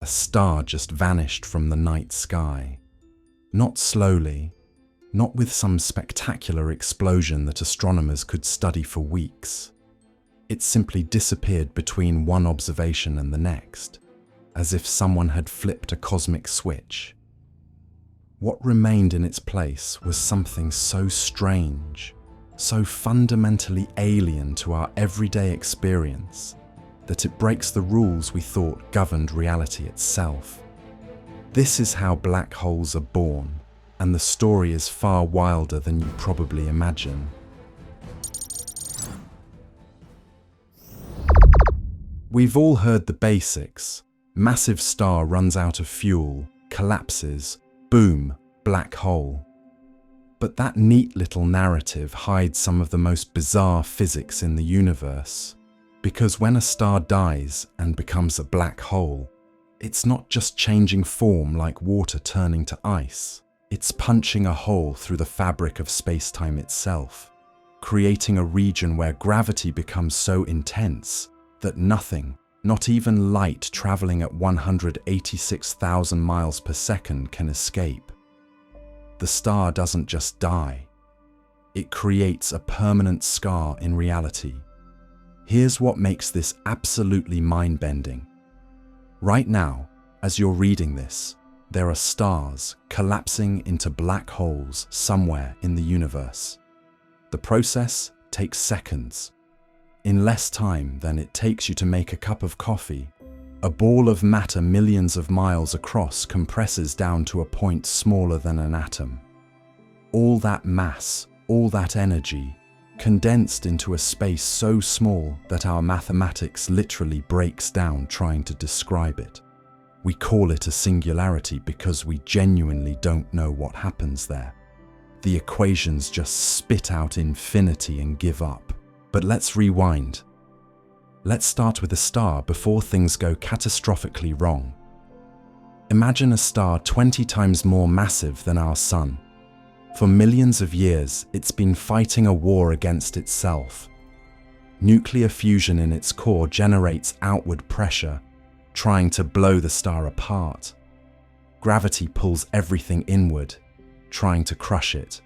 a star just vanished from the night sky. Not slowly, not with some spectacular explosion that astronomers could study for weeks. It simply disappeared between one observation and the next, as if someone had flipped a cosmic switch. What remained in its place was something so strange, so fundamentally alien to our everyday experience, that it breaks the rules we thought governed reality itself. This is how black holes are born, and the story is far wilder than you probably imagine. We've all heard the basics. Massive star runs out of fuel, collapses, boom, black hole. But that neat little narrative hides some of the most bizarre physics in the universe. Because when a star dies and becomes a black hole, it's not just changing form like water turning to ice. It's punching a hole through the fabric of space-time itself, creating a region where gravity becomes so intense that nothing, not even light traveling at 186,000 miles per second, can escape. The star doesn't just die. It creates a permanent scar in reality. Here's what makes this absolutely mind-bending. Right now, as you're reading this, there are stars collapsing into black holes somewhere in the universe. The process takes seconds. In less time than it takes you to make a cup of coffee, a ball of matter millions of miles across compresses down to a point smaller than an atom. All that mass, all that energy, condensed into a space so small that our mathematics literally breaks down trying to describe it. We call it a singularity because we genuinely don't know what happens there. The equations just spit out infinity and give up. But let's rewind. Let's start with a star before things go catastrophically wrong. Imagine a star 20 times more massive than our Sun. For millions of years, it's been fighting a war against itself. Nuclear fusion in its core generates outward pressure, trying to blow the star apart. Gravity pulls everything inward, trying to crush it.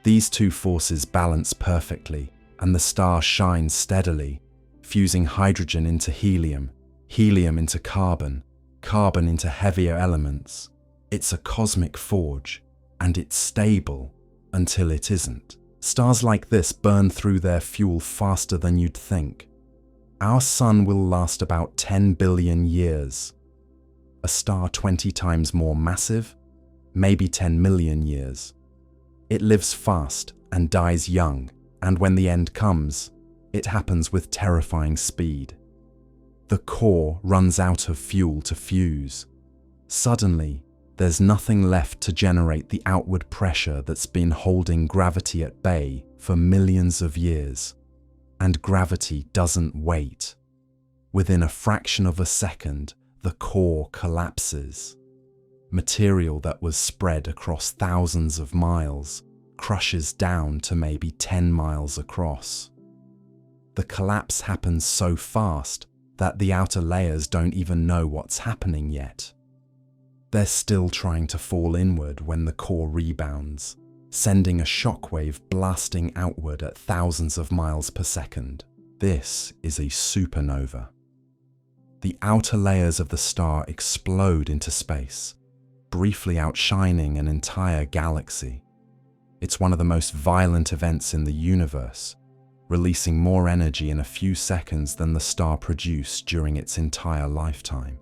These two forces balance perfectly, and the star shines steadily, fusing hydrogen into helium, helium into carbon, carbon into heavier elements. It's a cosmic forge, and it's stable until it isn't. Stars like this burn through their fuel faster than you'd think. Our Sun will last about 10 billion years. A star 20 times more massive? Maybe 10 million years. It lives fast and dies young, and when the end comes, it happens with terrifying speed. The core runs out of fuel to fuse. Suddenly, there's nothing left to generate the outward pressure that's been holding gravity at bay for millions of years. And gravity doesn't wait. Within a fraction of a second, the core collapses. Material that was spread across thousands of miles crushes down to maybe 10 miles across. The collapse happens so fast that the outer layers don't even know what's happening yet. They're still trying to fall inward when the core rebounds, sending a shockwave blasting outward at thousands of miles per second. This is a supernova. The outer layers of the star explode into space, briefly outshining an entire galaxy. It's one of the most violent events in the universe, releasing more energy in a few seconds than the star produced during its entire lifetime.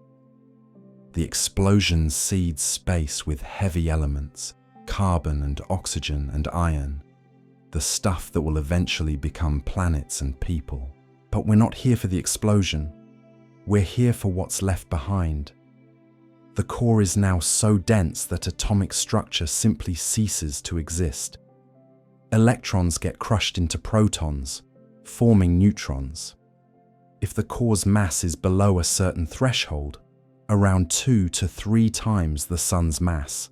The explosion seeds space with heavy elements, carbon and oxygen and iron, the stuff that will eventually become planets and people. But we're not here for the explosion. We're here for what's left behind. The core is now so dense that atomic structure simply ceases to exist. Electrons get crushed into protons, forming neutrons. If the core's mass is below a certain threshold, around 2 to 3 times the Sun's mass,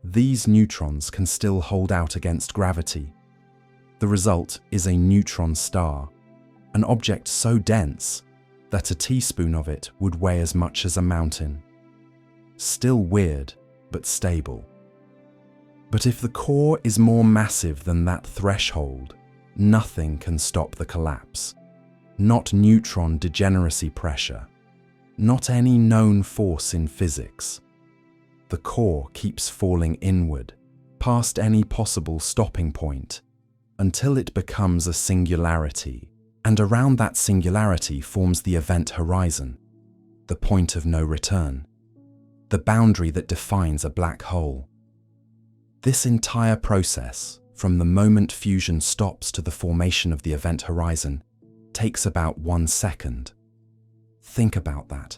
these neutrons can still hold out against gravity. The result is a neutron star, an object so dense that a teaspoon of it would weigh as much as a mountain. Still weird, but stable. But if the core is more massive than that threshold, nothing can stop the collapse. Not neutron degeneracy pressure. Not any known force in physics. The core keeps falling inward, past any possible stopping point, until it becomes a singularity, and around that singularity forms the event horizon, the point of no return, the boundary that defines a black hole. This entire process, from the moment fusion stops to the formation of the event horizon, takes about 1 second. Think about that.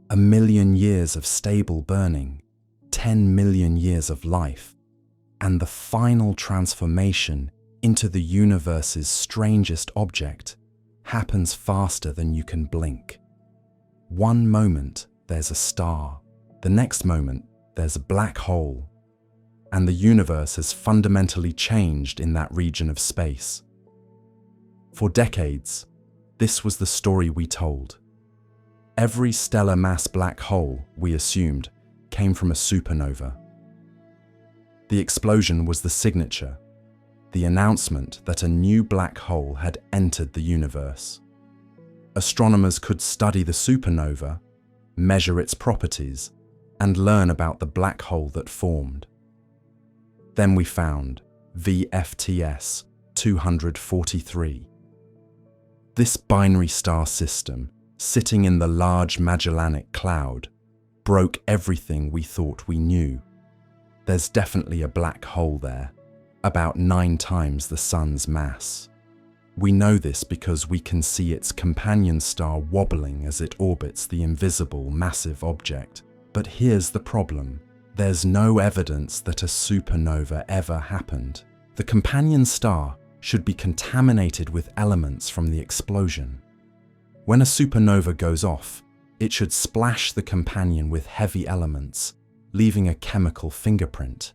1 million years of stable burning, 10 million years of life, and the final transformation into the universe's strangest object happens faster than you can blink. One moment, there's a star. The next moment, there's a black hole. And the universe has fundamentally changed in that region of space. For decades, this was the story we told. Every stellar mass black hole, we assumed, came from a supernova. The explosion was the signature, the announcement that a new black hole had entered the universe. Astronomers could study the supernova, measure its properties, and learn about the black hole that formed. Then we found VFTS 243. This binary star system, sitting in the Large Magellanic Cloud, broke everything we thought we knew. There's definitely a black hole there, about 9 times the Sun's mass. We know this because we can see its companion star wobbling as it orbits the invisible, massive object. But here's the problem. There's no evidence that a supernova ever happened. The companion star should be contaminated with elements from the explosion. When a supernova goes off, it should splash the companion with heavy elements, leaving a chemical fingerprint.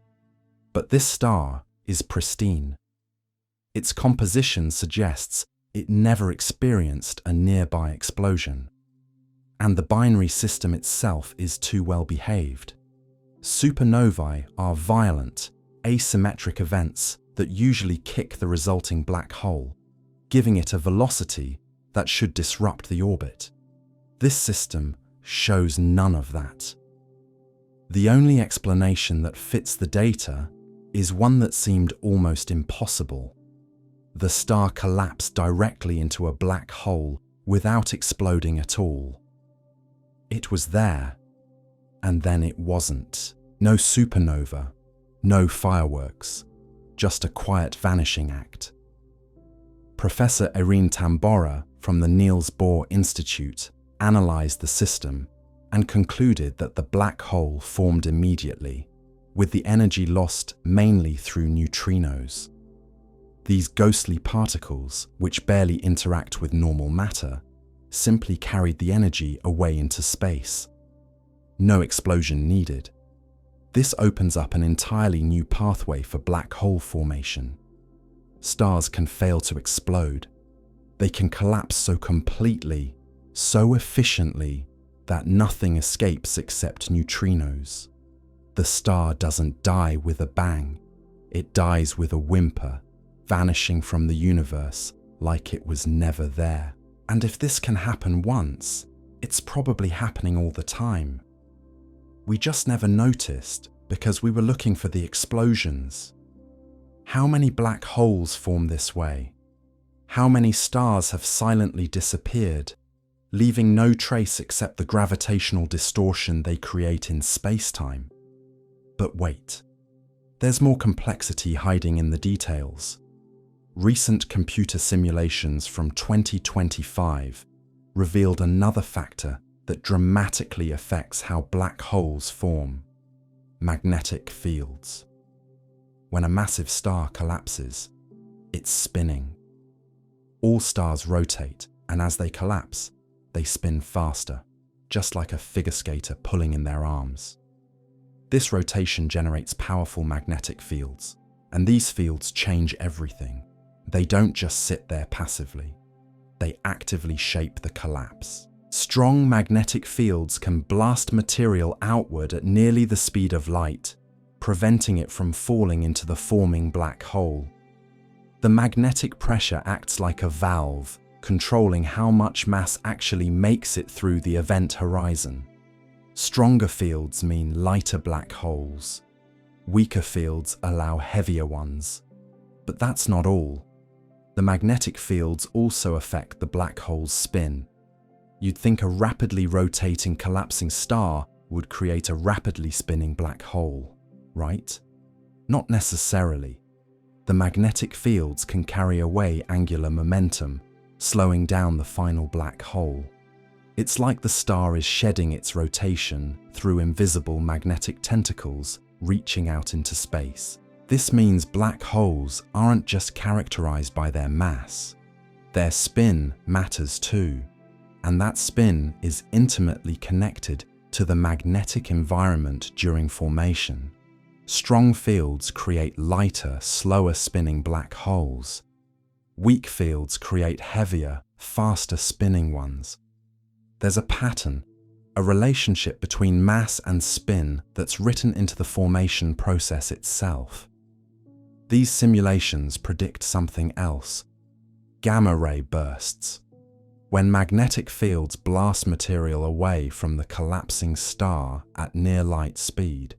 But this star is pristine. Its composition suggests it never experienced a nearby explosion. And the binary system itself is too well behaved. Supernovae are violent, asymmetric events that usually kick the resulting black hole, giving it a velocity that should disrupt the orbit. This system shows none of that. The only explanation that fits the data is one that seemed almost impossible. The star collapsed directly into a black hole without exploding at all. It was there, and then it wasn't. No supernova, no fireworks, just a quiet vanishing act. Professor Irene Tambora from the Niels Bohr Institute analyzed the system and concluded that the black hole formed immediately, with the energy lost mainly through neutrinos. These ghostly particles, which barely interact with normal matter, simply carried the energy away into space. No explosion needed. This opens up an entirely new pathway for black hole formation. Stars can fail to explode. They can collapse so completely, so efficiently, that nothing escapes except neutrinos. The star doesn't die with a bang. It dies with a whimper, vanishing from the universe like it was never there. And if this can happen once, it's probably happening all the time. We just never noticed because we were looking for the explosions. How many black holes form this way? How many stars have silently disappeared, leaving no trace except the gravitational distortion they create in space-time? But wait, there's more complexity hiding in the details. Recent computer simulations from 2025 revealed another factor that dramatically affects how black holes form: magnetic fields. When a massive star collapses, it's spinning. All stars rotate, and as they collapse, they spin faster, just like a figure skater pulling in their arms. This rotation generates powerful magnetic fields, and these fields change everything. They don't just sit there passively. They actively shape the collapse. Strong magnetic fields can blast material outward at nearly the speed of light, preventing it from falling into the forming black hole. The magnetic pressure acts like a valve, controlling how much mass actually makes it through the event horizon. Stronger fields mean lighter black holes. Weaker fields allow heavier ones. But that's not all. The magnetic fields also affect the black hole's spin. You'd think a rapidly rotating collapsing star would create a rapidly spinning black hole, right? Not necessarily. The magnetic fields can carry away angular momentum, slowing down the final black hole. It's like the star is shedding its rotation through invisible magnetic tentacles reaching out into space. This means black holes aren't just characterized by their mass. Their spin matters too, and that spin is intimately connected to the magnetic environment during formation. Strong fields create lighter, slower spinning black holes. Weak fields create heavier, faster spinning ones. There's a pattern, a relationship between mass and spin that's written into the formation process itself. These simulations predict something else: gamma-ray bursts. When magnetic fields blast material away from the collapsing star at near light speed,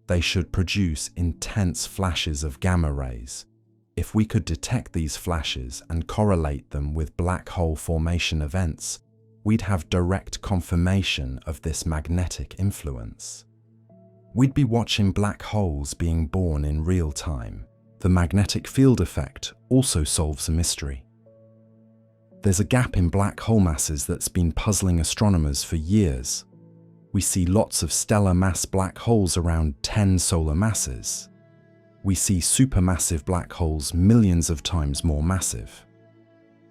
they should produce intense flashes of gamma rays. If we could detect these flashes and correlate them with black hole formation events, we'd have direct confirmation of this magnetic influence. We'd be watching black holes being born in real time. The magnetic field effect also solves a mystery. There's a gap in black hole masses that's been puzzling astronomers for years. We see lots of stellar mass black holes around 10 solar masses. We see supermassive black holes millions of times more massive.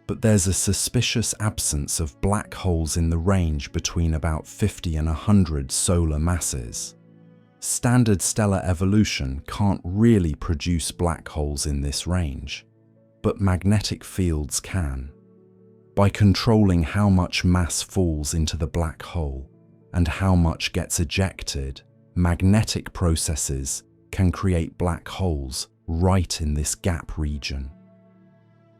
But there's a suspicious absence of black holes in the range between about 50 and 100 solar masses. Standard stellar evolution can't really produce black holes in this range, but magnetic fields can. By controlling how much mass falls into the black hole and how much gets ejected, magnetic processes can create black holes right in this gap region.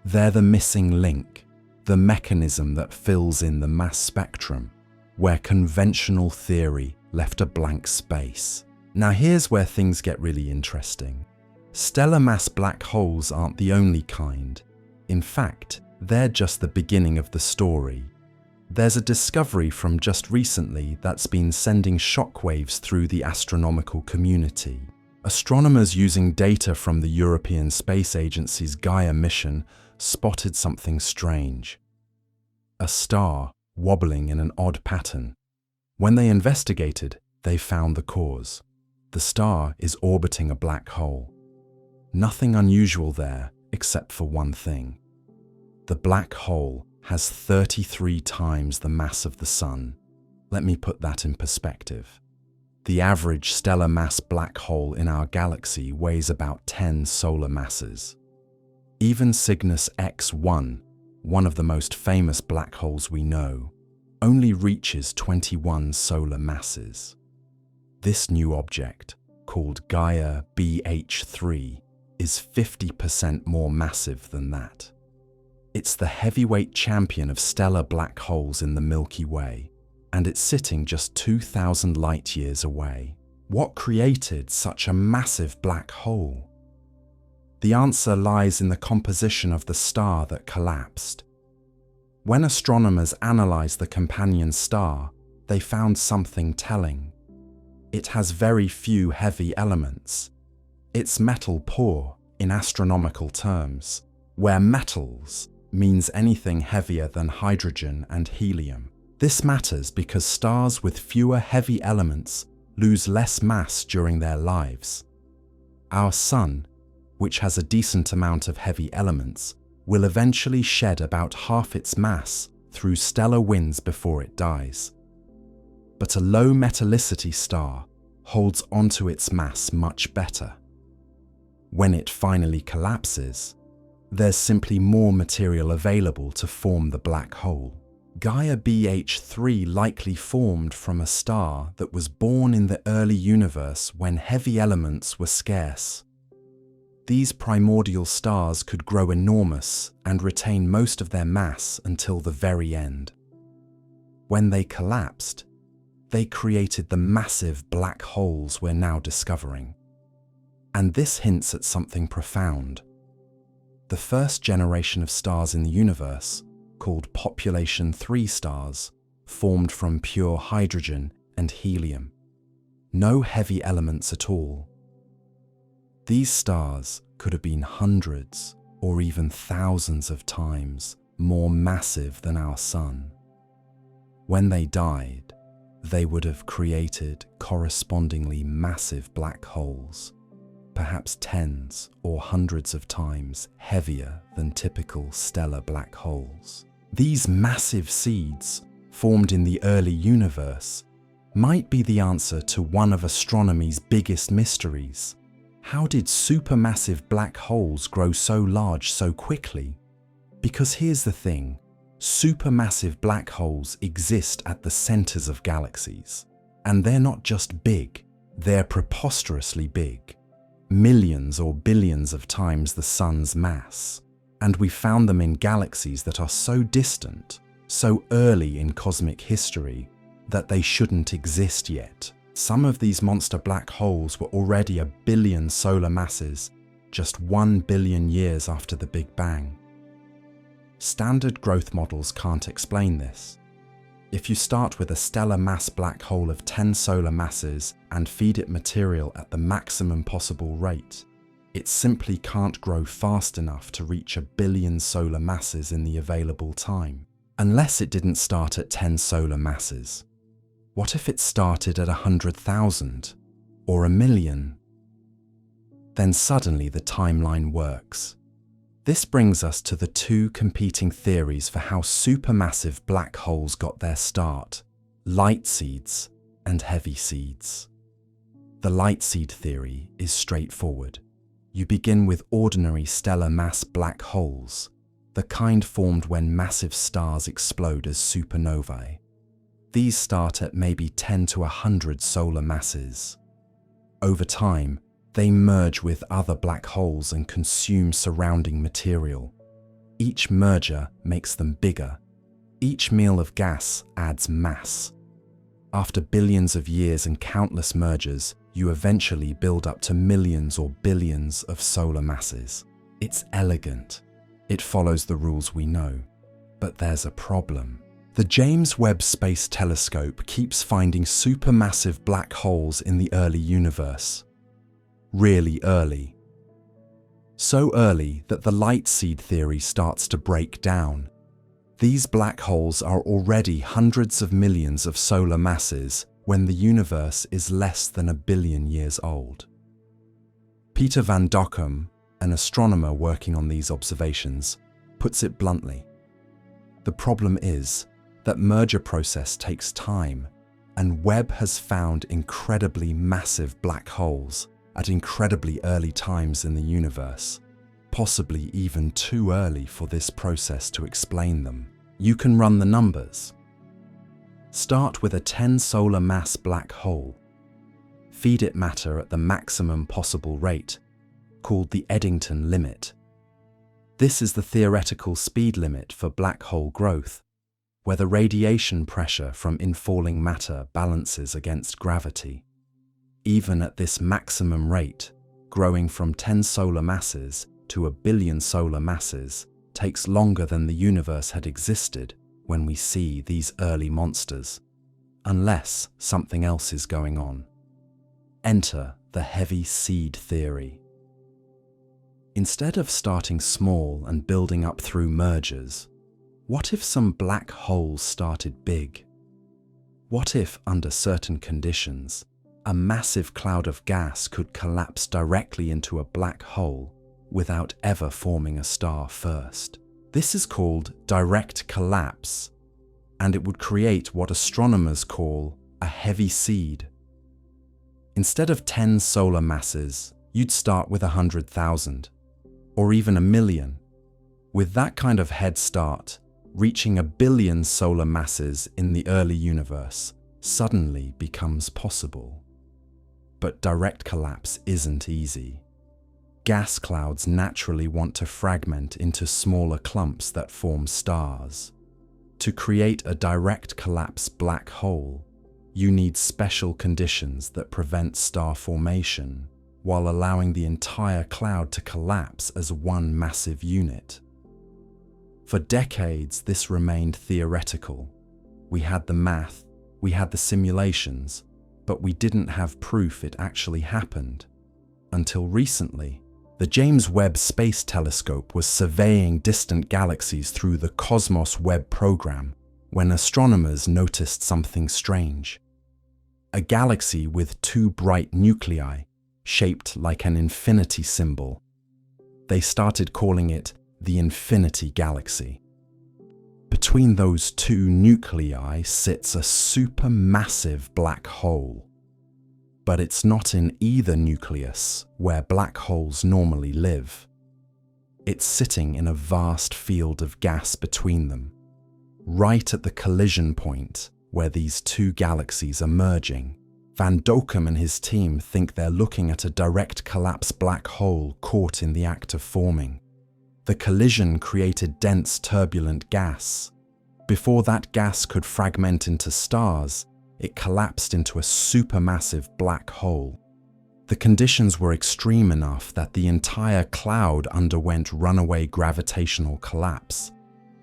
They're the missing link, the mechanism that fills in the mass spectrum, where conventional theory left a blank space. Now here's where things get really interesting. Stellar mass black holes aren't the only kind. In fact, they're just the beginning of the story. There's a discovery from just recently that's been sending shockwaves through the astronomical community. Astronomers using data from the European Space Agency's Gaia mission spotted something strange. A star wobbling in an odd pattern. When they investigated, they found the cause. The star is orbiting a black hole. Nothing unusual there except for one thing. The black hole has 33 times the mass of the Sun. Let me put that in perspective. The average stellar mass black hole in our galaxy weighs about 10 solar masses. Even Cygnus X1, one of the most famous black holes we know, only reaches 21 solar masses. This new object, called Gaia BH3, is 50% more massive than that. It's the heavyweight champion of stellar black holes in the Milky Way, and it's sitting just 2,000 light-years away. What created such a massive black hole? The answer lies in the composition of the star that collapsed. When astronomers analyzed the companion star, they found something telling. It has very few heavy elements. It's metal poor in astronomical terms, where metals means anything heavier than hydrogen and helium. This matters because stars with fewer heavy elements lose less mass during their lives. Our Sun, which has a decent amount of heavy elements, will eventually shed about half its mass through stellar winds before it dies. But a low metallicity star holds onto its mass much better. When it finally collapses, there's simply more material available to form the black hole. Gaia BH3 likely formed from a star that was born in the early universe when heavy elements were scarce. These primordial stars could grow enormous and retain most of their mass until the very end. When they collapsed, they created the massive black holes we're now discovering. And this hints at something profound. The first generation of stars in the universe, called population 3 stars, formed from pure hydrogen and helium. No heavy elements at all. These stars could have been hundreds or even thousands of times more massive than our Sun. When they died, they would have created correspondingly massive black holes, perhaps tens or hundreds of times heavier than typical stellar black holes. These massive seeds, formed in the early universe, might be the answer to one of astronomy's biggest mysteries. How did supermassive black holes grow so large so quickly? Because here's the thing, supermassive black holes exist at the centers of galaxies. And they're not just big, they're preposterously big. Millions or billions of times the Sun's mass. And we found them in galaxies that are so distant, so early in cosmic history, that they shouldn't exist yet. Some of these monster black holes were already 1 billion solar masses, just 1 billion years after the Big Bang. Standard growth models can't explain this. If you start with a stellar mass black hole of 10 solar masses and feed it material at the maximum possible rate, it simply can't grow fast enough to reach 1 billion solar masses in the available time, unless it didn't start at 10 solar masses. What if it started at 100,000 or 1 million? Then suddenly the timeline works. This brings us to the two competing theories for how supermassive black holes got their start: light seeds and heavy seeds. The light seed theory is straightforward. You begin with ordinary stellar mass black holes, the kind formed when massive stars explode as supernovae. These start at maybe 10 to 100 solar masses. Over time, they merge with other black holes and consume surrounding material. Each merger makes them bigger. Each meal of gas adds mass. After billions of years and countless mergers, you eventually build up to millions or billions of solar masses. It's elegant. It follows the rules we know. But there's a problem. The James Webb Space Telescope keeps finding supermassive black holes in the early universe. Really early. So early that the light seed theory starts to break down. These black holes are already hundreds of millions of solar masses when the universe is less than 1 billion years old. Peter van Dokkum, an astronomer working on these observations, puts it bluntly. The problem is that merger process takes time, and Webb has found incredibly massive black holes at incredibly early times in the universe, possibly even too early for this process to explain them. You can run the numbers. Start with a 10 solar mass black hole. Feed it matter at the maximum possible rate, called the Eddington limit. This is the theoretical speed limit for black hole growth, where the radiation pressure from infalling matter balances against gravity. Even at this maximum rate, growing from 10 solar masses to 1 billion solar masses takes longer than the universe had existed when we see these early monsters, unless something else is going on. Enter the heavy seed theory. Instead of starting small and building up through mergers, what if some black holes started big? What if, under certain conditions, a massive cloud of gas could collapse directly into a black hole without ever forming a star first? This is called direct collapse, and it would create what astronomers call a heavy seed. Instead of 10 solar masses, you'd start with 100,000, or even 1 million. With that kind of head start, reaching 1 billion solar masses in the early universe suddenly becomes possible. But direct collapse isn't easy. Gas clouds naturally want to fragment into smaller clumps that form stars. To create a direct collapse black hole, you need special conditions that prevent star formation, while allowing the entire cloud to collapse as one massive unit. For decades, this remained theoretical. We had the math, we had the simulations, but we didn't have proof it actually happened. Until recently, the James Webb Space Telescope was surveying distant galaxies through the Cosmos Webb program when astronomers noticed something strange. A galaxy with 2 bright nuclei, shaped like an infinity symbol. They started calling it the Infinity Galaxy. Between those 2 nuclei sits a supermassive black hole. But it's not in either nucleus where black holes normally live. It's sitting in a vast field of gas between them, right at the collision point where these 2 galaxies are merging. Van Dokkum and his team think they're looking at a direct collapse black hole caught in the act of forming. The collision created dense, turbulent gas. Before that gas could fragment into stars, it collapsed into a supermassive black hole. The conditions were extreme enough that the entire cloud underwent runaway gravitational collapse.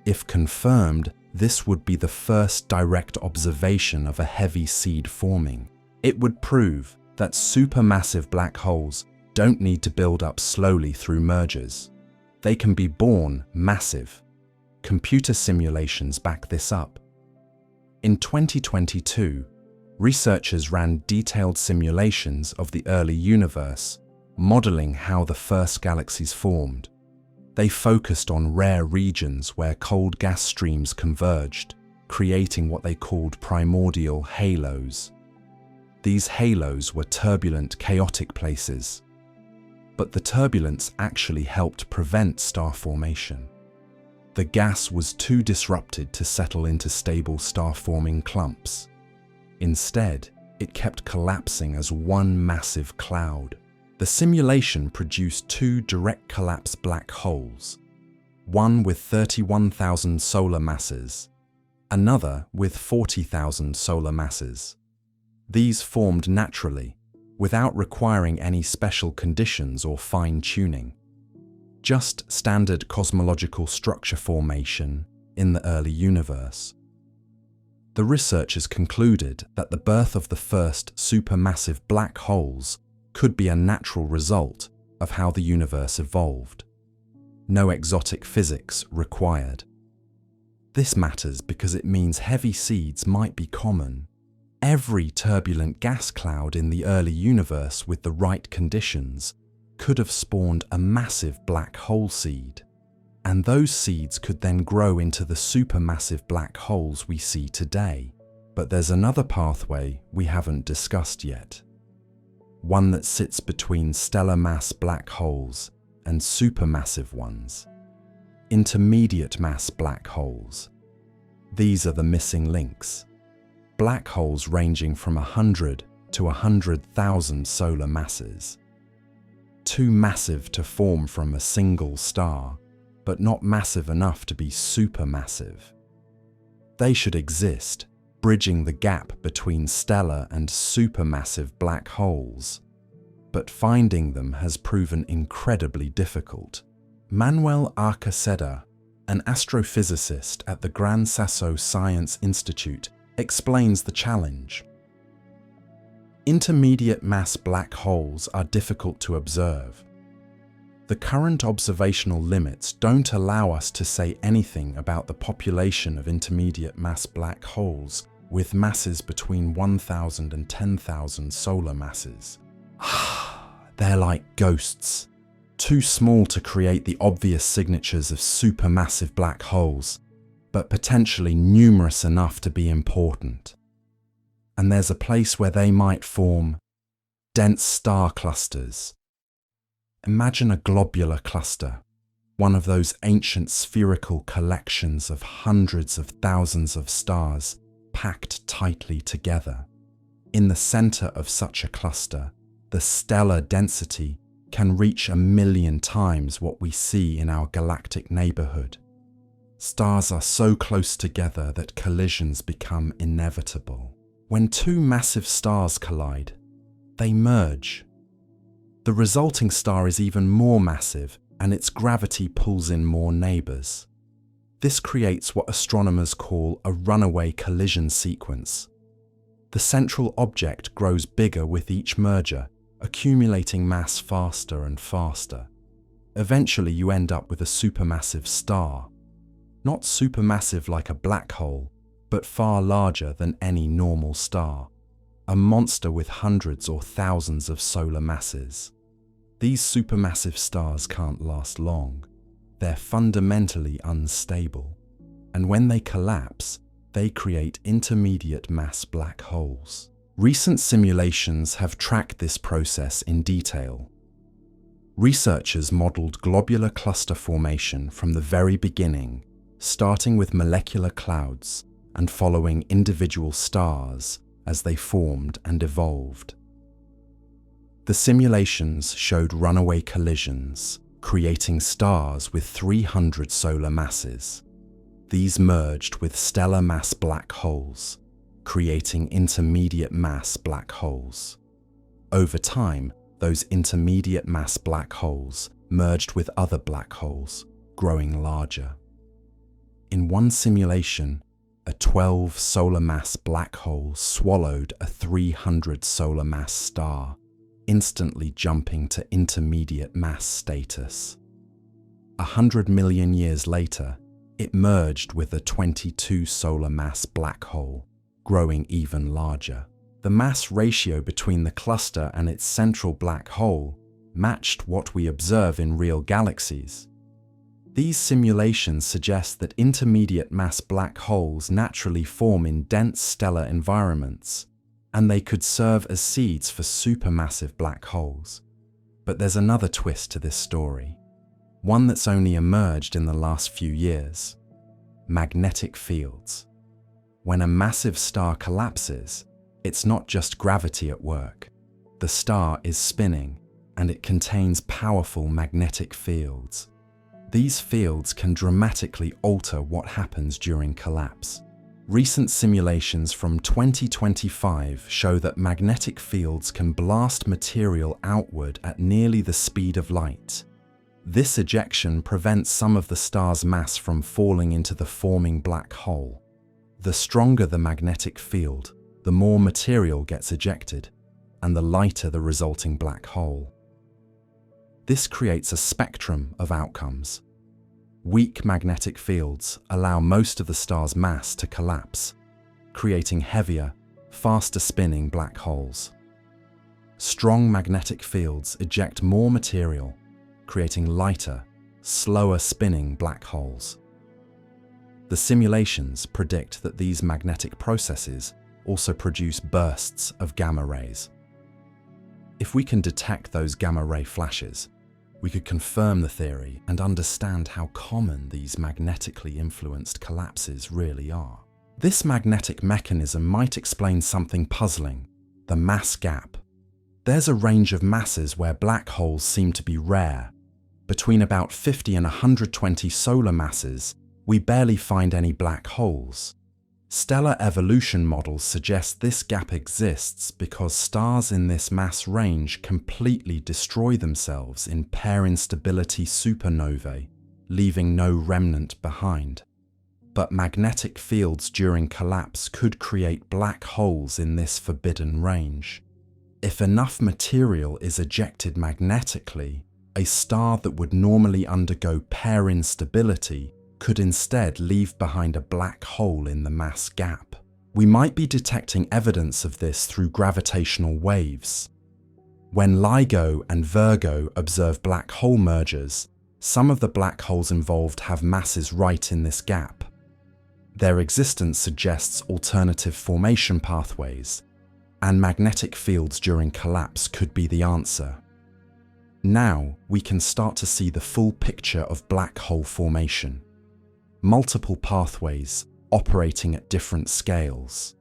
If confirmed, this would be the first direct observation of a heavy seed forming. It would prove that supermassive black holes don't need to build up slowly through mergers. They can be born massive. Computer simulations back this up. In 2022, researchers ran detailed simulations of the early universe, modeling how the first galaxies formed. They focused on rare regions where cold gas streams converged, creating what they called primordial halos. These halos were turbulent, chaotic places. But the turbulence actually helped prevent star formation. The gas was too disrupted to settle into stable star-forming clumps. Instead, it kept collapsing as one massive cloud. The simulation produced 2 direct collapse black holes, one with 31,000 solar masses, another with 40,000 solar masses. These formed naturally, without requiring any special conditions or fine-tuning. Just standard cosmological structure formation in the early universe. The researchers concluded that the birth of the first supermassive black holes could be a natural result of how the universe evolved. No exotic physics required. This matters because it means heavy seeds might be common. Every turbulent gas cloud in the early universe with the right conditions could have spawned a massive black hole seed, and those seeds could then grow into the supermassive black holes we see today. But there's another pathway we haven't discussed yet, one that sits between stellar mass black holes and supermassive ones, intermediate mass black holes. These are the missing links. Black holes ranging from 100 to 100,000 solar masses. Too massive to form from a single star, but not massive enough to be supermassive. They should exist, bridging the gap between stellar and supermassive black holes. But finding them has proven incredibly difficult. Manuel Arcaceda, an astrophysicist at the Gran Sasso Science Institute, explains the challenge. Intermediate mass black holes are difficult to observe. The current observational limits don't allow us to say anything about the population of intermediate mass black holes with masses between 1,000 and 10,000 solar masses. They're like ghosts, too small to create the obvious signatures of supermassive black holes, but potentially numerous enough to be important. And there's a place where they might form dense star clusters. Imagine a globular cluster, one of those ancient spherical collections of hundreds of thousands of stars packed tightly together. In the center of such a cluster, the stellar density can reach 1,000,000 times what we see in our galactic neighborhood. Stars are so close together that collisions become inevitable. When two massive stars collide, they merge. The resulting star is even more massive, and its gravity pulls in more neighbors. This creates what astronomers call a runaway collision sequence. The central object grows bigger with each merger, accumulating mass faster and faster. Eventually, you end up with a supermassive star. Not supermassive like a black hole, but far larger than any normal star. A monster with hundreds or thousands of solar masses. These supermassive stars can't last long. They're fundamentally unstable. And when they collapse, they create intermediate mass black holes. Recent simulations have tracked this process in detail. Researchers modeled globular cluster formation from the very beginning, starting with molecular clouds and following individual stars as they formed and evolved. The simulations showed runaway collisions, creating stars with 300 solar masses. These merged with stellar mass black holes, creating intermediate mass black holes. Over time, those intermediate mass black holes merged with other black holes, growing larger. In one simulation, a 12 solar mass black hole swallowed a 300 solar mass star, instantly jumping to intermediate mass status. 100 million years later, it merged with a 22 solar mass black hole, growing even larger. The mass ratio between the cluster and its central black hole matched what we observe in real galaxies. These simulations suggest that intermediate mass black holes naturally form in dense stellar environments, and they could serve as seeds for supermassive black holes. But there's another twist to this story, one that's only emerged in the last few years: magnetic fields. When a massive star collapses, it's not just gravity at work. The star is spinning, and it contains powerful magnetic fields. These fields can dramatically alter what happens during collapse. Recent simulations from 2025 show that magnetic fields can blast material outward at nearly the speed of light. This ejection prevents some of the star's mass from falling into the forming black hole. The stronger the magnetic field, the more material gets ejected, and the lighter the resulting black hole. This creates a spectrum of outcomes. Weak magnetic fields allow most of the star's mass to collapse, creating heavier, faster spinning black holes. Strong magnetic fields eject more material, creating lighter, slower spinning black holes. The simulations predict that these magnetic processes also produce bursts of gamma rays. If we can detect those gamma ray flashes, we could confirm the theory and understand how common these magnetically influenced collapses really are. This magnetic mechanism might explain something puzzling: the mass gap. There's a range of masses where black holes seem to be rare. Between about 50 and 120 solar masses, we barely find any black holes. Stellar evolution models suggest this gap exists because stars in this mass range completely destroy themselves in pair instability supernovae, leaving no remnant behind. But magnetic fields during collapse could create black holes in this forbidden range. If enough material is ejected magnetically, a star that would normally undergo pair instability could instead leave behind a black hole in the mass gap. We might be detecting evidence of this through gravitational waves. When LIGO and Virgo observe black hole mergers, some of the black holes involved have masses right in this gap. Their existence suggests alternative formation pathways, and magnetic fields during collapse could be the answer. Now we can start to see the full picture of black hole formation. Multiple pathways operating at different scales.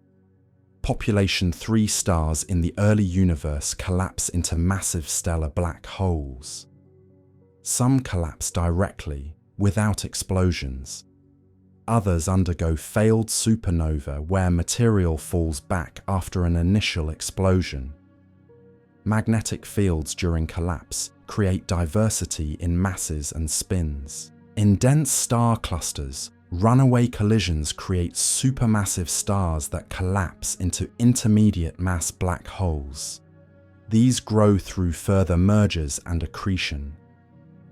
Population 3 stars in the early universe collapse into massive stellar black holes. Some collapse directly, without explosions. Others undergo failed supernova where material falls back after an initial explosion. Magnetic fields during collapse create diversity in masses and spins. In dense star clusters, runaway collisions create supermassive stars that collapse into intermediate mass black holes. These grow through further mergers and accretion.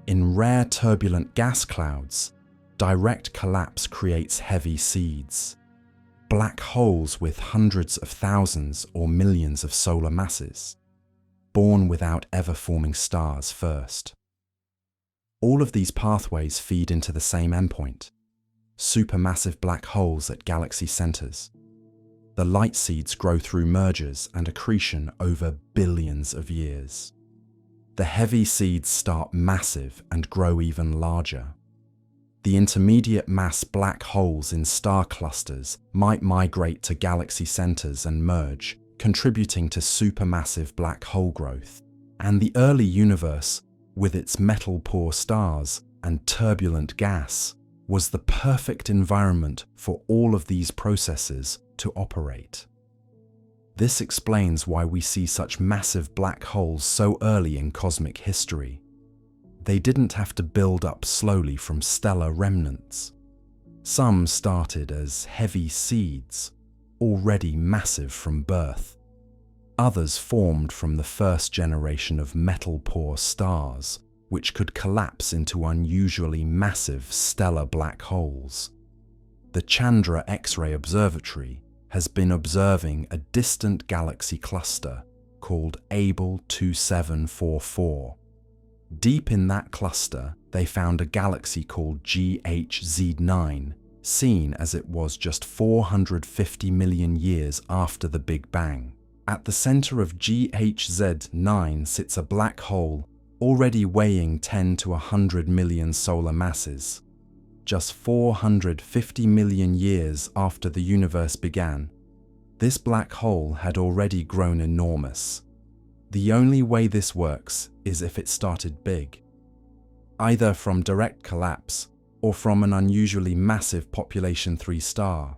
In rare turbulent gas clouds, direct collapse creates heavy seeds. Black holes with hundreds of thousands or millions of solar masses, born without ever forming stars first. All of these pathways feed into the same endpoint: supermassive black holes at galaxy centers. The light seeds grow through mergers and accretion over billions of years. The heavy seeds start massive and grow even larger. The intermediate mass black holes in star clusters might migrate to galaxy centers and merge, contributing to supermassive black hole growth. And the early universe, with its metal-poor stars and turbulent gas, was the perfect environment for all of these processes to operate. This explains why we see such massive black holes so early in cosmic history. They didn't have to build up slowly from stellar remnants. Some started as heavy seeds, already massive from birth. Others formed from the first generation of metal-poor stars, which could collapse into unusually massive stellar black holes. The Chandra X-ray Observatory has been observing a distant galaxy cluster called Abell 2744. Deep in that cluster, they found a galaxy called GHZ9, seen as it was just 450 million years after the Big Bang. At the center of GHZ9 sits a black hole already weighing 10 to 100 million solar masses. Just 450 million years after the universe began, this black hole had already grown enormous. The only way this works is if it started big, either from direct collapse or from an unusually massive population 3 star.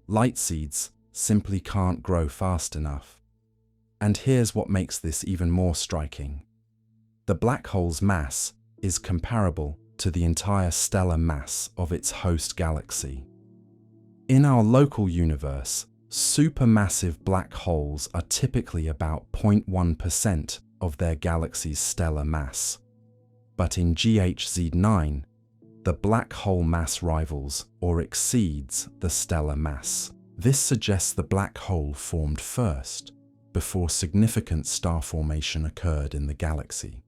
Light seeds simply can't grow fast enough. And here's what makes this even more striking. The black hole's mass is comparable to the entire stellar mass of its host galaxy. In our local universe, supermassive black holes are typically about 0.1% of their galaxy's stellar mass. But in GHZ9, the black hole mass rivals or exceeds the stellar mass. This suggests the black hole formed first, before significant star formation occurred in the galaxy.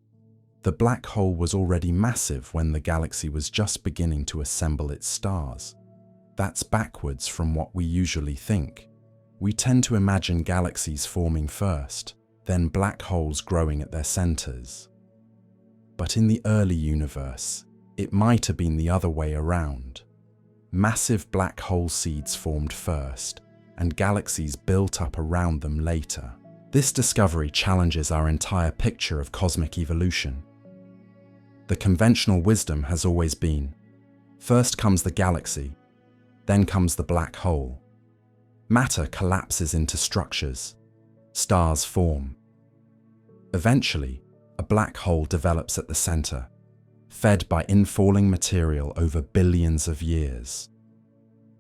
The black hole was already massive when the galaxy was just beginning to assemble its stars. That's backwards from what we usually think. We tend to imagine galaxies forming first, then black holes growing at their centers. But in the early universe, it might have been the other way around. Massive black hole seeds formed first, and galaxies built up around them later. This discovery challenges our entire picture of cosmic evolution. The conventional wisdom has always been, first comes the galaxy, then comes the black hole. Matter collapses into structures. Stars form. Eventually, a black hole develops at the center, fed by infalling material over billions of years.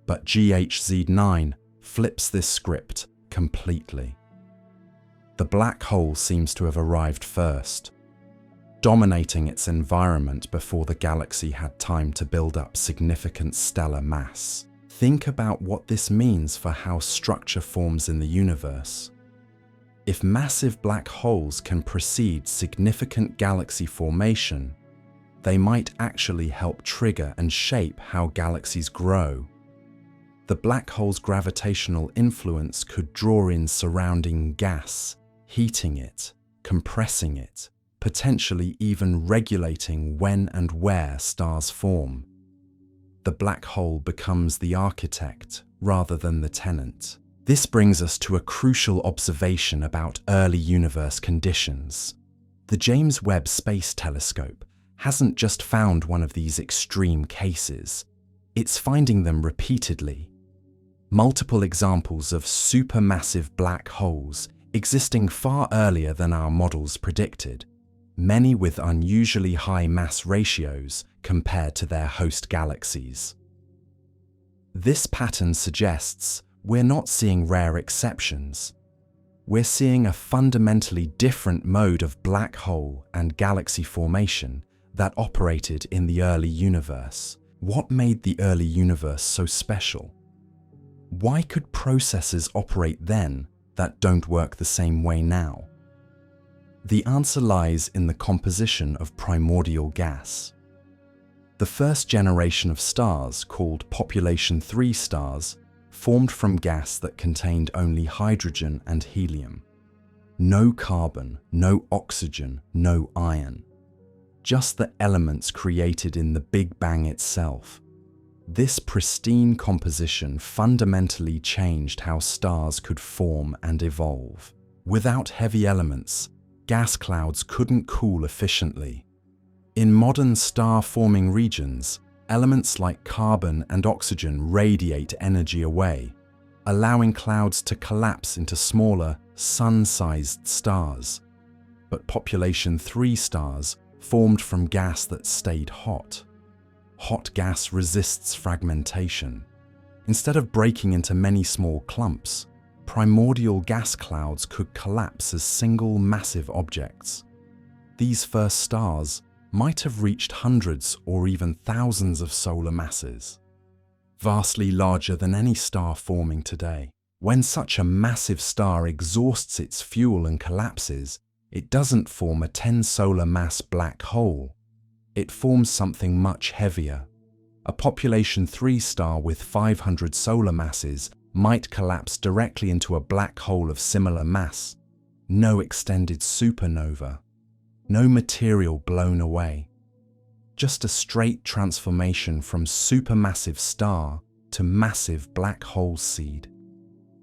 But GHZ9 flips this script completely. The black hole seems to have arrived first, dominating its environment before the galaxy had time to build up significant stellar mass. Think about what this means for how structure forms in the universe. If massive black holes can precede significant galaxy formation, they might actually help trigger and shape how galaxies grow. The black hole's gravitational influence could draw in surrounding gas, heating it, compressing it, potentially even regulating when and where stars form. The black hole becomes the architect rather than the tenant. This brings us to a crucial observation about early universe conditions. The James Webb Space Telescope hasn't just found one of these extreme cases, it's finding them repeatedly. Multiple examples of supermassive black holes existing far earlier than our models predicted, many with unusually high mass ratios compared to their host galaxies. This pattern suggests we're not seeing rare exceptions. We're seeing a fundamentally different mode of black hole and galaxy formation that operated in the early universe. What made the early universe so special? Why could processes operate then that don't work the same way now? The answer lies in the composition of primordial gas. The first generation of stars, called population 3 stars, formed from gas that contained only hydrogen and helium. No carbon, no oxygen, no iron. Just the elements created in the Big Bang itself. This pristine composition fundamentally changed how stars could form and evolve. Without heavy elements, gas clouds couldn't cool efficiently. In modern star-forming regions, elements like carbon and oxygen radiate energy away, allowing clouds to collapse into smaller, sun-sized stars. But population 3 stars formed from gas that stayed hot. Hot gas resists fragmentation. Instead of breaking into many small clumps, primordial gas clouds could collapse as single massive objects. These first stars might have reached hundreds or even thousands of solar masses, vastly larger than any star forming today. When such a massive star exhausts its fuel and collapses, it doesn't form a 10 solar mass black hole. It forms something much heavier. A population 3 star with 500 solar masses might collapse directly into a black hole of similar mass. No extended supernova. No material blown away. Just a straight transformation from supermassive star to massive black hole seed.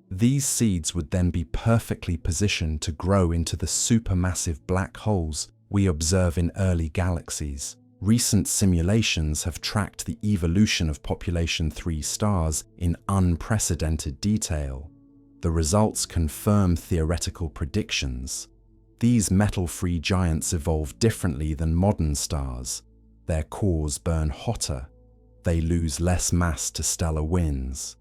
These seeds would then be perfectly positioned to grow into the supermassive black holes we observe in early galaxies. Recent simulations have tracked the evolution of population 3 stars in unprecedented detail. The results confirm theoretical predictions. These metal-free giants evolve differently than modern stars. Their cores burn hotter. They lose less mass to stellar winds.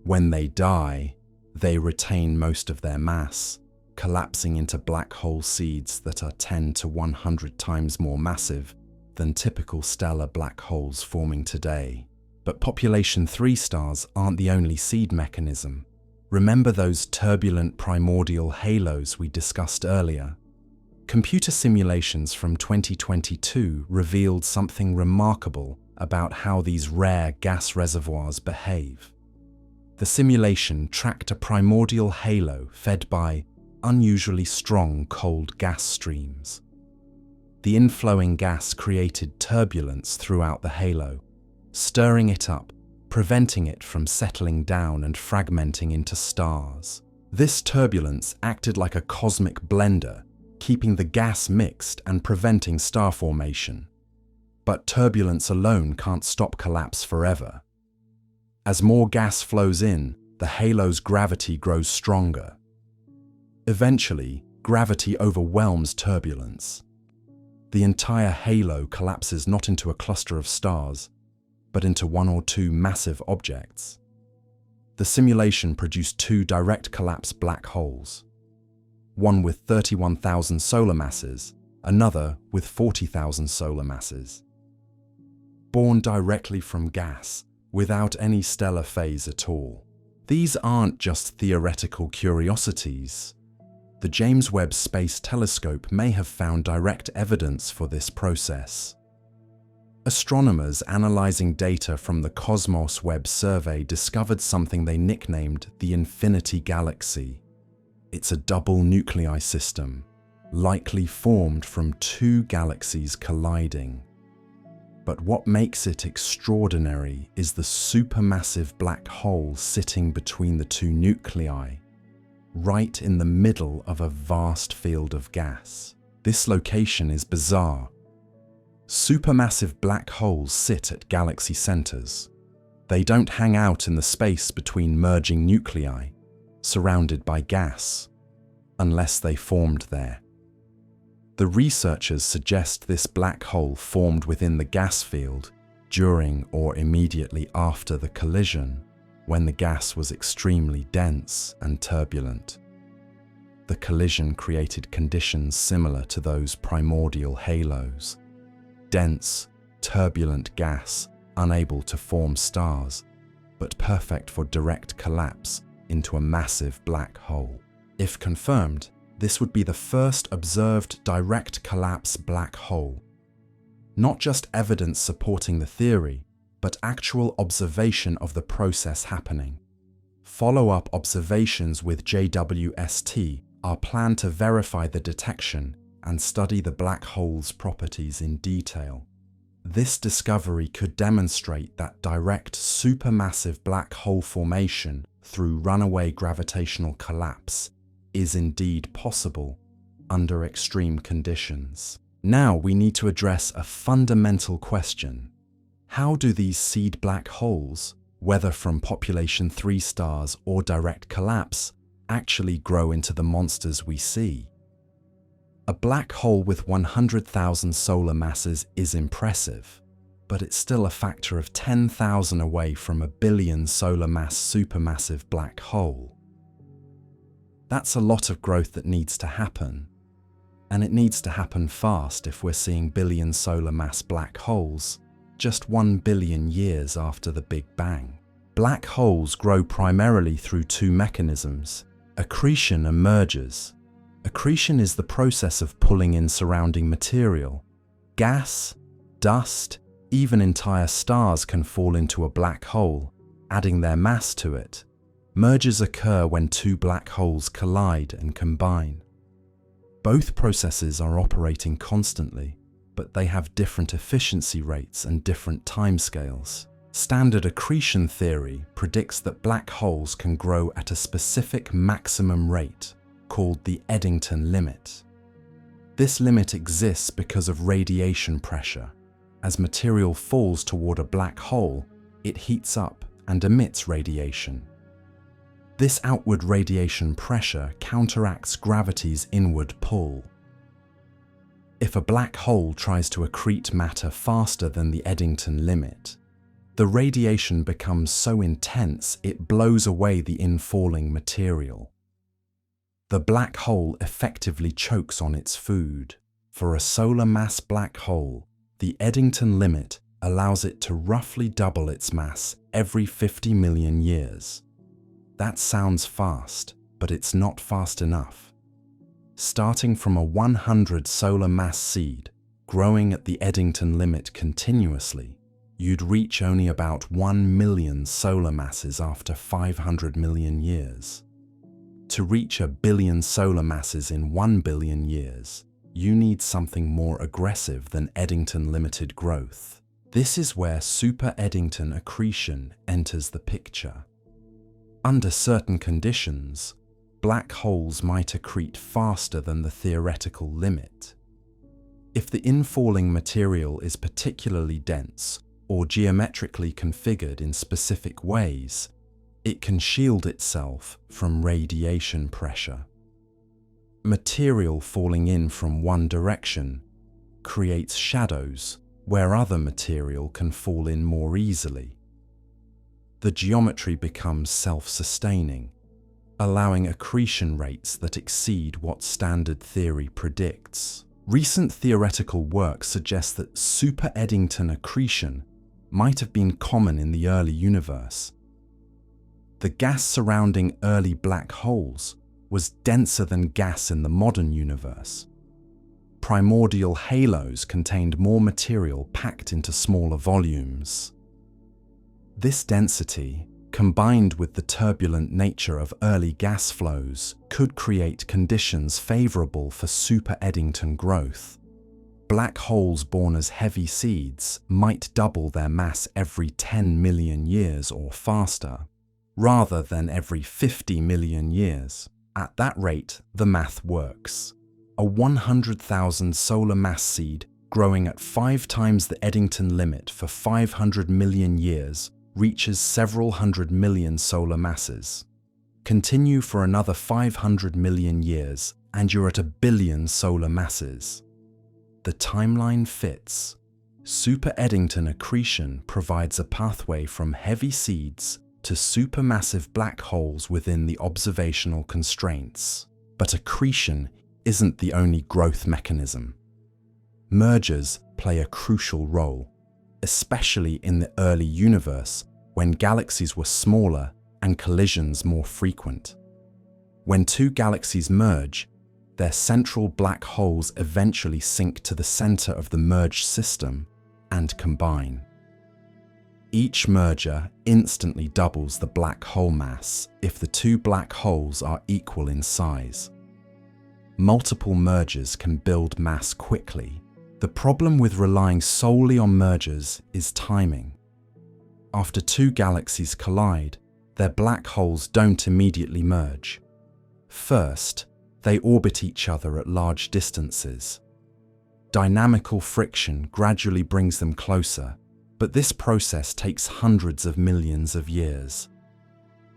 When they die, they retain most of their mass, collapsing into black hole seeds that are 10 to 100 times more massive than typical stellar black holes forming today. But population 3 stars aren't the only seed mechanism. Remember those turbulent primordial halos we discussed earlier? Computer simulations from 2022 revealed something remarkable about how these rare gas reservoirs behave. The simulation tracked a primordial halo fed by unusually strong cold gas streams. The inflowing gas created turbulence throughout the halo, stirring it up, preventing it from settling down and fragmenting into stars. This turbulence acted like a cosmic blender, keeping the gas mixed and preventing star formation. But turbulence alone can't stop collapse forever. As more gas flows in, the halo's gravity grows stronger. Eventually, gravity overwhelms turbulence. The entire halo collapses not into a cluster of stars, but into one or two massive objects. The simulation produced 2 direct collapse black holes, one with 31,000 solar masses, another with 40,000 solar masses. Born directly from gas, without any stellar phase at all. These aren't just theoretical curiosities. The James Webb Space Telescope may have found direct evidence for this process. Astronomers analyzing data from the Cosmos Web survey discovered something they nicknamed the Infinity Galaxy. It's a double nuclei system. likely formed from two galaxies colliding. But what makes it extraordinary is the supermassive black hole sitting between the two nuclei, right in the middle of a vast field of gas. This location is bizarre. Supermassive black holes sit at galaxy centers. They don't hang out in the space between merging nuclei, surrounded by gas, unless they formed there. The researchers suggest this black hole formed within the gas field during or immediately after the collision, when the gas was extremely dense and turbulent. The collision created conditions similar to those primordial halos: dense, turbulent gas unable to form stars, but perfect for direct collapse into a massive black hole. If confirmed, this would be the first observed direct collapse black hole. Not just evidence supporting the theory, but actual observation of the process happening. Follow-up observations with JWST are planned to verify the detection and study the black hole's properties in detail. This discovery could demonstrate that direct supermassive black hole formation through runaway gravitational collapse is indeed possible under extreme conditions. Now we need to address a fundamental question. How do these seed black holes, whether from population 3 stars or direct collapse, actually grow into the monsters we see? A black hole with 100,000 solar masses is impressive, but it's still a factor of 10,000 away from a billion solar mass supermassive black hole. That's a lot of growth that needs to happen, and it needs to happen fast if we're seeing billion solar mass black holes just 1 billion years after the Big Bang. Black holes grow primarily through two mechanisms: accretion and mergers. Accretion is the process of pulling in surrounding material. Gas, dust, even entire stars can fall into a black hole, adding their mass to it. Mergers occur when two black holes collide and combine. Both processes are operating constantly, but they have different efficiency rates and different timescales. Standard accretion theory predicts that black holes can grow at a specific maximum rate, called the Eddington limit. This limit exists because of radiation pressure. As material falls toward a black hole, it heats up and emits radiation. This outward radiation pressure counteracts gravity's inward pull. If a black hole tries to accrete matter faster than the Eddington limit, the radiation becomes so intense it blows away the infalling material. The black hole effectively chokes on its food. For a solar mass black hole, the Eddington limit allows it to roughly double its mass every 50 million years. That sounds fast, but it's not fast enough. Starting from a 100 solar mass seed, growing at the Eddington limit continuously, you'd reach only about 1 million solar masses after 500 million years. To reach 1 billion solar masses in 1 billion years, you need something more aggressive than Eddington-limited growth. This is where super-Eddington accretion enters the picture. Under certain conditions, black holes might accrete faster than the theoretical limit. If the infalling material is particularly dense or geometrically configured in specific ways, it can shield itself from radiation pressure. Material falling in from one direction creates shadows where other material can fall in more easily. The geometry becomes self-sustaining, allowing accretion rates that exceed what standard theory predicts. Recent theoretical work suggests that super-Eddington accretion might have been common in the early universe. The gas surrounding early black holes was denser than gas in the modern universe. Primordial halos contained more material packed into smaller volumes. This density, combined with the turbulent nature of early gas flows, could create conditions favorable for super Eddington growth. Black holes born as heavy seeds might double their mass every 10 million years or faster, rather than every 50 million years. At that rate, the math works. A 100,000 solar mass seed growing at 5 times the Eddington limit for 500 million years reaches several hundred million solar masses. Continue for another 500 million years and you're at 1 billion solar masses. The timeline fits. Super Eddington accretion provides a pathway from heavy seeds to supermassive black holes within the observational constraints. But accretion isn't the only growth mechanism. Mergers play a crucial role, especially in the early universe when galaxies were smaller and collisions more frequent. When two galaxies merge, their central black holes eventually sink to the center of the merged system and combine. Each merger instantly doubles the black hole mass if the two black holes are equal in size. Multiple mergers can build mass quickly. The problem with relying solely on mergers is timing. After two galaxies collide, their black holes don't immediately merge. First, they orbit each other at large distances. Dynamical friction gradually brings them closer, but this process takes hundreds of millions of years.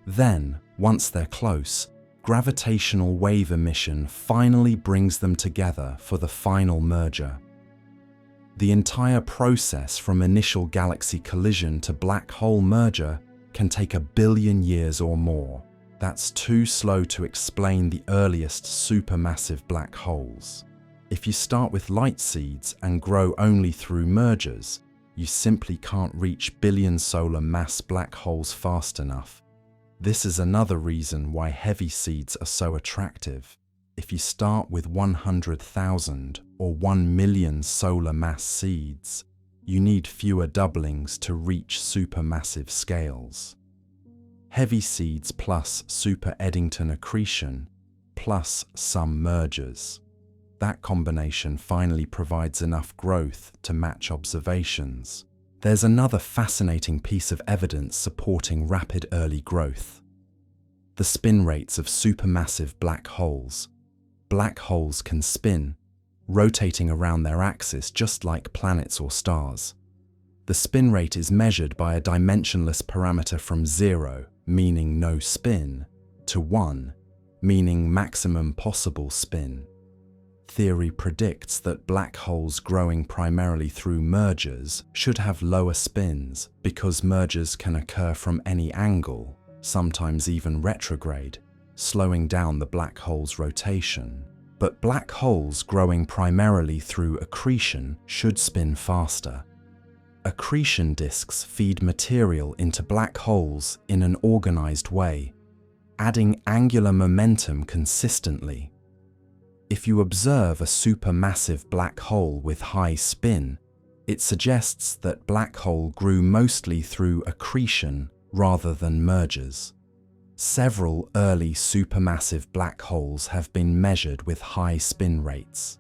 Then, once they're close, gravitational wave emission finally brings them together for the final merger. The entire process from initial galaxy collision to black hole merger can take 1 billion years or more. That's too slow to explain the earliest supermassive black holes. If you start with light seeds and grow only through mergers, you simply can't reach billion solar mass black holes fast enough. This is another reason why heavy seeds are so attractive. If you start with 100,000 or 1 million solar mass seeds, you need fewer doublings to reach supermassive scales. Heavy seeds plus super Eddington accretion plus some mergers. That combination finally provides enough growth to match observations. There's another fascinating piece of evidence supporting rapid early growth. The spin rates of supermassive black holes. Black holes can spin, rotating around their axis just like planets or stars. The spin rate is measured by a dimensionless parameter from 0, meaning no spin, to 1, meaning maximum possible spin. Theory predicts that black holes growing primarily through mergers should have lower spins because mergers can occur from any angle, sometimes even retrograde, slowing down the black hole's rotation. But black holes growing primarily through accretion should spin faster. Accretion disks feed material into black holes in an organized way, adding angular momentum consistently. If you observe a supermassive black hole with high spin, it suggests that black hole grew mostly through accretion rather than mergers. Several early supermassive black holes have been measured with high spin rates,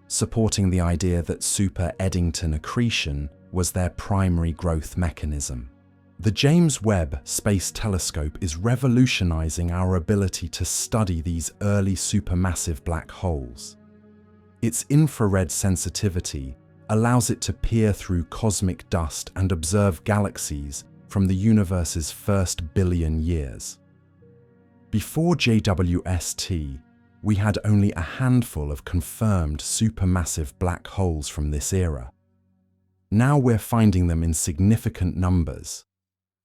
supporting the idea that super Eddington accretion was their primary growth mechanism. The James Webb Space Telescope is revolutionizing our ability to study these early supermassive black holes. Its infrared sensitivity allows it to peer through cosmic dust and observe galaxies from the universe's first billion years. Before JWST, we had only a handful of confirmed supermassive black holes from this era. Now we're finding them in significant numbers,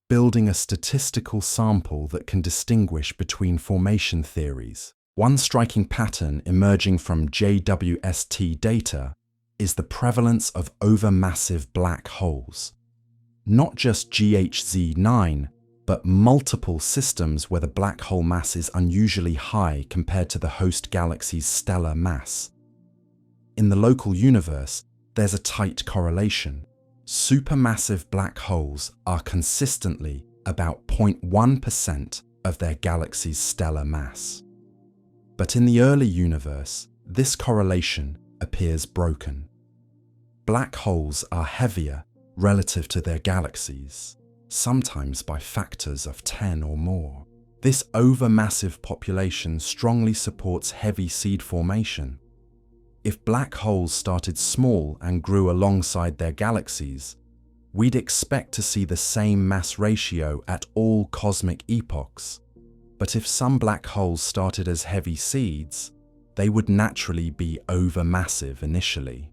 building a statistical sample that can distinguish between formation theories. One striking pattern emerging from JWST data is the prevalence of overmassive black holes. Not just GHZ9, but multiple systems where the black hole mass is unusually high compared to the host galaxy's stellar mass. In the local universe, there's a tight correlation. Supermassive black holes are consistently about 0.1% of their galaxy's stellar mass. But in the early universe, this correlation appears broken. Black holes are heavier relative to their galaxies, sometimes by factors of 10 or more. This overmassive population strongly supports heavy seed formation. If black holes started small and grew alongside their galaxies, we'd expect to see the same mass ratio at all cosmic epochs. But if some black holes started as heavy seeds, they would naturally be overmassive initially.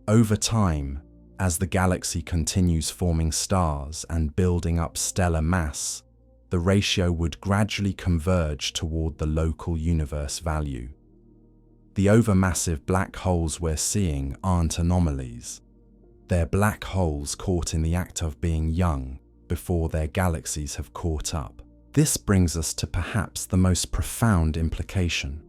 Over time, as the galaxy continues forming stars and building up stellar mass, the ratio would gradually converge toward the local universe value. The overmassive black holes we're seeing aren't anomalies. They're black holes caught in the act of being young before their galaxies have caught up. This brings us to perhaps the most profound implication.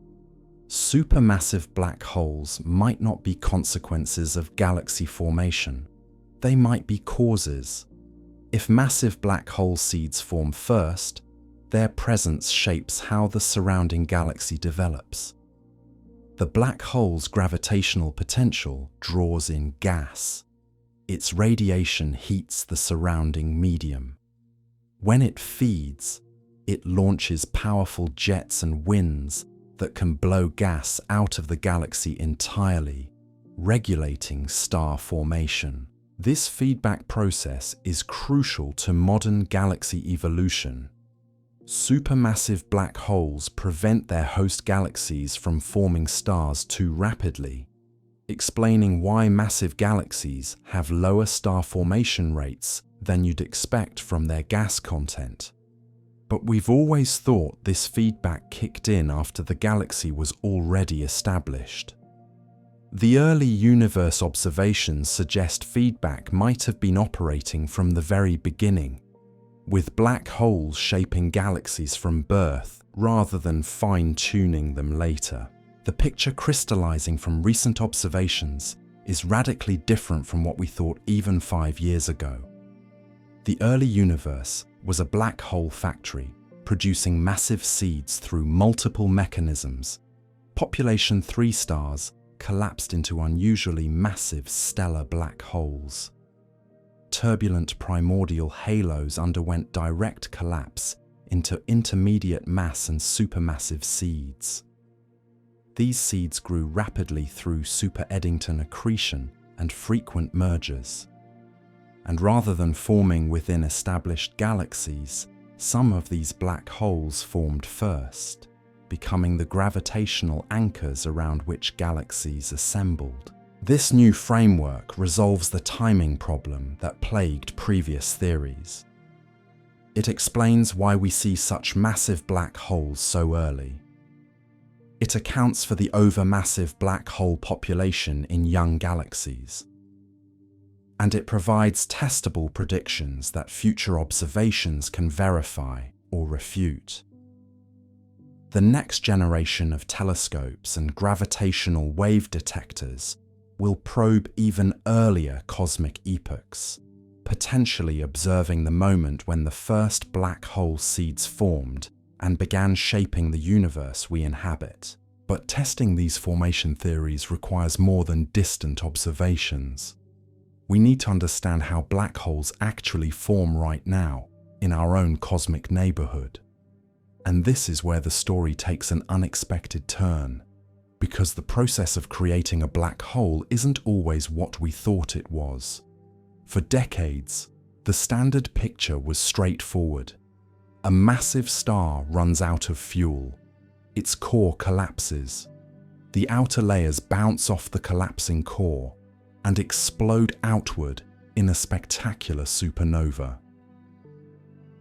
Supermassive black holes might not be consequences of galaxy formation. They might be causes. If massive black hole seeds form first, their presence shapes how the surrounding galaxy develops. The black hole's gravitational potential draws in gas. Its radiation heats the surrounding medium. When it feeds, it launches powerful jets and winds that can blow gas out of the galaxy entirely, regulating star formation. This feedback process is crucial to modern galaxy evolution. Supermassive black holes prevent their host galaxies from forming stars too rapidly, explaining why massive galaxies have lower star formation rates than you'd expect from their gas content. But we've always thought this feedback kicked in after the galaxy was already established. The early universe observations suggest feedback might have been operating from the very beginning, with black holes shaping galaxies from birth rather than fine-tuning them later. The picture crystallizing from recent observations is radically different from what we thought even 5 years ago. The early universe was a black hole factory, producing massive seeds through multiple mechanisms. Population 3 stars collapsed into unusually massive stellar black holes. Turbulent primordial halos underwent direct collapse into intermediate mass and supermassive seeds. These seeds grew rapidly through super-Eddington accretion and frequent mergers. And rather than forming within established galaxies, some of these black holes formed first, becoming the gravitational anchors around which galaxies assembled. This new framework resolves the timing problem that plagued previous theories. It explains why we see such massive black holes so early. It accounts for the overmassive black hole population in young galaxies. And it provides testable predictions that future observations can verify or refute. The next generation of telescopes and gravitational wave detectors will probe even earlier cosmic epochs, potentially observing the moment when the first black hole seeds formed and began shaping the universe we inhabit. But testing these formation theories requires more than distant observations. We need to understand how black holes actually form right now in our own cosmic neighborhood. And this is where the story takes an unexpected turn, because the process of creating a black hole isn't always what we thought it was. For decades, the standard picture was straightforward. A massive star runs out of fuel. Its core collapses. The outer layers bounce off the collapsing core and explode outward in a spectacular supernova.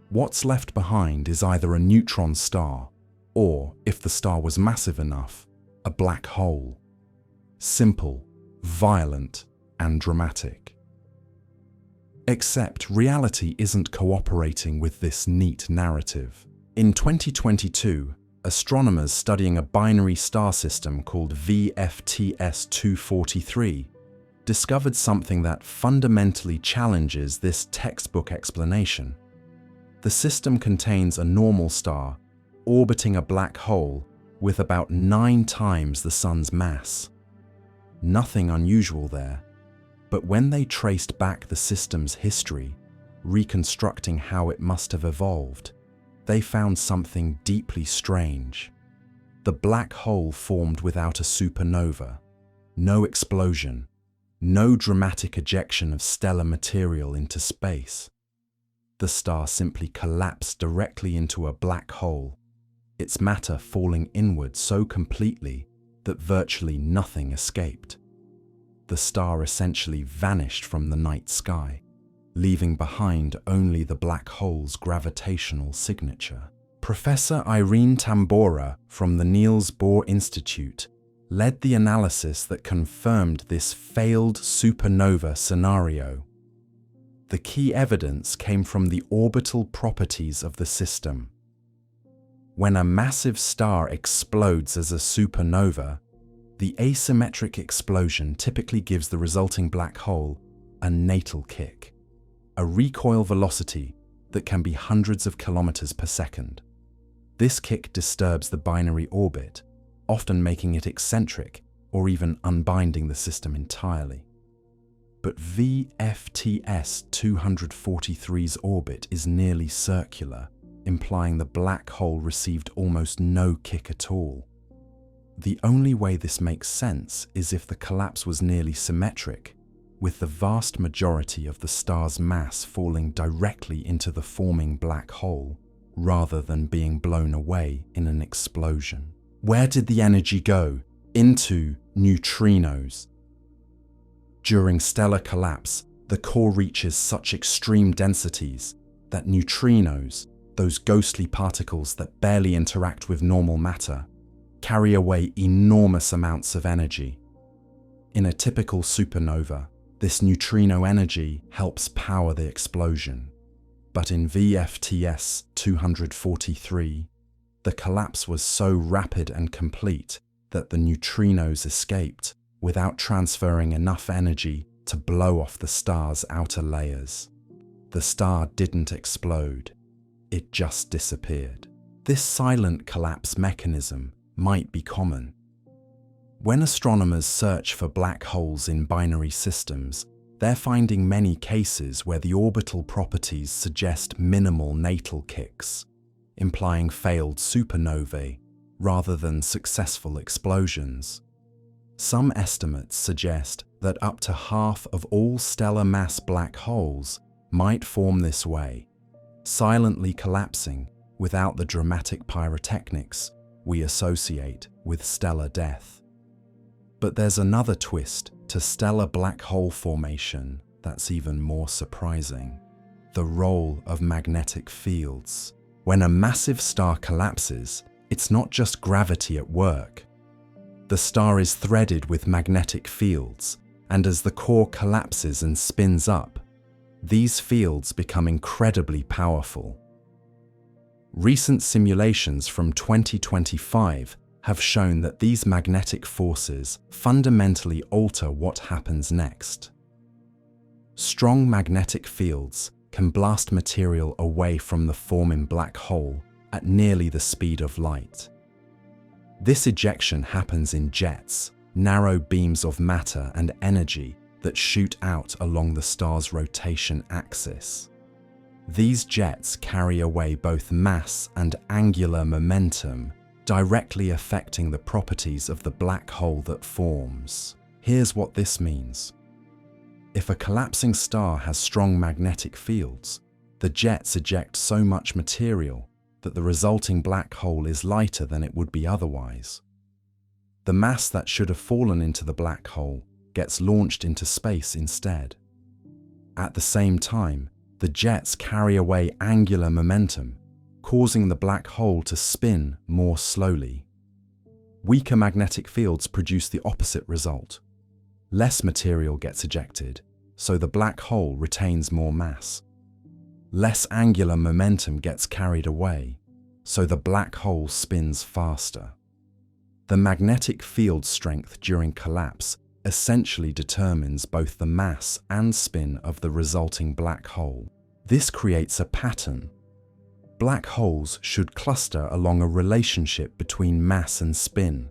What's left behind is either a neutron star, or, if the star was massive enough, a black hole. Simple, violent, and dramatic. Except reality isn't cooperating with this neat narrative. In 2022, astronomers studying a binary star system called VFTS 243 discovered something that fundamentally challenges this textbook explanation. The The system contains a normal star orbiting a black hole with about 9 times the Sun's mass. Nothing unusual there, but when they traced back the system's history, reconstructing how it must have evolved, they found something deeply strange. The black hole formed without a supernova, no explosion, no dramatic ejection of stellar material into space. The star simply collapsed directly into a black hole, its matter falling inward so completely that virtually nothing escaped. The star essentially vanished from the night sky, leaving behind only the black hole's gravitational signature. Professor Irene Tambora from the Niels Bohr Institute led the analysis that confirmed this failed supernova scenario. The key evidence came from the orbital properties of the system. When a massive star explodes as a supernova, the asymmetric explosion typically gives the resulting black hole a natal kick, a recoil velocity that can be hundreds of kilometers per second. This kick disturbs the binary orbit, often making it eccentric or even unbinding the system entirely. But VFTS 243's orbit is nearly circular, implying the black hole received almost no kick at all. The only way this makes sense is if the collapse was nearly symmetric, with the vast majority of the star's mass falling directly into the forming black hole, rather than being blown away in an explosion. Where did the energy go? Into neutrinos. During stellar collapse, the core reaches such extreme densities that neutrinos, those ghostly particles that barely interact with normal matter, carry away enormous amounts of energy. In a typical supernova, this neutrino energy helps power the explosion. But in VFTS 243, the collapse was so rapid and complete that the neutrinos escaped without transferring enough energy to blow off the star's outer layers. The star didn't explode, it just disappeared. This silent collapse mechanism might be common. When astronomers search for black holes in binary systems, they're finding many cases where the orbital properties suggest minimal natal kicks, implying failed supernovae rather than successful explosions. Some estimates suggest that up to half of all stellar mass black holes might form this way, silently collapsing without the dramatic pyrotechnics we associate with stellar death. But there's another twist to stellar black hole formation that's even more surprising: the role of magnetic fields. When a massive star collapses, it's not just gravity at work. The star is threaded with magnetic fields, and as the core collapses and spins up, these fields become incredibly powerful. Recent simulations from 2025 have shown that these magnetic forces fundamentally alter what happens next. Strong magnetic fields can blast material away from the forming black hole at nearly the speed of light. This ejection happens in jets, narrow beams of matter and energy that shoot out along the star's rotation axis. These jets carry away both mass and angular momentum, directly affecting the properties of the black hole that forms. Here's what this means. If a collapsing star has strong magnetic fields, the jets eject so much material that the resulting black hole is lighter than it would be otherwise. The mass that should have fallen into the black hole gets launched into space instead. At the same time, the jets carry away angular momentum, causing the black hole to spin more slowly. Weaker magnetic fields produce the opposite result. Less material gets ejected, so the black hole retains more mass. Less angular momentum gets carried away, so the black hole spins faster. The magnetic field strength during collapse essentially determines both the mass and spin of the resulting black hole. This creates a pattern. Black holes should cluster along a relationship between mass and spin,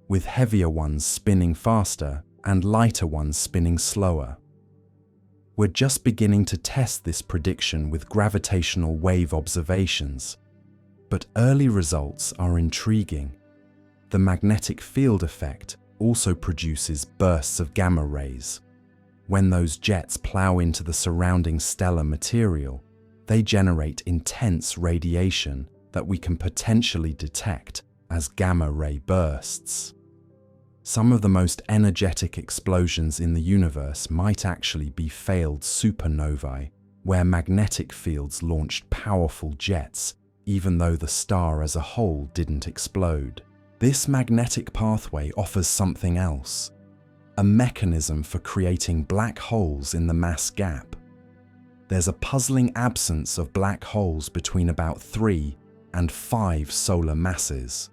with heavier ones spinning faster and lighter ones spinning slower. We're just beginning to test this prediction with gravitational wave observations, but early results are intriguing. The magnetic field effect also produces bursts of gamma rays. When those jets plow into the surrounding stellar material, they generate intense radiation that we can potentially detect as gamma ray bursts. Some of the most energetic explosions in the universe might actually be failed supernovae, where magnetic fields launched powerful jets, even though the star as a whole didn't explode. This magnetic pathway offers something else, a mechanism for creating black holes in the mass gap. There's a puzzling absence of black holes between about 3 and 5 solar masses.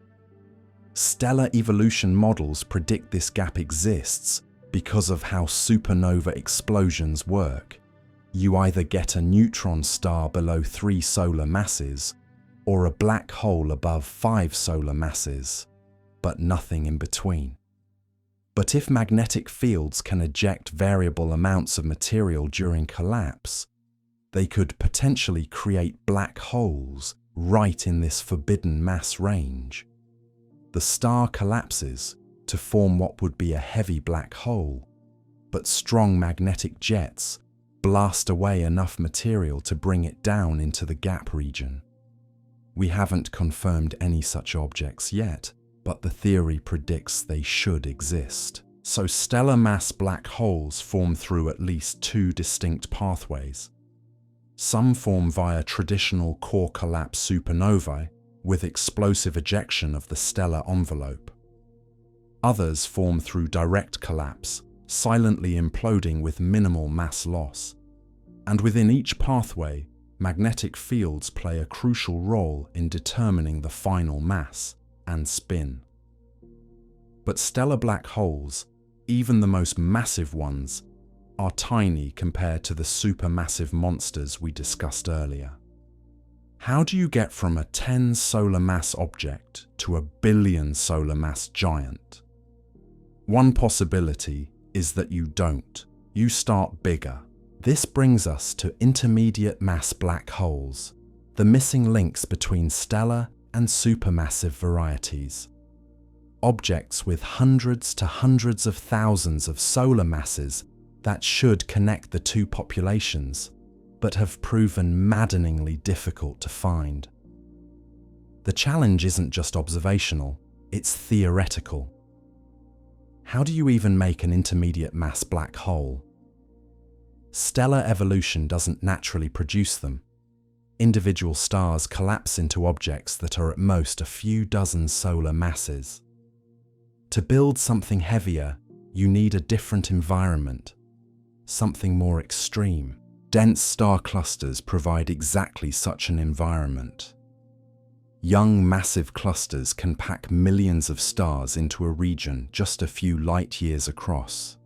Stellar evolution models predict this gap exists because of how supernova explosions work. You either get a neutron star below 3 solar masses or a black hole above 5 solar masses, but nothing in between. But if magnetic fields can eject variable amounts of material during collapse, they could potentially create black holes right in this forbidden mass range. The star collapses to form what would be a heavy black hole, but strong magnetic jets blast away enough material to bring it down into the gap region. We haven't confirmed any such objects yet, but the theory predicts they should exist. So stellar mass black holes form through at least 2 distinct pathways. Some form via traditional core collapse supernovae, with explosive ejection of the stellar envelope. Others form through direct collapse, silently imploding with minimal mass loss. And within each pathway, magnetic fields play a crucial role in determining the final mass and spin. But stellar black holes, even the most massive ones, are tiny compared to the supermassive monsters we discussed earlier. How do you get from a 10 solar mass object to a billion solar mass giant? One possibility is that you don't. You start bigger. This brings us to intermediate mass black holes, the missing links between stellar and supermassive varieties. Objects with hundreds to hundreds of thousands of solar masses that should connect the two populations, but have proven maddeningly difficult to find. The challenge isn't just observational, it's theoretical. How do you even make an intermediate mass black hole? Stellar evolution doesn't naturally produce them. Individual stars collapse into objects that are at most a few dozen solar masses. To build something heavier, you need a different environment, something more extreme. Dense star clusters provide exactly such an environment. Young, massive clusters can pack millions of stars into a region just a few light years across.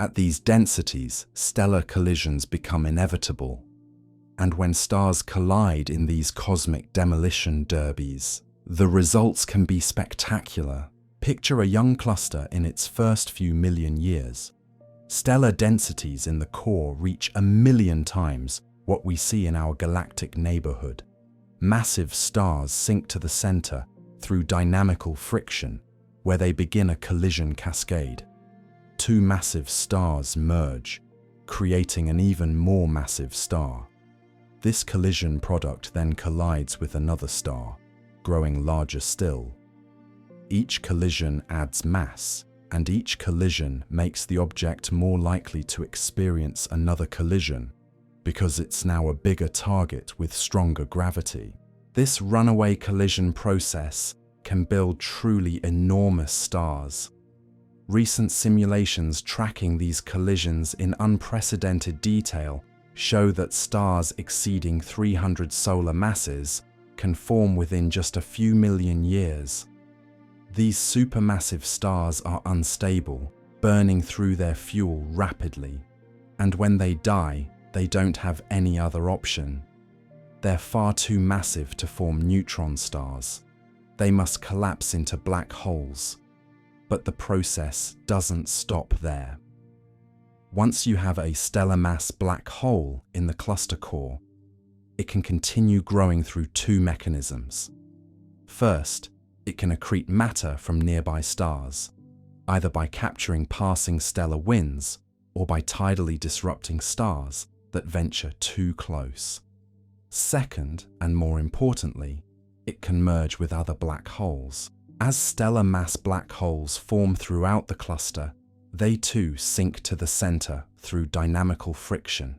At these densities, stellar collisions become inevitable. And when stars collide in these cosmic demolition derbies, the results can be spectacular. Picture a young cluster in its first few million years. Stellar densities in the core reach 1,000,000 times what we see in our galactic neighborhood. Massive stars sink to the center through dynamical friction, where they begin a collision cascade. Two massive stars merge, creating an even more massive star. This collision product then collides with another star, growing larger still. Each collision adds mass, and each collision makes the object more likely to experience another collision, because it's now a bigger target with stronger gravity. This runaway collision process can build truly enormous stars. Recent simulations tracking these collisions in unprecedented detail show that stars exceeding 300 solar masses can form within just a few million years. These supermassive stars are unstable, burning through their fuel rapidly, and when they die, they don't have any other option. They're far too massive to form neutron stars. They must collapse into black holes. But the process doesn't stop there. Once you have a stellar mass black hole in the cluster core, it can continue growing through two mechanisms. First, it can accrete matter from nearby stars, either by capturing passing stellar winds or by tidally disrupting stars that venture too close. Second, and more importantly, it can merge with other black holes. As stellar mass black holes form throughout the cluster, they too sink to the center through dynamical friction.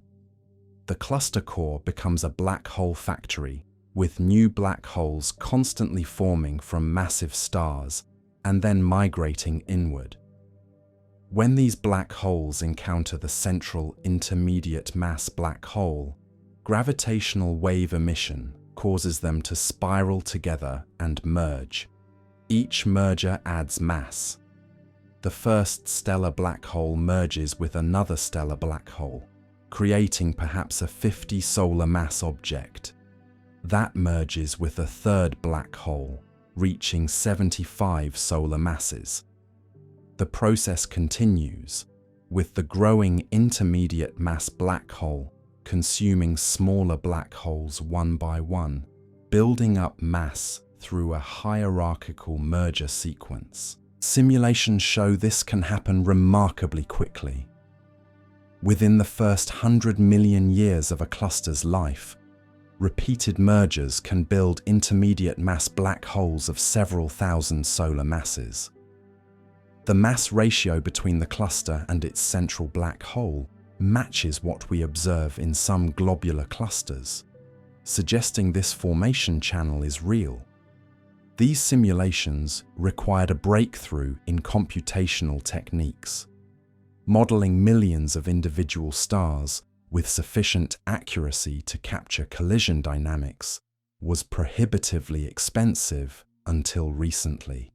The cluster core becomes a black hole factory, with new black holes constantly forming from massive stars and then migrating inward. When these black holes encounter the central intermediate mass black hole, gravitational wave emission causes them to spiral together and merge. Each merger adds mass. The first stellar black hole merges with another stellar black hole, creating perhaps a 50 solar mass object. That merges with a third black hole, reaching 75 solar masses. The process continues, with the growing intermediate mass black hole consuming smaller black holes one by one, building up mass through a hierarchical merger sequence. Simulations show this can happen remarkably quickly. Within the first 100 million years of a cluster's life, repeated mergers can build intermediate mass black holes of several thousand solar masses. The mass ratio between the cluster and its central black hole matches what we observe in some globular clusters, suggesting this formation channel is real. These simulations required a breakthrough in computational techniques. Modeling millions of individual stars with sufficient accuracy to capture collision dynamics was prohibitively expensive until recently.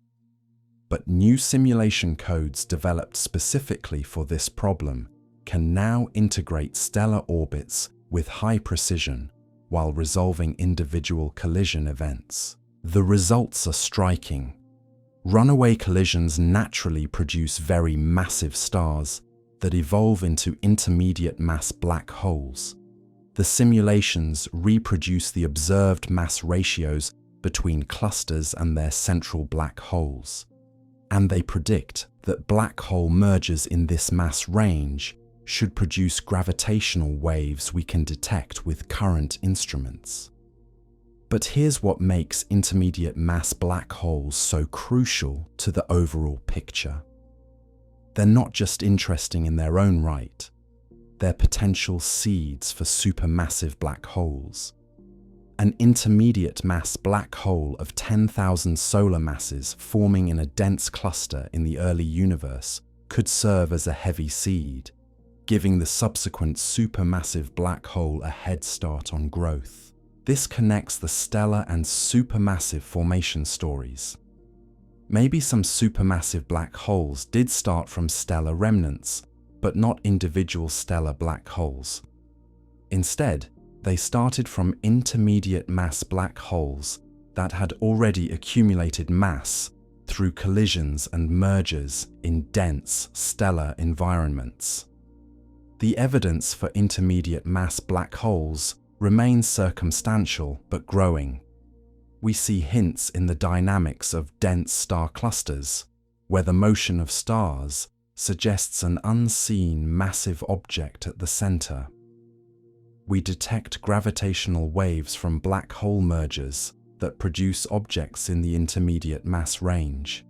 But new simulation codes developed specifically for this problem can now integrate stellar orbits with high precision while resolving individual collision events. The results are striking. Runaway collisions naturally produce very massive stars that evolve into intermediate mass black holes. The simulations reproduce the observed mass ratios between clusters and their central black holes. And they predict that black hole mergers in this mass range should produce gravitational waves we can detect with current instruments. But here's what makes intermediate mass black holes so crucial to the overall picture. They're not just interesting in their own right, they're potential seeds for supermassive black holes. An intermediate mass black hole of 10,000 solar masses forming in a dense cluster in the early universe could serve as a heavy seed, giving the subsequent supermassive black hole a head start on growth. This connects the stellar and supermassive formation stories. Maybe some supermassive black holes did start from stellar remnants, but not individual stellar black holes. Instead, they started from intermediate mass black holes that had already accumulated mass through collisions and mergers in dense stellar environments. The evidence for intermediate mass black holes remains circumstantial but growing. We see hints in the dynamics of dense star clusters, where the motion of stars suggests an unseen massive object at the center. We detect gravitational waves from black hole mergers that produce objects in the intermediate mass range.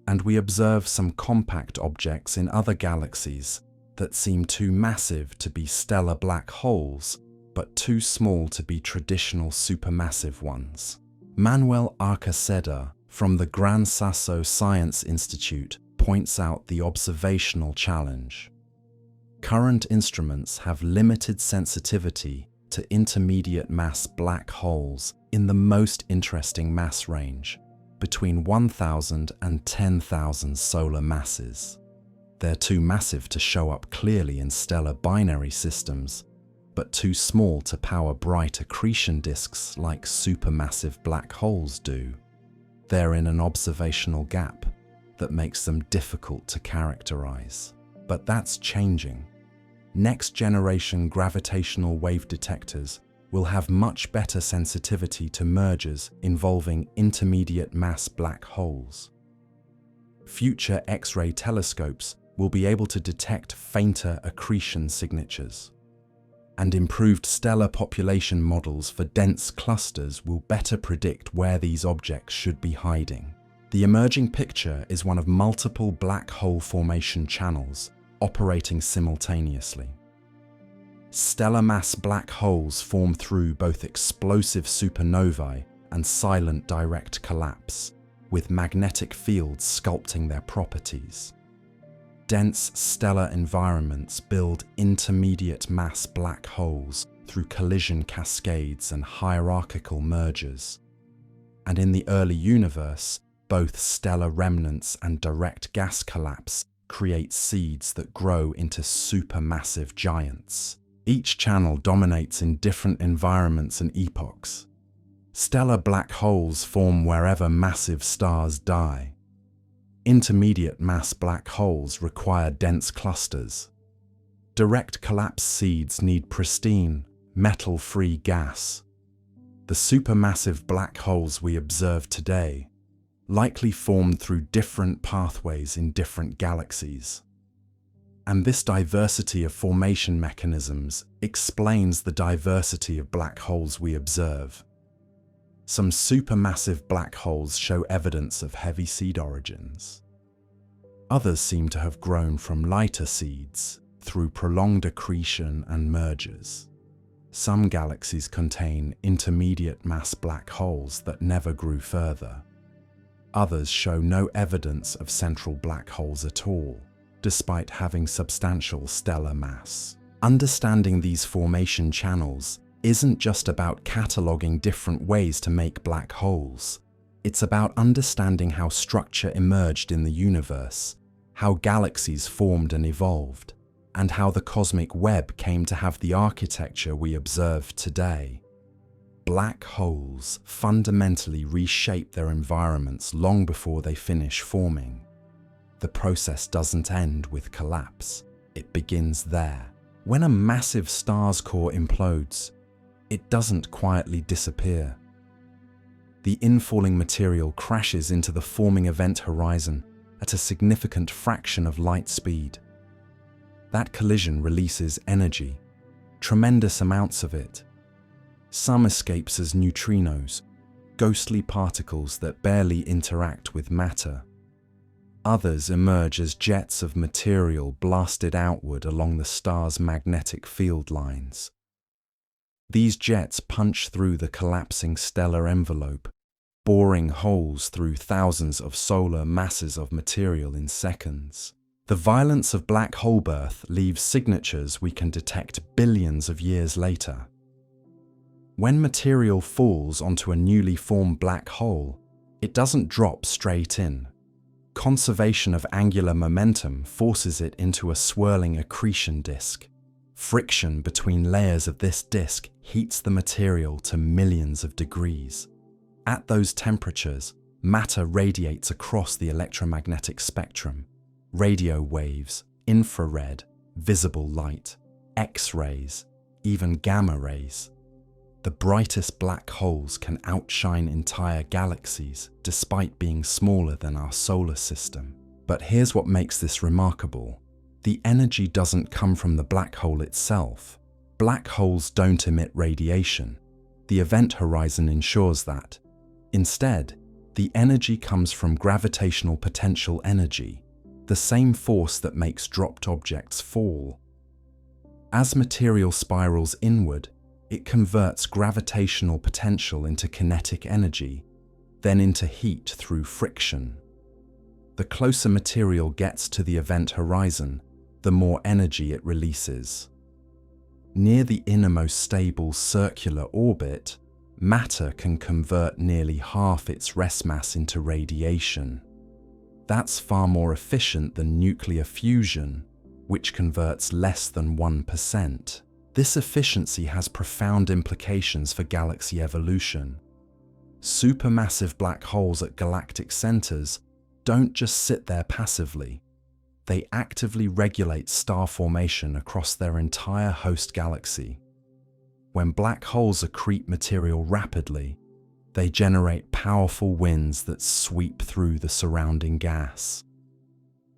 And we observe some compact objects in other galaxies that seem too massive to be stellar black holes, but too small to be traditional supermassive ones. Manuel Arcaceda from the Gran Sasso Science Institute points out the observational challenge. Current instruments have limited sensitivity to intermediate mass black holes in the most interesting mass range, between 1,000 and 10,000 solar masses. They're too massive to show up clearly in stellar binary systems, but too small to power bright accretion disks like supermassive black holes do. They're in an observational gap that makes them difficult to characterize. But that's changing. Next-generation gravitational wave detectors will have much better sensitivity to mergers involving intermediate mass black holes. Future X-ray telescopes will be able to detect fainter accretion signatures. And improved stellar population models for dense clusters will better predict where these objects should be hiding. The emerging picture is one of multiple black hole formation channels operating simultaneously. Stellar mass black holes form through both explosive supernovae and silent direct collapse, with magnetic fields sculpting their properties. Dense stellar environments build intermediate mass black holes through collision cascades and hierarchical mergers. And in the early universe, both stellar remnants and direct gas collapse create seeds that grow into supermassive giants. Each channel dominates in different environments and epochs. Stellar black holes form wherever massive stars die. Intermediate mass black holes require dense clusters. Direct collapse seeds need pristine, metal-free gas. The supermassive black holes we observe today likely formed through different pathways in different galaxies. And this diversity of formation mechanisms explains the diversity of black holes we observe. Some supermassive black holes show evidence of heavy seed origins. Others seem to have grown from lighter seeds through prolonged accretion and mergers. Some galaxies contain intermediate mass black holes that never grew further. Others show no evidence of central black holes at all, despite having substantial stellar mass. Understanding these formation channels isn't just about cataloging different ways to make black holes. It's about understanding how structure emerged in the universe, how galaxies formed and evolved, and how the cosmic web came to have the architecture we observe today. Black holes fundamentally reshape their environments long before they finish forming. The process doesn't end with collapse, it begins there. When a massive star's core implodes, it doesn't quietly disappear. The infalling material crashes into the forming event horizon at a significant fraction of light speed. That collision releases energy, tremendous amounts of it. Some escapes as neutrinos, ghostly particles that barely interact with matter. Others emerge as jets of material blasted outward along the star's magnetic field lines. These jets punch through the collapsing stellar envelope, boring holes through thousands of solar masses of material in seconds. The violence of black hole birth leaves signatures we can detect billions of years later. When material falls onto a newly formed black hole, it doesn't drop straight in. Conservation of angular momentum forces it into a swirling accretion disk. Friction between layers of this disk heats the material to millions of degrees. At those temperatures, matter radiates across the electromagnetic spectrum. Radio waves, infrared, visible light, X-rays, even gamma rays. The brightest black holes can outshine entire galaxies despite being smaller than our solar system. But here's what makes this remarkable. The energy doesn't come from the black hole itself. Black holes don't emit radiation. The event horizon ensures that. Instead, the energy comes from gravitational potential energy, the same force that makes dropped objects fall. As material spirals inward, it converts gravitational potential into kinetic energy, then into heat through friction. The closer material gets to the event horizon, the more energy it releases. Near the innermost stable circular orbit, matter can convert nearly half its rest mass into radiation. That's far more efficient than nuclear fusion, which converts less than 1%. This efficiency has profound implications for galaxy evolution. Supermassive black holes at galactic centers don't just sit there passively. They actively regulate star formation across their entire host galaxy. When black holes accrete material rapidly, they generate powerful winds that sweep through the surrounding gas.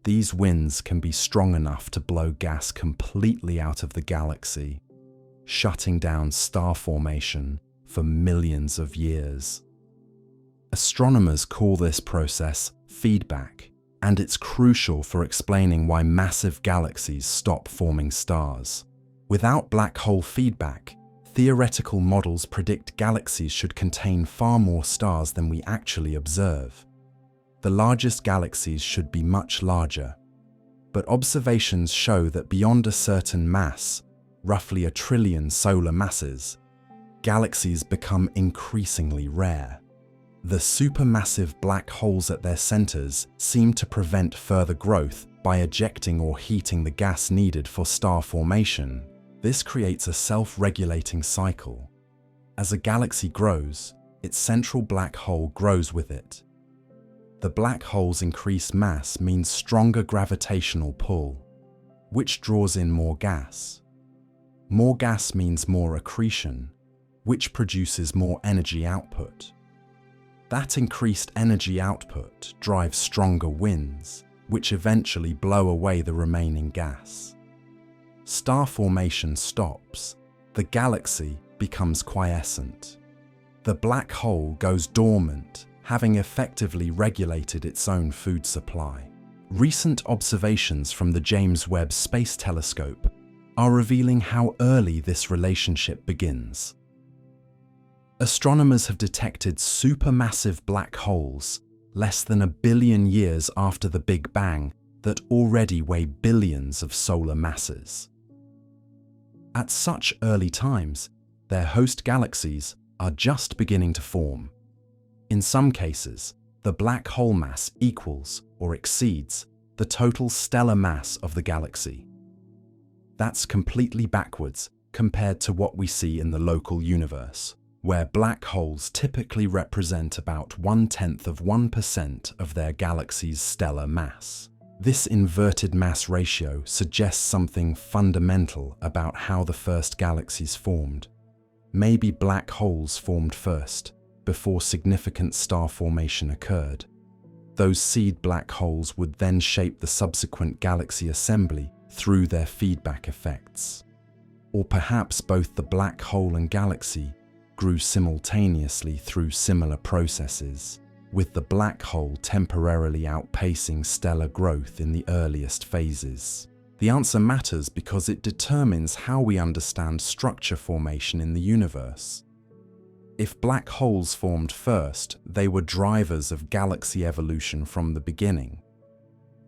These winds can be strong enough to blow gas completely out of the galaxy, shutting down star formation for millions of years. Astronomers call this process feedback, and it's crucial for explaining why massive galaxies stop forming stars. Without black hole feedback, theoretical models predict galaxies should contain far more stars than we actually observe. The largest galaxies should be much larger, but observations show that beyond a certain mass, roughly 1 trillion solar masses, galaxies become increasingly rare. The supermassive black holes at their centers seem to prevent further growth by ejecting or heating the gas needed for star formation. This creates a self-regulating cycle. As a galaxy grows, its central black hole grows with it. The black hole's increased mass means stronger gravitational pull, which draws in more gas. More gas means more accretion, which produces more energy output. That increased energy output drives stronger winds, which eventually blow away the remaining gas. Star formation stops. The galaxy becomes quiescent. The black hole goes dormant, having effectively regulated its own food supply. Recent observations from the James Webb Space Telescope are revealing how early this relationship begins. Astronomers have detected supermassive black holes less than 1 billion years after the Big Bang that already weigh billions of solar masses. At such early times, their host galaxies are just beginning to form. In some cases, the black hole mass equals or exceeds the total stellar mass of the galaxy. That's completely backwards compared to what we see in the local universe, where black holes typically represent about 0.1% of their galaxy's stellar mass. This inverted mass ratio suggests something fundamental about how the first galaxies formed. Maybe black holes formed first, before significant star formation occurred. Those seed black holes would then shape the subsequent galaxy assembly through their feedback effects. Or perhaps both the black hole and galaxy grew simultaneously through similar processes, with the black hole temporarily outpacing stellar growth in the earliest phases. The answer matters because it determines how we understand structure formation in the universe. If black holes formed first, they were drivers of galaxy evolution from the beginning.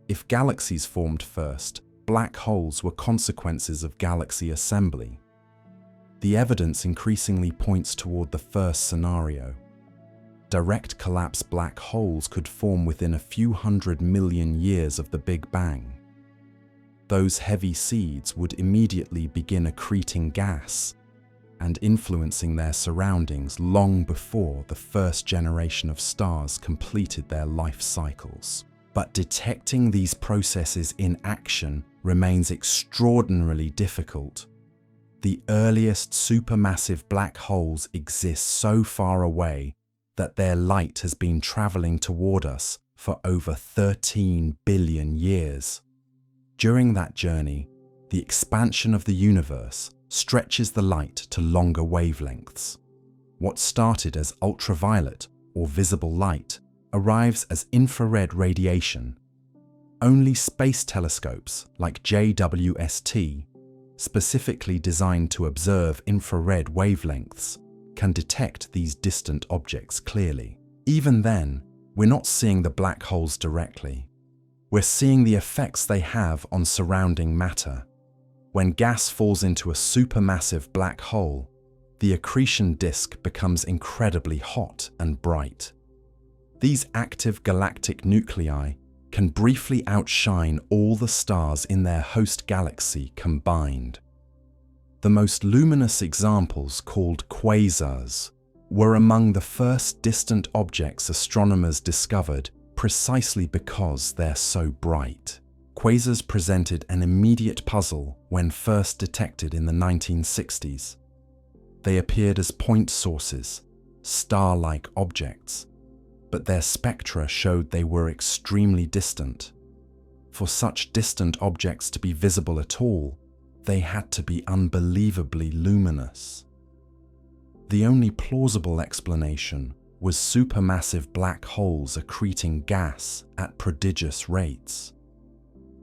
If galaxies formed first, black holes were consequences of galaxy assembly. The evidence increasingly points toward the first scenario. Direct collapse black holes could form within a few 100 million years of the Big Bang. Those heavy seeds would immediately begin accreting gas and influencing their surroundings long before the first generation of stars completed their life cycles. But detecting these processes in action remains extraordinarily difficult. The earliest supermassive black holes exist so far away that their light has been traveling toward us for over 13 billion years. During that journey, the expansion of the universe stretches the light to longer wavelengths. What started as ultraviolet or visible light arrives as infrared radiation. Only space telescopes like JWST, specifically designed to observe infrared wavelengths, can detect these distant objects clearly. Even then, we're not seeing the black holes directly. We're seeing the effects they have on surrounding matter. When gas falls into a supermassive black hole, the accretion disk becomes incredibly hot and bright. These active galactic nuclei can briefly outshine all the stars in their host galaxy combined. The most luminous examples, called quasars, were among the first distant objects astronomers discovered precisely because they're so bright. Quasars presented an immediate puzzle when first detected in the 1960s. They appeared as point sources, star-like objects, but their spectra showed they were extremely distant. For such distant objects to be visible at all, they had to be unbelievably luminous. The only plausible explanation was supermassive black holes accreting gas at prodigious rates.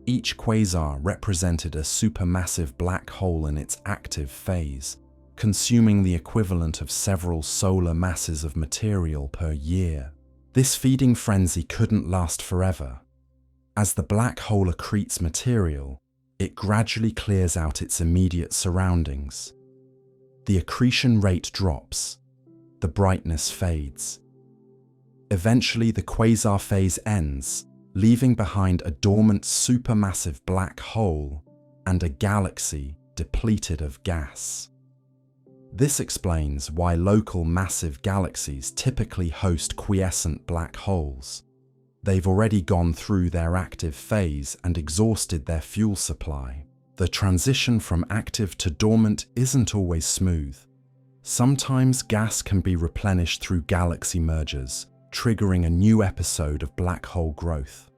Each quasar represented a supermassive black hole in its active phase, consuming the equivalent of several solar masses of material per year. This feeding frenzy couldn't last forever. As the black hole accretes material, it gradually clears out its immediate surroundings. The accretion rate drops, the brightness fades. Eventually, the quasar phase ends, leaving behind a dormant supermassive black hole and a galaxy depleted of gas. This explains why local massive galaxies typically host quiescent black holes. They've already gone through their active phase and exhausted their fuel supply. The transition from active to dormant isn't always smooth. Sometimes gas can be replenished through galaxy mergers, triggering a new episode of black hole growth.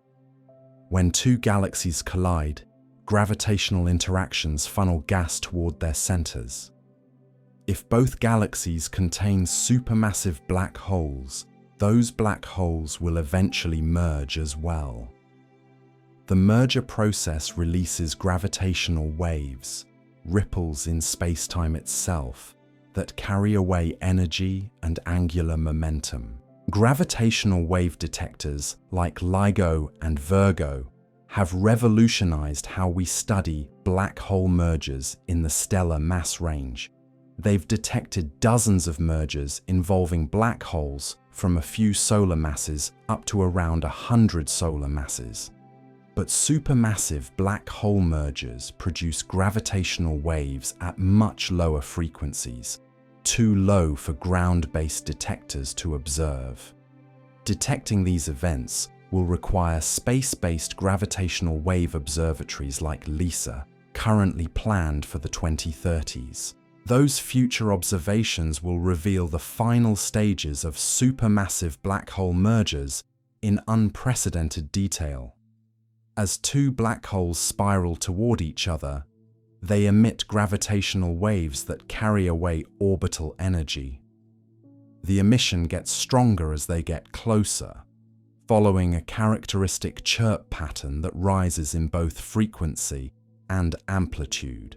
When two galaxies collide, gravitational interactions funnel gas toward their centers. If both galaxies contain supermassive black holes, those black holes will eventually merge as well. The merger process releases gravitational waves, ripples in spacetime itself, that carry away energy and angular momentum. Gravitational wave detectors like LIGO and Virgo have revolutionized how we study black hole mergers in the stellar mass range. They've detected dozens of mergers involving black holes from a few solar masses up to around 100 solar masses. But supermassive black hole mergers produce gravitational waves at much lower frequencies, too low for ground-based detectors to observe. Detecting these events will require space-based gravitational wave observatories like LISA, currently planned for the 2030s. Those future observations will reveal the final stages of supermassive black hole mergers in unprecedented detail. As two black holes spiral toward each other, they emit gravitational waves that carry away orbital energy. The emission gets stronger as they get closer, following a characteristic chirp pattern that rises in both frequency and amplitude.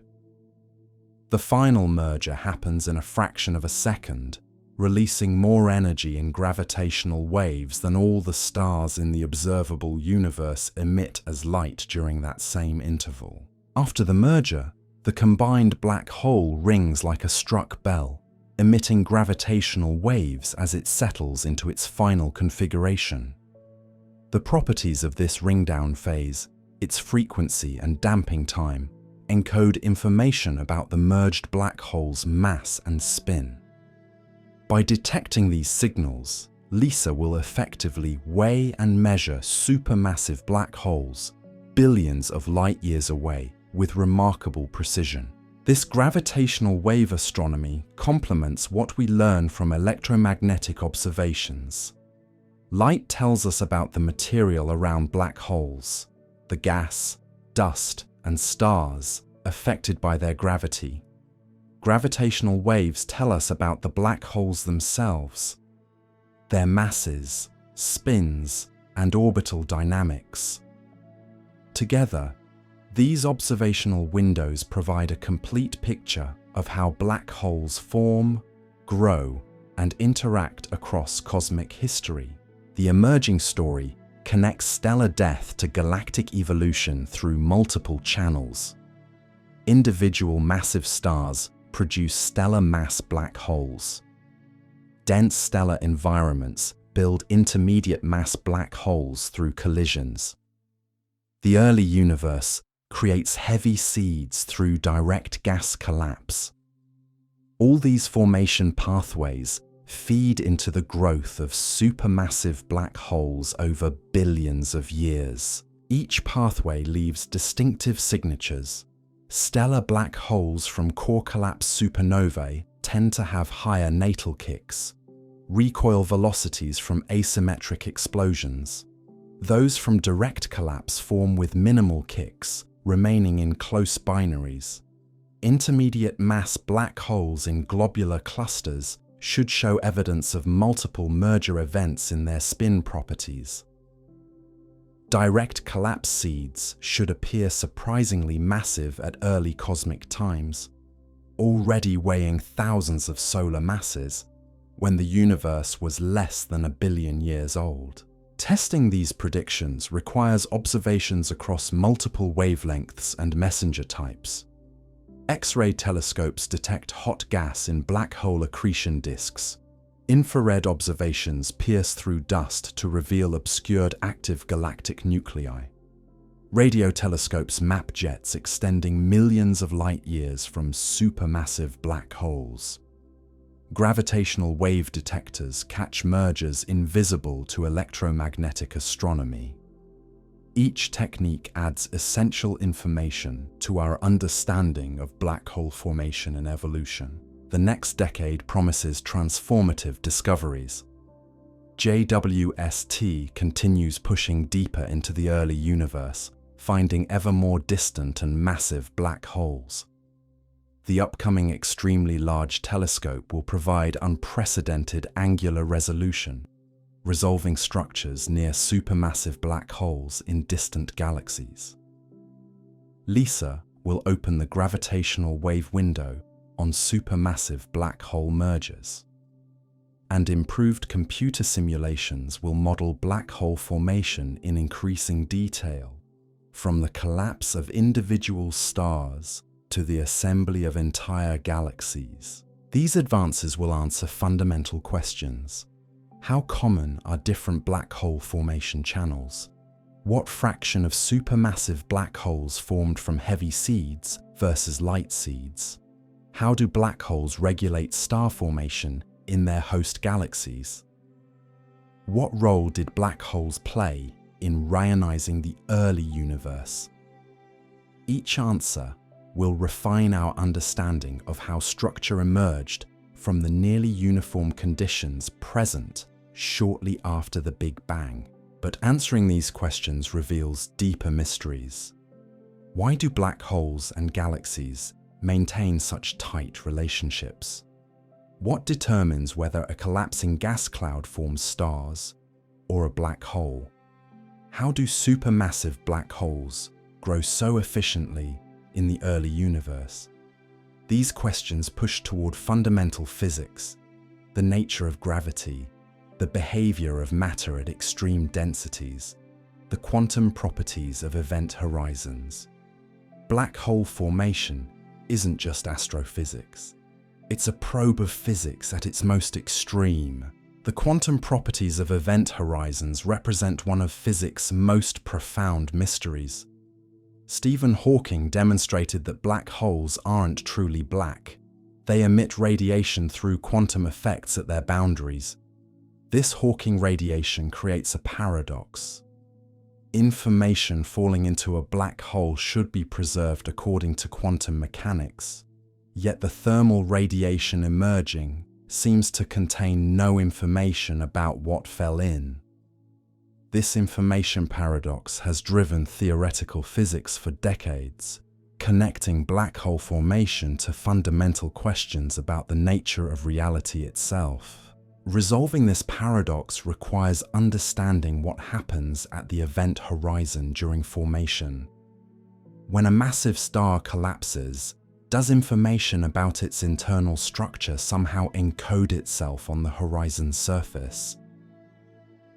The final merger happens in a fraction of a second, releasing more energy in gravitational waves than all the stars in the observable universe emit as light during that same interval. After the merger, the combined black hole rings like a struck bell, emitting gravitational waves as it settles into its final configuration. The properties of this ringdown phase, its frequency and damping time, encode information about the merged black hole's mass and spin. By detecting these signals, LISA will effectively weigh and measure supermassive black holes billions of light-years away with remarkable precision. This gravitational wave astronomy complements what we learn from electromagnetic observations. Light tells us about the material around black holes, the gas, dust, and stars affected by their gravity. Gravitational waves tell us about the black holes themselves, their masses, spins, and orbital dynamics. Together, these observational windows provide a complete picture of how black holes form, grow, and interact across cosmic history. The emerging story connects stellar death to galactic evolution through multiple channels. Individual massive stars produce stellar mass black holes. Dense stellar environments build intermediate mass black holes through collisions. The early universe, creates heavy seeds through direct gas collapse. All these formation pathways feed into the growth of supermassive black holes over billions of years. Each pathway leaves distinctive signatures. Stellar black holes from core collapse supernovae tend to have higher natal kicks, recoil velocities from asymmetric explosions. Those from direct collapse form with minimal kicks, remaining in close binaries. Intermediate mass black holes in globular clusters should show evidence of multiple merger events in their spin properties. Direct collapse seeds should appear surprisingly massive at early cosmic times, already weighing thousands of solar masses, when the universe was less than 1 billion years old. Testing these predictions requires observations across multiple wavelengths and messenger types. X-ray telescopes detect hot gas in black hole accretion disks. Infrared observations pierce through dust to reveal obscured active galactic nuclei. Radio telescopes map jets extending millions of light years from supermassive black holes. Gravitational wave detectors catch mergers invisible to electromagnetic astronomy. Each technique adds essential information to our understanding of black hole formation and evolution. The next decade promises transformative discoveries. JWST continues pushing deeper into the early universe, finding ever more distant and massive black holes. The upcoming Extremely Large Telescope will provide unprecedented angular resolution, resolving structures near supermassive black holes in distant galaxies. LISA will open the gravitational wave window on supermassive black hole mergers. And improved computer simulations will model black hole formation in increasing detail, from the collapse of individual stars to the assembly of entire galaxies. These advances will answer fundamental questions. How common are different black hole formation channels? What fraction of supermassive black holes formed from heavy seeds versus light seeds? How do black holes regulate star formation in their host galaxies? What role did black holes play in reionizing the early universe? Each answer will refine our understanding of how structure emerged from the nearly uniform conditions present shortly after the Big Bang. But answering these questions reveals deeper mysteries. Why do black holes and galaxies maintain such tight relationships? What determines whether a collapsing gas cloud forms stars or a black hole? How do supermassive black holes grow so efficiently in the early universe? These questions push toward fundamental physics, the nature of gravity, the behavior of matter at extreme densities, the quantum properties of event horizons. Black hole formation isn't just astrophysics. It's a probe of physics at its most extreme. The quantum properties of event horizons represent one of physics' most profound mysteries. Stephen Hawking demonstrated that black holes aren't truly black. They emit radiation through quantum effects at their boundaries. This Hawking radiation creates a paradox. Information falling into a black hole should be preserved according to quantum mechanics, yet the thermal radiation emerging seems to contain no information about what fell in. This information paradox has driven theoretical physics for decades, connecting black hole formation to fundamental questions about the nature of reality itself. Resolving this paradox requires understanding what happens at the event horizon during formation. When a massive star collapses, does information about its internal structure somehow encode itself on the horizon's surface?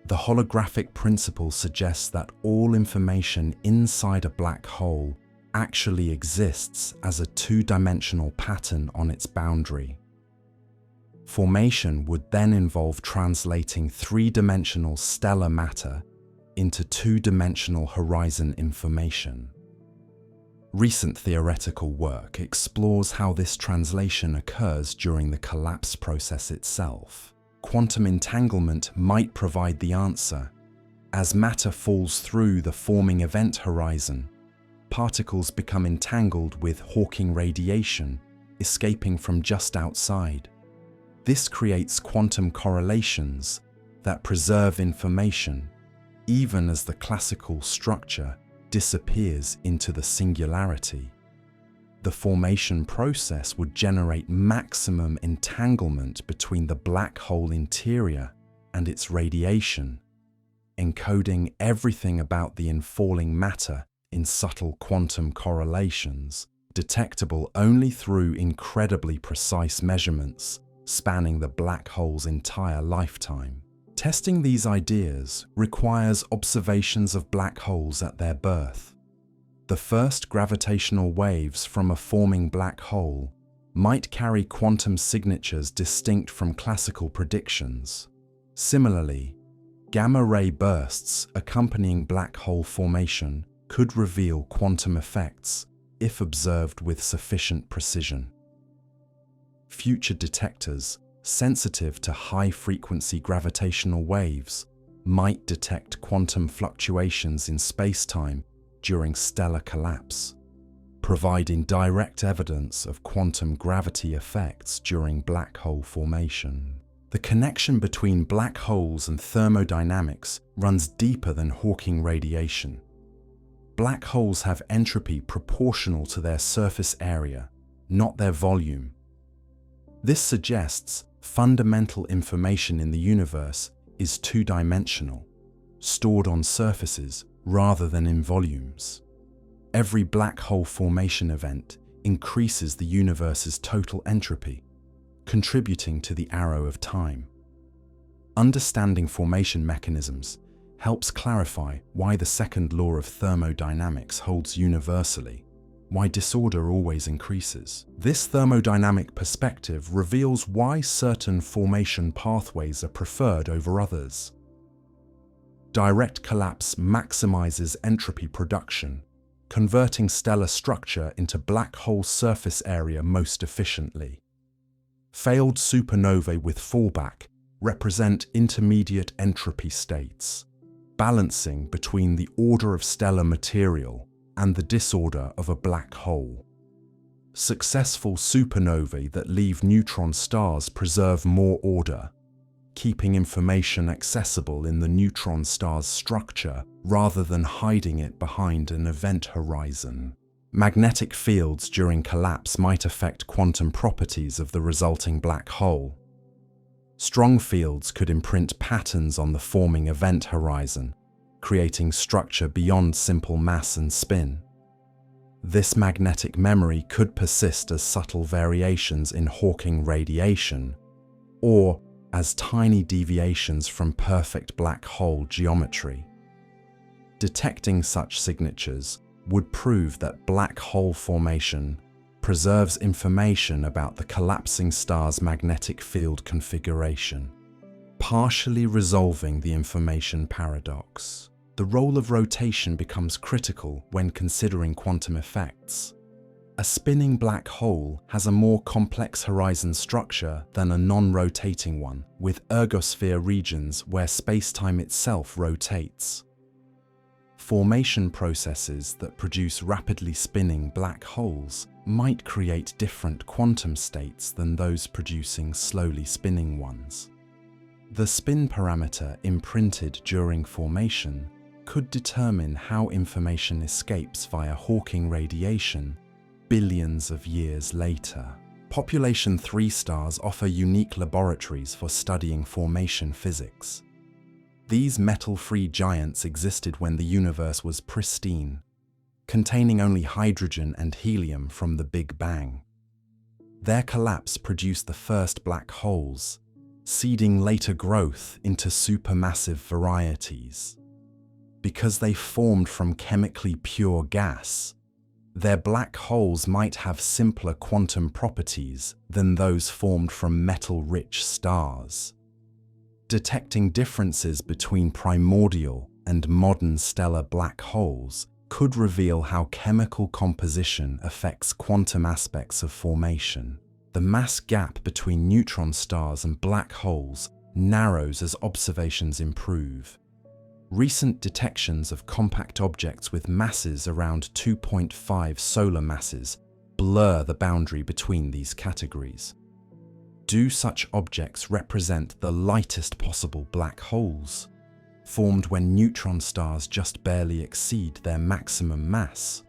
The holographic principle suggests that all information inside a black hole actually exists as a two-dimensional pattern on its boundary. Formation would then involve translating three-dimensional stellar matter into two-dimensional horizon information. Recent theoretical work explores how this translation occurs during the collapse process itself. Quantum entanglement might provide the answer. As matter falls through the forming event horizon, particles become entangled with Hawking radiation, escaping from just outside. This creates quantum correlations that preserve information, even as the classical structure disappears into the singularity. The formation process would generate maximum entanglement between the black hole interior and its radiation, encoding everything about the infalling matter in subtle quantum correlations, detectable only through incredibly precise measurements spanning the black hole's entire lifetime. Testing these ideas requires observations of black holes at their birth. The first gravitational waves from a forming black hole might carry quantum signatures distinct from classical predictions. Similarly, gamma-ray bursts accompanying black hole formation could reveal quantum effects if observed with sufficient precision. Future detectors sensitive to high-frequency gravitational waves might detect quantum fluctuations in spacetime during stellar collapse, providing direct evidence of quantum gravity effects during black hole formation. The connection between black holes and thermodynamics runs deeper than Hawking radiation. Black holes have entropy proportional to their surface area, not their volume. This suggests fundamental information in the universe is two-dimensional, stored on surfaces rather than in volumes. Every black hole formation event increases the universe's total entropy, contributing to the arrow of time. Understanding formation mechanisms helps clarify why the second law of thermodynamics holds universally, why disorder always increases. This thermodynamic perspective reveals why certain formation pathways are preferred over others. Direct collapse maximizes entropy production, converting stellar structure into black hole surface area most efficiently. Failed supernovae with fallback represent intermediate entropy states, balancing between the order of stellar material and the disorder of a black hole. Successful supernovae that leave neutron stars preserve more order, keeping information accessible in the neutron star's structure rather than hiding it behind an event horizon. Magnetic fields during collapse might affect quantum properties of the resulting black hole. Strong fields could imprint patterns on the forming event horizon, creating structure beyond simple mass and spin. This magnetic memory could persist as subtle variations in Hawking radiation, or as tiny deviations from perfect black hole geometry. Detecting such signatures would prove that black hole formation preserves information about the collapsing star's magnetic field configuration, partially resolving the information paradox. The role of rotation becomes critical when considering quantum effects. A spinning black hole has a more complex horizon structure than a non-rotating one, with ergosphere regions where spacetime itself rotates. Formation processes that produce rapidly spinning black holes might create different quantum states than those producing slowly spinning ones. The spin parameter imprinted during formation could determine how information escapes via Hawking radiation billions of years later. Population 3 stars offer unique laboratories for studying formation physics. These metal-free giants existed when the universe was pristine, containing only hydrogen and helium from the Big Bang. Their collapse produced the first black holes, seeding later growth into supermassive varieties. Because they formed from chemically pure gas, their black holes might have simpler quantum properties than those formed from metal-rich stars. Detecting differences between primordial and modern stellar black holes could reveal how chemical composition affects quantum aspects of formation. The mass gap between neutron stars and black holes narrows as observations improve. Recent detections of compact objects with masses around 2.5 solar masses blur the boundary between these categories. Do such objects represent the lightest possible black holes, formed when neutron stars just barely exceed their maximum mass?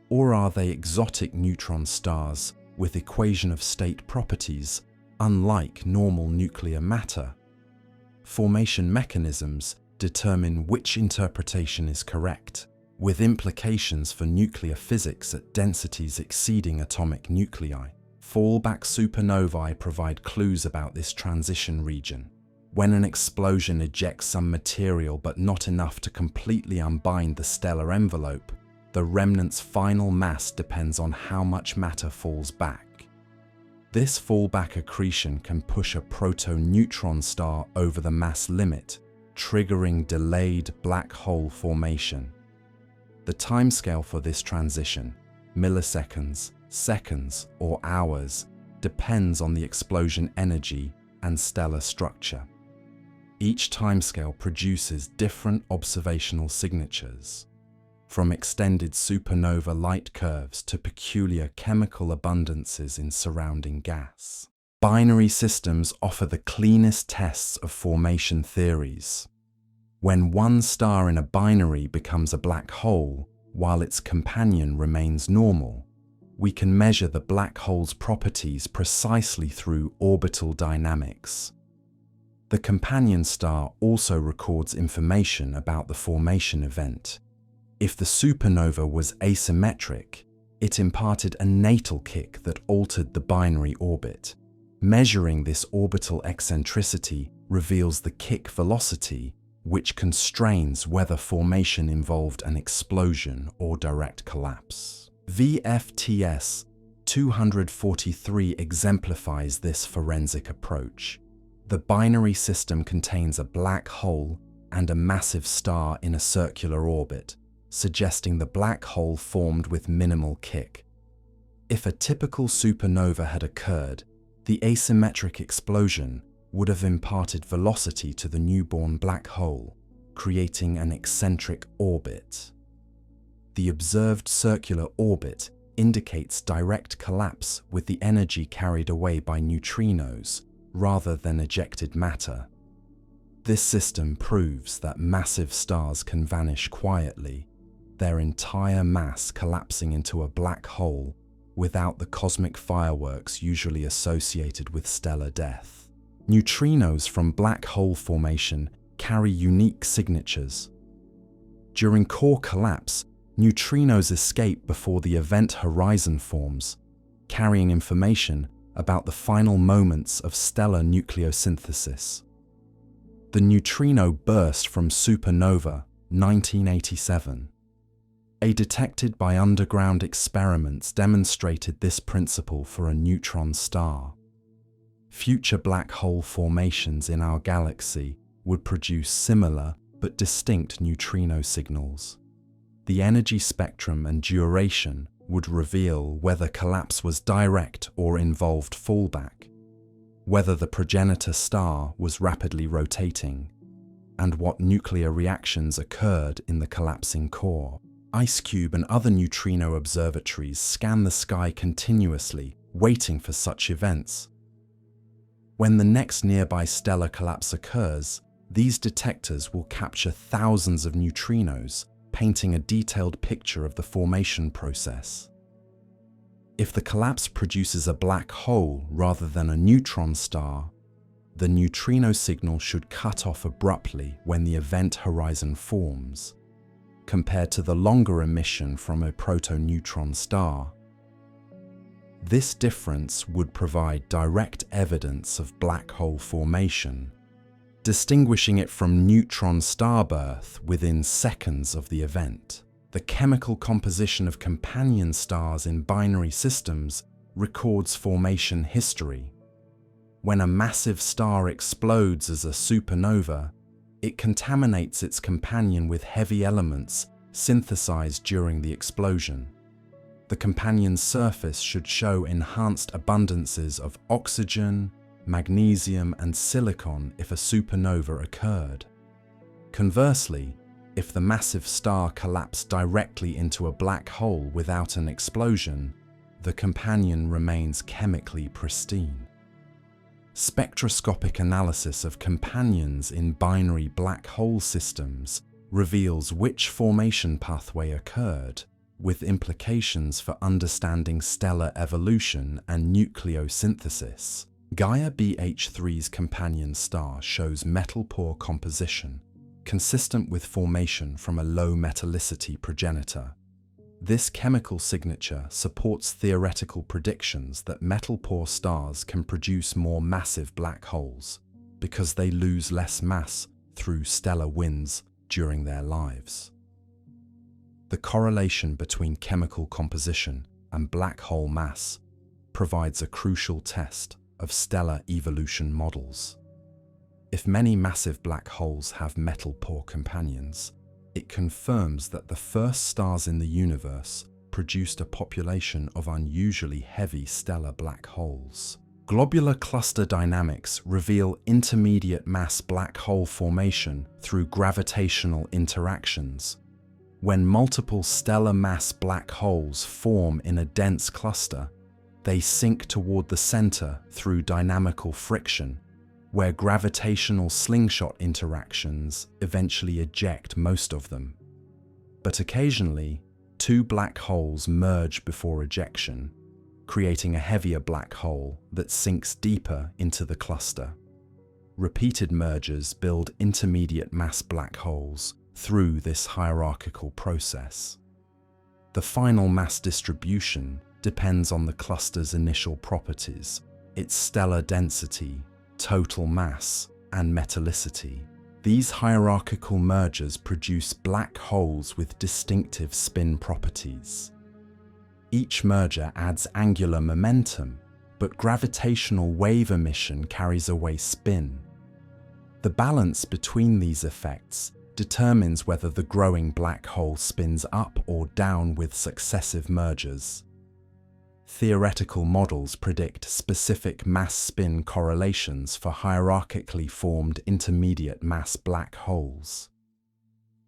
Or are they exotic neutron stars with equation of state properties unlike normal nuclear matter? Formation mechanisms determine which interpretation is correct, with implications for nuclear physics at densities exceeding atomic nuclei. Fallback supernovae provide clues about this transition region. When an explosion ejects some material but not enough to completely unbind the stellar envelope, the remnant's final mass depends on how much matter falls back. This fallback accretion can push a proto-neutron star over the mass limit, triggering delayed black hole formation. The timescale for this transition, milliseconds, seconds, or hours, depends on the explosion energy and stellar structure. Each timescale produces different observational signatures, from extended supernova light curves to peculiar chemical abundances in surrounding gas. Binary systems offer the cleanest tests of formation theories. When one star in a binary becomes a black hole, while its companion remains normal, we can measure the black hole's properties precisely through orbital dynamics. The companion star also records information about the formation event. If the supernova was asymmetric, it imparted a natal kick that altered the binary orbit. Measuring this orbital eccentricity reveals the kick velocity, which constrains whether formation involved an explosion or direct collapse. VFTS 243 exemplifies this forensic approach. The binary system contains a black hole and a massive star in a circular orbit, suggesting the black hole formed with minimal kick. If a typical supernova had occurred, the asymmetric explosion would have imparted velocity to the newborn black hole, creating an eccentric orbit. The observed circular orbit indicates direct collapse with the energy carried away by neutrinos rather than ejected matter. This system proves that massive stars can vanish quietly, their entire mass collapsing into a black hole without the cosmic fireworks usually associated with stellar death. Neutrinos from black hole formation carry unique signatures. During core collapse, neutrinos escape before the event horizon forms, carrying information about the final moments of stellar nucleosynthesis. The neutrino burst from supernova 1987. Detected by underground experiments demonstrated this principle for a neutron star. Future black hole formations in our galaxy would produce similar but distinct neutrino signals. The energy spectrum and duration would reveal whether collapse was direct or involved fallback, whether the progenitor star was rapidly rotating, and what nuclear reactions occurred in the collapsing core. IceCube and other neutrino observatories scan the sky continuously, waiting for such events. When the next nearby stellar collapse occurs, these detectors will capture thousands of neutrinos, painting a detailed picture of the formation process. If the collapse produces a black hole rather than a neutron star, the neutrino signal should cut off abruptly when the event horizon forms, compared to the longer emission from a proto-neutron star. This difference would provide direct evidence of black hole formation, distinguishing it from neutron starbirth within seconds of the event. The chemical composition of companion stars in binary systems records formation history. When a massive star explodes as a supernova, it contaminates its companion with heavy elements synthesized during the explosion. The companion's surface should show enhanced abundances of oxygen, magnesium, and silicon if a supernova occurred. Conversely, if the massive star collapsed directly into a black hole without an explosion, the companion remains chemically pristine. Spectroscopic analysis of companions in binary black hole systems reveals which formation pathway occurred, with implications for understanding stellar evolution and nucleosynthesis. Gaia BH3's companion star shows metal-poor composition, consistent with formation from a low metallicity progenitor. This chemical signature supports theoretical predictions that metal-poor stars can produce more massive black holes because they lose less mass through stellar winds during their lives. The correlation between chemical composition and black hole mass provides a crucial test of stellar evolution models. If many massive black holes have metal-poor companions, it confirms that the first stars in the universe produced a population of unusually heavy stellar black holes. Globular cluster dynamics reveal intermediate mass black hole formation through gravitational interactions. When multiple stellar mass black holes form in a dense cluster, they sink toward the center through dynamical friction, where gravitational slingshot interactions eventually eject most of them. But occasionally, two black holes merge before ejection, creating a heavier black hole that sinks deeper into the cluster. Repeated mergers build intermediate mass black holes through this hierarchical process. The final mass distribution depends on the cluster's initial properties, its stellar density, total mass, and metallicity. These hierarchical mergers produce black holes with distinctive spin properties. Each merger adds angular momentum, but gravitational wave emission carries away spin. The balance between these effects determines whether the growing black hole spins up or down with successive mergers. Theoretical models predict specific mass-spin correlations for hierarchically formed intermediate mass black holes.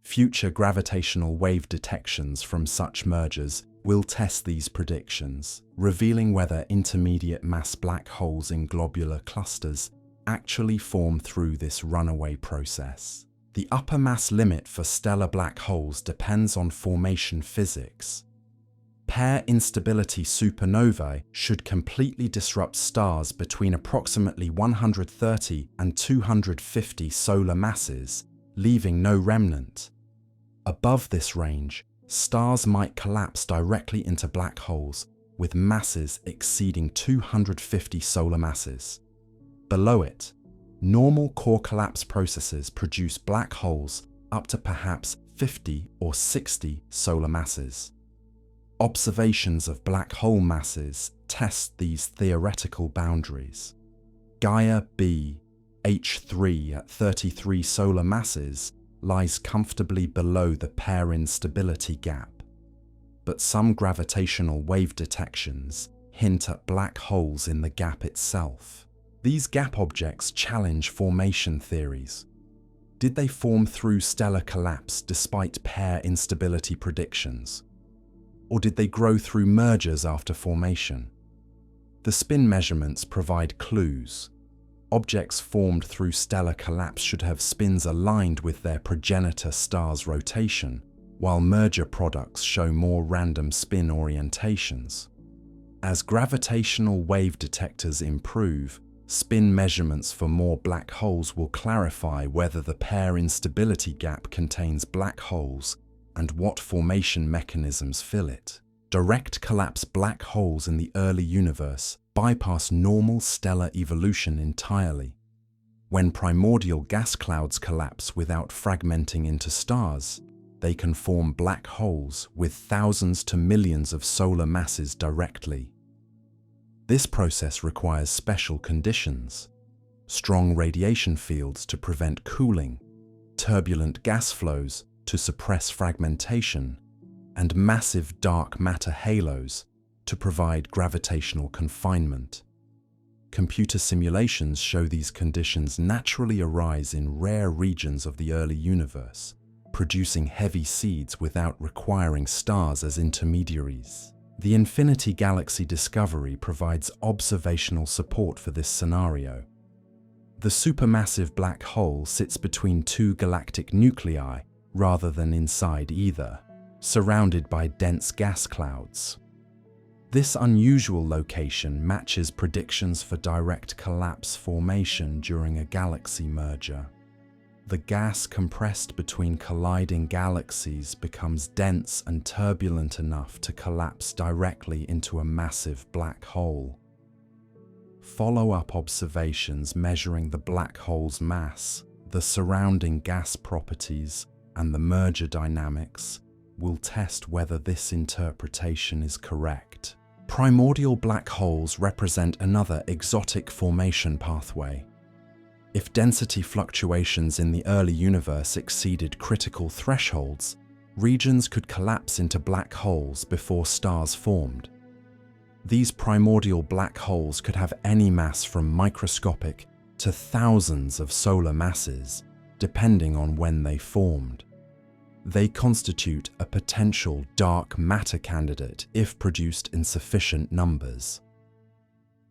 Future gravitational wave detections from such mergers will test these predictions, revealing whether intermediate mass black holes in globular clusters actually form through this runaway process. The upper mass limit for stellar black holes depends on formation physics. Pair instability supernovae should completely disrupt stars between approximately 130 and 250 solar masses, leaving no remnant. Above this range, stars might collapse directly into black holes with masses exceeding 250 solar masses. Below it, normal core collapse processes produce black holes up to perhaps 50 or 60 solar masses. Observations of black hole masses test these theoretical boundaries. Gaia B H3 at 33 solar masses lies comfortably below the pair instability gap, but some gravitational wave detections hint at black holes in the gap itself. These gap objects challenge formation theories. Did they form through stellar collapse despite pair instability predictions? Or did they grow through mergers after formation? The spin measurements provide clues. Objects formed through stellar collapse should have spins aligned with their progenitor star's rotation, while merger products show more random spin orientations. As gravitational wave detectors improve, spin measurements for more black holes will clarify whether the pair instability gap contains black holes and what formation mechanisms fill it. Direct collapse black holes in the early universe bypass normal stellar evolution entirely. When primordial gas clouds collapse without fragmenting into stars, they can form black holes with thousands to millions of solar masses directly. This process requires special conditions: strong radiation fields to prevent cooling, turbulent gas flows, to suppress fragmentation, and massive dark matter halos to provide gravitational confinement. Computer simulations show these conditions naturally arise in rare regions of the early universe, producing heavy seeds without requiring stars as intermediaries. The Infinity Galaxy discovery provides observational support for this scenario. The supermassive black hole sits between two galactic nuclei rather than inside either, surrounded by dense gas clouds. This unusual location matches predictions for direct collapse formation during a galaxy merger. The gas compressed between colliding galaxies becomes dense and turbulent enough to collapse directly into a massive black hole. Follow-up observations measuring the black hole's mass, the surrounding gas properties, and the merger dynamics will test whether this interpretation is correct. Primordial black holes represent another exotic formation pathway. If density fluctuations in the early universe exceeded critical thresholds, regions could collapse into black holes before stars formed. These primordial black holes could have any mass from microscopic to thousands of solar masses, depending on when they formed. They constitute a potential dark matter candidate if produced in sufficient numbers.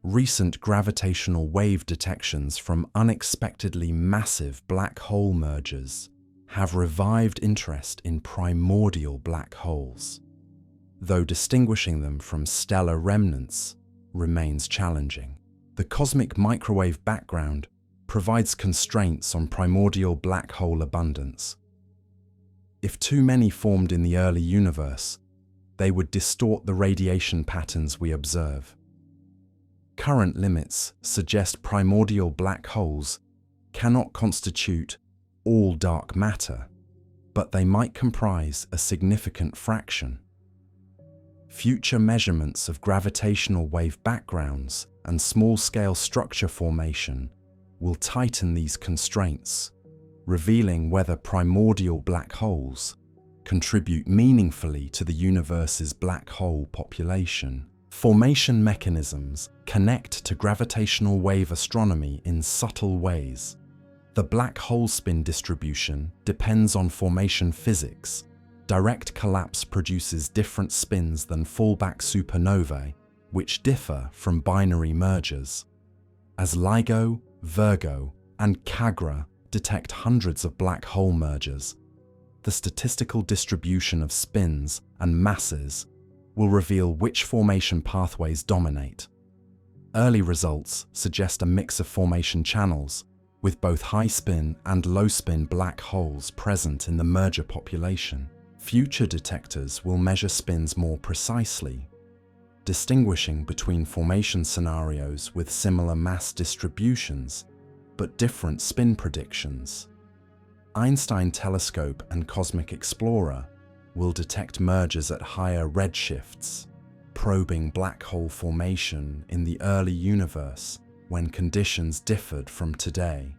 Recent gravitational wave detections from unexpectedly massive black hole mergers have revived interest in primordial black holes, though distinguishing them from stellar remnants remains challenging. The cosmic microwave background provides constraints on primordial black hole abundance. If too many formed in the early universe, they would distort the radiation patterns we observe. Current limits suggest primordial black holes cannot constitute all dark matter, but they might comprise a significant fraction. Future measurements of gravitational wave backgrounds and small-scale structure formation will tighten these constraints, revealing whether primordial black holes contribute meaningfully to the universe's black hole population. Formation mechanisms connect to gravitational wave astronomy in subtle ways. The black hole spin distribution depends on formation physics. Direct collapse produces different spins than fallback supernovae, which differ from binary mergers. As LIGO, Virgo, and CAGRA detect hundreds of black hole mergers, the statistical distribution of spins and masses will reveal which formation pathways dominate. Early results suggest a mix of formation channels, with both high-spin and low-spin black holes present in the merger population. Future detectors will measure spins more precisely, distinguishing between formation scenarios with similar mass distributions but different spin predictions. Einstein Telescope and Cosmic Explorer will detect mergers at higher redshifts, probing black hole formation in the early universe when conditions differed from today.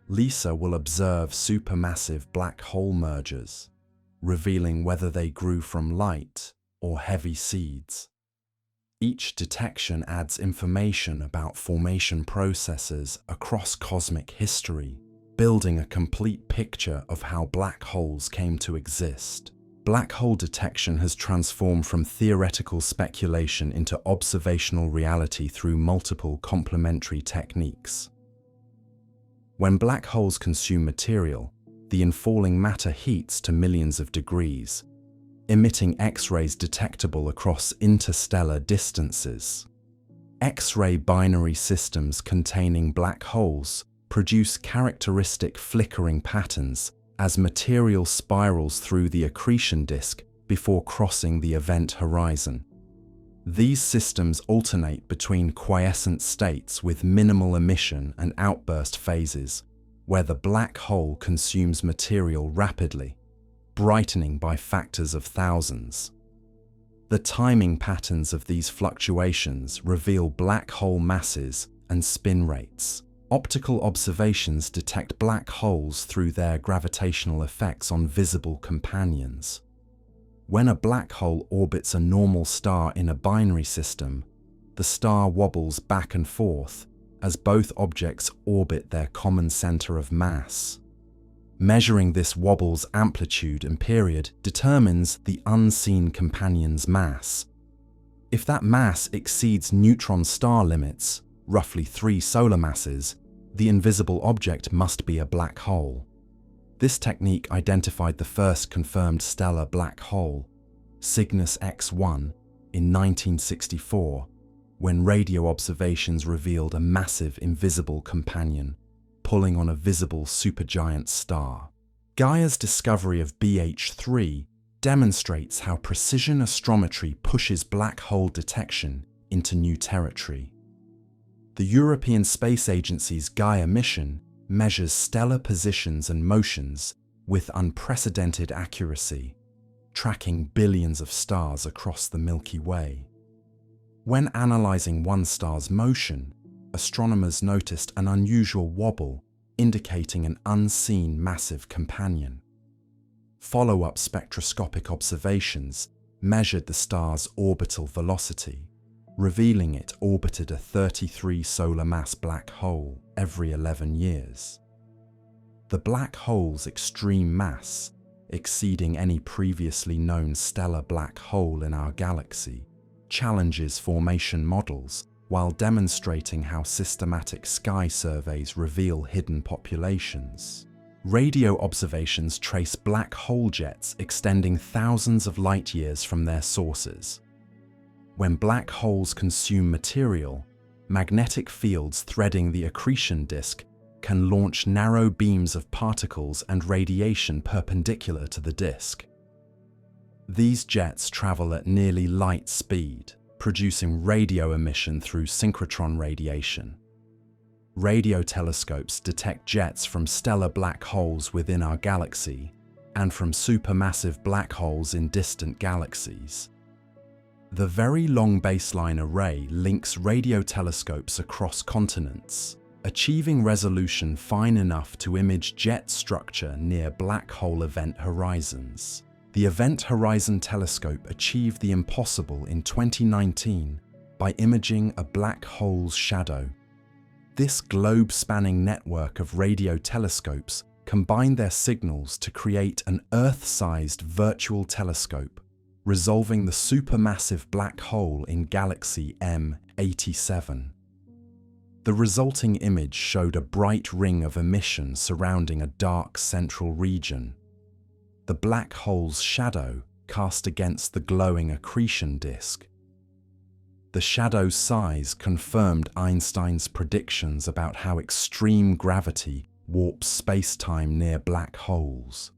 LISA will observe supermassive black hole mergers, revealing whether they grew from light or heavy seeds. Each detection adds information about formation processes across cosmic history, building a complete picture of how black holes came to exist. Black hole detection has transformed from theoretical speculation into observational reality through multiple complementary techniques. When black holes consume material, the infalling matter heats to millions of degrees, emitting X-rays detectable across interstellar distances. X-ray binary systems containing black holes produce characteristic flickering patterns as material spirals through the accretion disk before crossing the event horizon. These systems alternate between quiescent states with minimal emission and outburst phases, where the black hole consumes material rapidly, brightening by factors of thousands. The timing patterns of these fluctuations reveal black hole masses and spin rates. Optical observations detect black holes through their gravitational effects on visible companions. When a black hole orbits a normal star in a binary system, the star wobbles back and forth as both objects orbit their common center of mass. Measuring this wobble's amplitude and period determines the unseen companion's mass. If that mass exceeds neutron star limits, roughly 3 solar masses, the invisible object must be a black hole. This technique identified the first confirmed stellar black hole, Cygnus X1, in 1964, when radio observations revealed a massive invisible companion pulling on a visible supergiant star. Gaia's discovery of BH3 demonstrates how precision astrometry pushes black hole detection into new territory. The European Space Agency's Gaia mission measures stellar positions and motions with unprecedented accuracy, tracking billions of stars across the Milky Way. When analyzing one star's motion, astronomers noticed an unusual wobble indicating an unseen massive companion. Follow-up spectroscopic observations measured the star's orbital velocity, revealing it orbited a 33 solar mass black hole every 11 years. The black hole's extreme mass, exceeding any previously known stellar black hole in our galaxy, challenges formation models while demonstrating how systematic sky surveys reveal hidden populations. Radio observations trace black hole jets extending thousands of light years from their sources. When black holes consume material, magnetic fields threading the accretion disk can launch narrow beams of particles and radiation perpendicular to the disk. These jets travel at nearly light speed, producing radio emission through synchrotron radiation. Radio telescopes detect jets from stellar black holes within our galaxy and from supermassive black holes in distant galaxies. The Very Long Baseline Array links radio telescopes across continents, achieving resolution fine enough to image jet structure near black hole event horizons. The Event Horizon Telescope achieved the impossible in 2019 by imaging a black hole's shadow. This globe-spanning network of radio telescopes combined their signals to create an Earth-sized virtual telescope, resolving the supermassive black hole in galaxy M87. The resulting image showed a bright ring of emission surrounding a dark central region. The black hole's shadow cast against the glowing accretion disk. The shadow's size confirmed Einstein's predictions about how extreme gravity warps spacetime near black holes.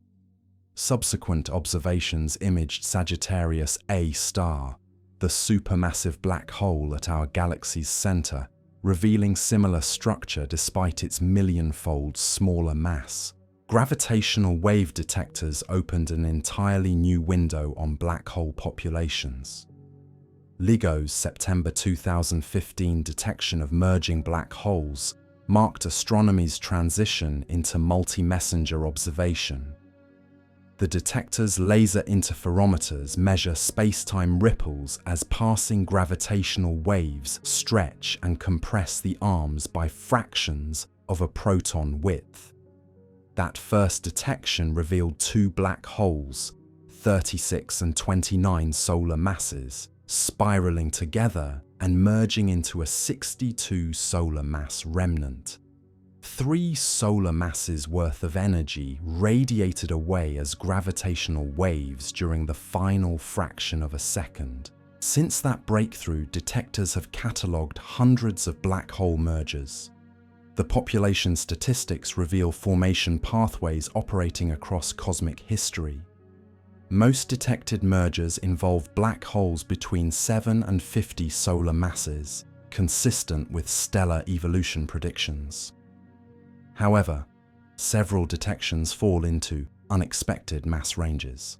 Subsequent observations imaged Sagittarius A star, the supermassive black hole at our galaxy's center, revealing similar structure despite its million-fold smaller mass. Gravitational wave detectors opened an entirely new window on black hole populations. LIGO's September 2015 detection of merging black holes marked astronomy's transition into multi-messenger observation. The detector's laser interferometers measure spacetime ripples as passing gravitational waves stretch and compress the arms by fractions of a proton width. That first detection revealed 2 black holes, 36 and 29 solar masses, spiraling together and merging into a 62 solar mass remnant. 3 solar masses worth of energy radiated away as gravitational waves during the final fraction of a second. Since that breakthrough, detectors have catalogued hundreds of black hole mergers. The population statistics reveal formation pathways operating across cosmic history. Most detected mergers involve black holes between 7 and 50 solar masses, consistent with stellar evolution predictions. However, several detections fall into unexpected mass ranges.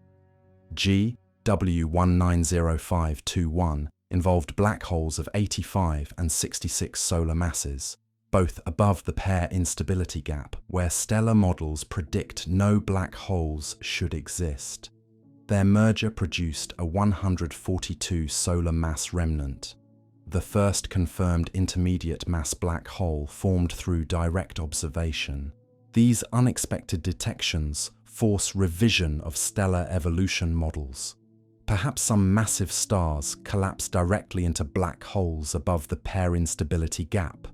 GW190521 involved black holes of 85 and 66 solar masses, both above the pair instability gap, where stellar models predict no black holes should exist. Their merger produced a 142 solar mass remnant, the first confirmed intermediate mass black hole formed through direct observation. These unexpected detections force revision of stellar evolution models. Perhaps some massive stars collapse directly into black holes above the pair instability gap,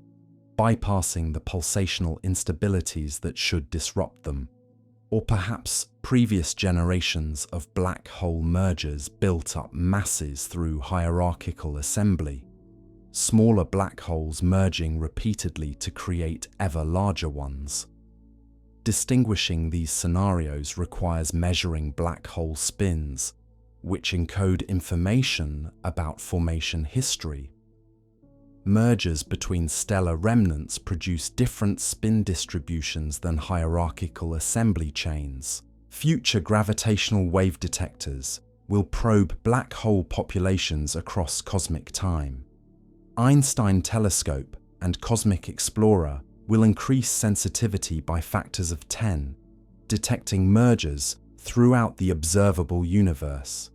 bypassing the pulsational instabilities that should disrupt them. Or perhaps previous generations of black hole mergers built up masses through hierarchical assembly, smaller black holes merging repeatedly to create ever larger ones. Distinguishing these scenarios requires measuring black hole spins, which encode information about formation history. Mergers between stellar remnants produce different spin distributions than hierarchical assembly chains. Future gravitational wave detectors will probe black hole populations across cosmic time. Einstein Telescope and Cosmic Explorer will increase sensitivity by factors of 10, detecting mergers throughout the observable universe.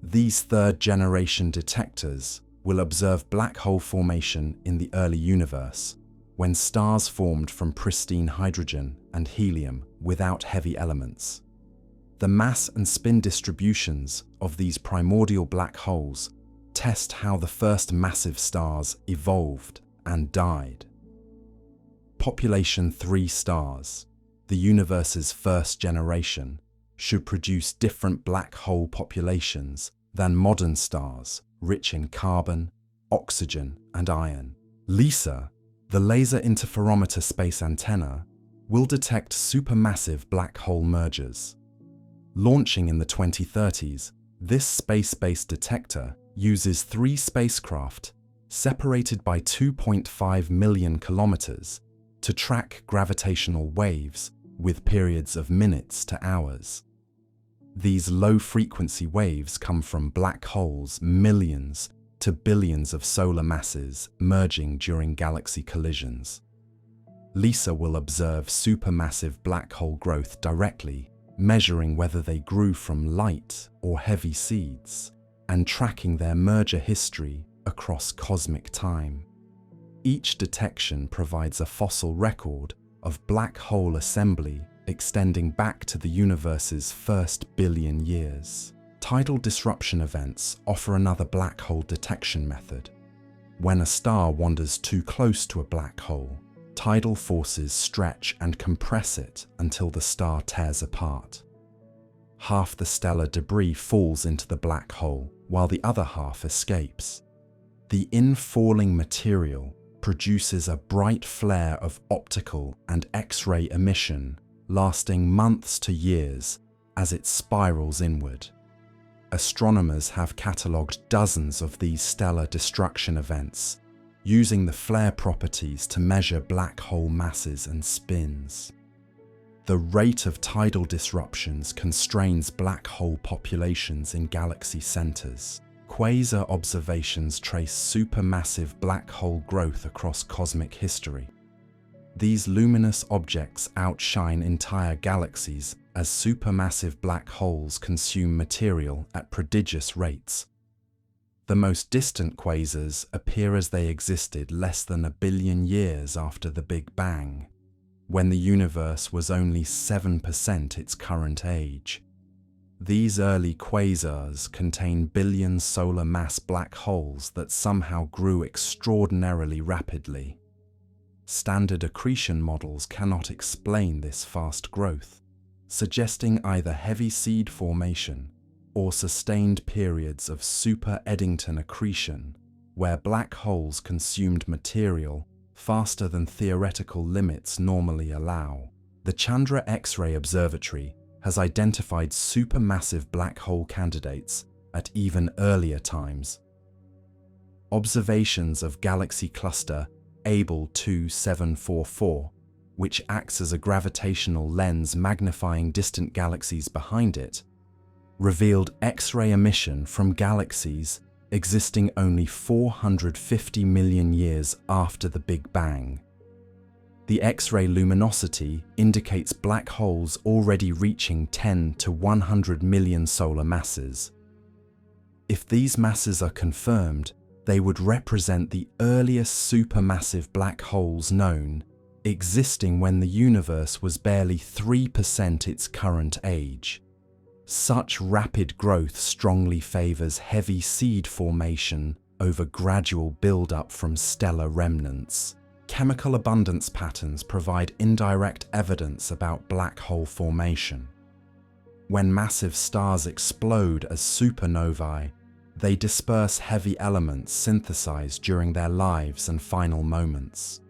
These third-generation detectors will observe black hole formation in the early universe, when stars formed from pristine hydrogen and helium without heavy elements. The mass and spin distributions of these primordial black holes test how the first massive stars evolved and died. Population 3 stars, the universe's first generation, should produce different black hole populations than modern stars rich in carbon, oxygen, and iron. LISA, the Laser Interferometer Space Antenna, will detect supermassive black hole mergers. Launching in the 2030s, this space-based detector uses 3 spacecraft separated by 2.5 million kilometers to track gravitational waves with periods of minutes to hours. These low-frequency waves come from black holes millions to billions of solar masses merging during galaxy collisions. LISA will observe supermassive black hole growth directly, measuring whether they grew from light or heavy seeds, and tracking their merger history across cosmic time. Each detection provides a fossil record of black hole assembly extending back to the universe's first billion years. Tidal disruption events offer another black hole detection method. When a star wanders too close to a black hole, tidal forces stretch and compress it until the star tears apart. Half the stellar debris falls into the black hole, while the other half escapes. The infalling material produces a bright flare of optical and X-ray emission lasting months to years as it spirals inward. Astronomers have catalogued dozens of these stellar destruction events, using the flare properties to measure black hole masses and spins. The rate of tidal disruptions constrains black hole populations in galaxy centers. Quasar observations trace supermassive black hole growth across cosmic history. These luminous objects outshine entire galaxies as supermassive black holes consume material at prodigious rates. The most distant quasars appear as they existed less than 1 billion years after the Big Bang, when the universe was only 7% its current age. These early quasars contain billion solar mass black holes that somehow grew extraordinarily rapidly. Standard accretion models cannot explain this fast growth, suggesting either heavy seed formation or sustained periods of super-Eddington accretion, where black holes consumed material faster than theoretical limits normally allow. The Chandra X-ray Observatory has identified supermassive black hole candidates at even earlier times. Observations of galaxy cluster Abell 2744, which acts as a gravitational lens magnifying distant galaxies behind it, revealed X-ray emission from galaxies existing only 450 million years after the Big Bang, The X-ray luminosity indicates black holes already reaching 10 to 100 million solar masses. If these masses are confirmed, they would represent the earliest supermassive black holes known, existing when the universe was barely 3% its current age. Such rapid growth strongly favors heavy seed formation over gradual buildup from stellar remnants. Chemical abundance patterns provide indirect evidence about black hole formation. When massive stars explode as supernovae, they disperse heavy elements synthesized during their lives and final moments.